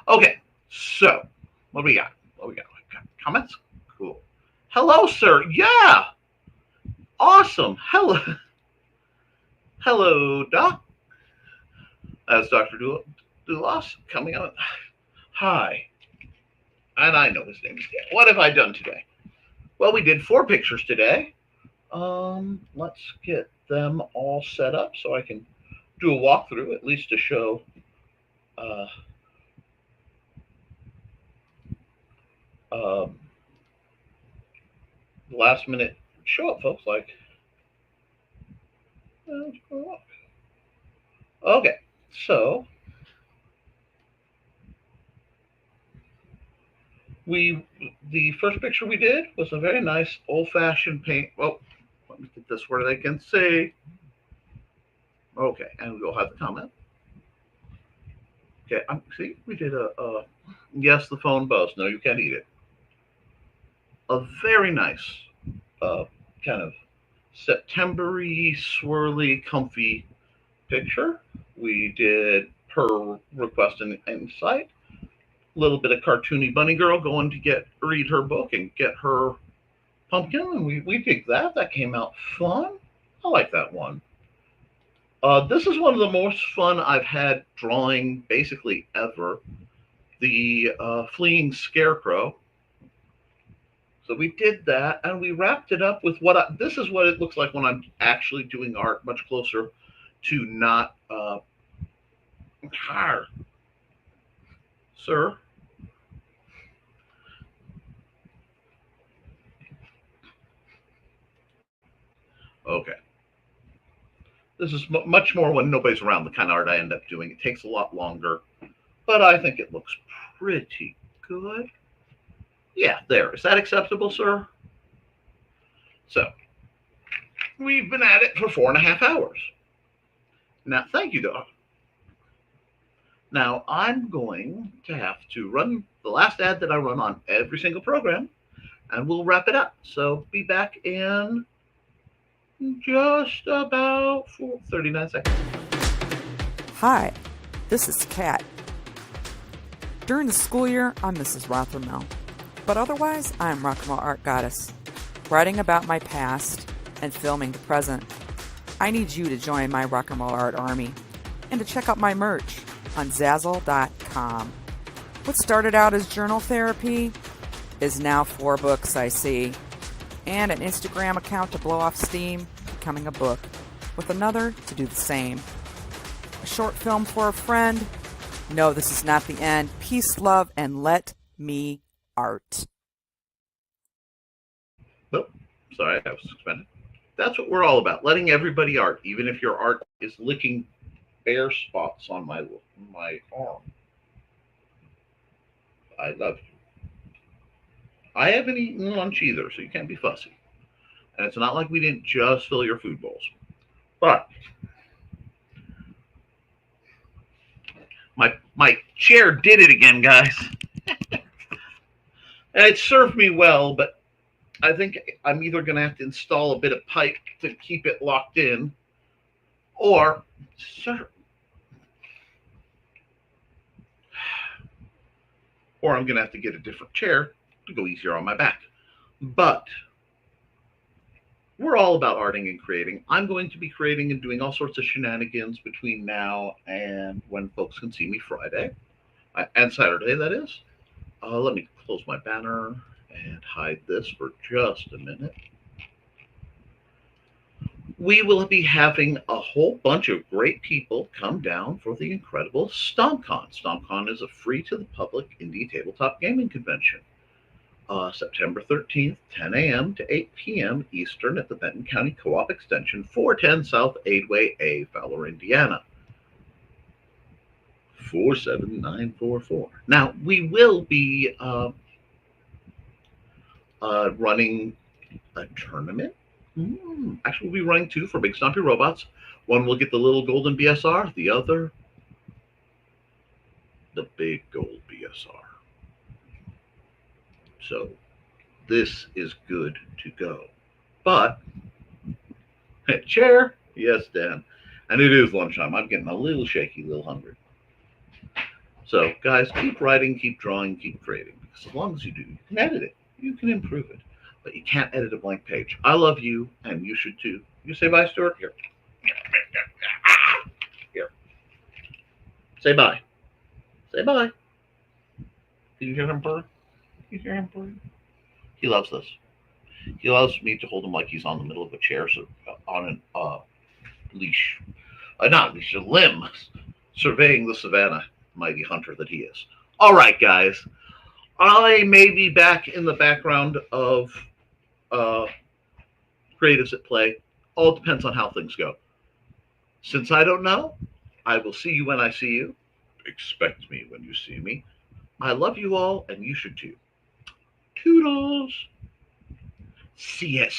Okay. So, what do we got? Comments? Cool. Hello, sir. Yeah. Awesome. Hello, Doc. That's Dr. Dulas coming out. Hi. And I know his name is Dan. What have I done today? Well, we did 4 pictures today. Let's get them all set up so I can do a walkthrough, at least to show last minute show up, folks. Like, okay, so the first picture we did was a very nice old-fashioned paint. Well, let me get this where they can see. Okay, and we'll have the comment. Okay, see, we did a yes, the phone buzz. No, you can't eat it. A very nice kind of September-y, swirly, comfy picture. We did per request and insight. A little bit of cartoony bunny girl going to read her book and get her pumpkin, and we picked that. That came out fun. I like that one. This is one of the most fun I've had drawing basically ever. The fleeing scarecrow. So we did that, and we wrapped it up with this is what it looks like when I'm actually doing art, much closer to not Sir? Okay. This is much more when nobody's around, the kind of art I end up doing. It takes a lot longer, but I think it looks pretty good. Yeah, there. Is that acceptable, sir? So, we've been at it for 4.5 hours. Now, thank you, Doc. Now, I'm going to have to run the last ad that I run on every single program, and we'll wrap it up. So, be back in just about 39 seconds. Hi, this is Kat. During the school year, I'm Mrs. Rothermel, but otherwise, I'm Rock and Roll Art Goddess, writing about my past and filming the present. I need you to join my Rock and Roll Art army and to check out my merch on Zazzle.com. What started out as journal therapy is now 4 books, I see, and an Instagram account to blow off steam, becoming a book, with another to do the same. A short film for a friend. No, this is not the end. Peace, love, and let me art. Oh, sorry, I was suspended. That's what we're all about, letting everybody art, even if your art is licking bare spots on my arm. I love you. I haven't eaten lunch either, so you can't be fussy. And it's not like we didn't just fill your food bowls. But my chair did it again, guys. And it served me well, but I think I'm either going to have to install a bit of pipe to keep it locked in, or I'm going to have to get a different chair to go easier on my back. But we're all about arting and creating. I'm going to be creating and doing all sorts of shenanigans between now and when folks can see me Friday and Saturday, that is. Let me close my banner and hide this for just a minute. We will be having a whole bunch of great people come down for the incredible StompCon. StompCon is a free to the public indie tabletop gaming convention. September 13th, 10 a.m. to 8 p.m. Eastern at the Benton County Co-op Extension, 410 South Aidway A, Fowler, Indiana. 47944. Now, we will be running a tournament. Actually, we'll be running 2 for Big Stompy Robots. One will get the little golden BSR, the other, the big gold BSR. So this is good to go. But, chair? Yes, Dan. And it is lunchtime. I'm getting a little shaky, a little hungry. So, guys, keep writing, keep drawing, keep creating. Because as long as you do, you can edit it. You can improve it. But you can't edit a blank page. I love you, and you should too. You say bye, Stuart? Here. Here. Say bye. Say bye. Did you hear him purr? You hear him purr? He loves this. He loves me to hold him like he's on the middle of a chair, so on an leash. Not leash, a limb, surveying the savannah, mighty hunter that he is. All right, guys. I may be back in the background of creatives at play. All depends on how things go. Since I don't know, I will see you when I see you. Expect me when you see me. I love you all, and you should too. Toodles. CS.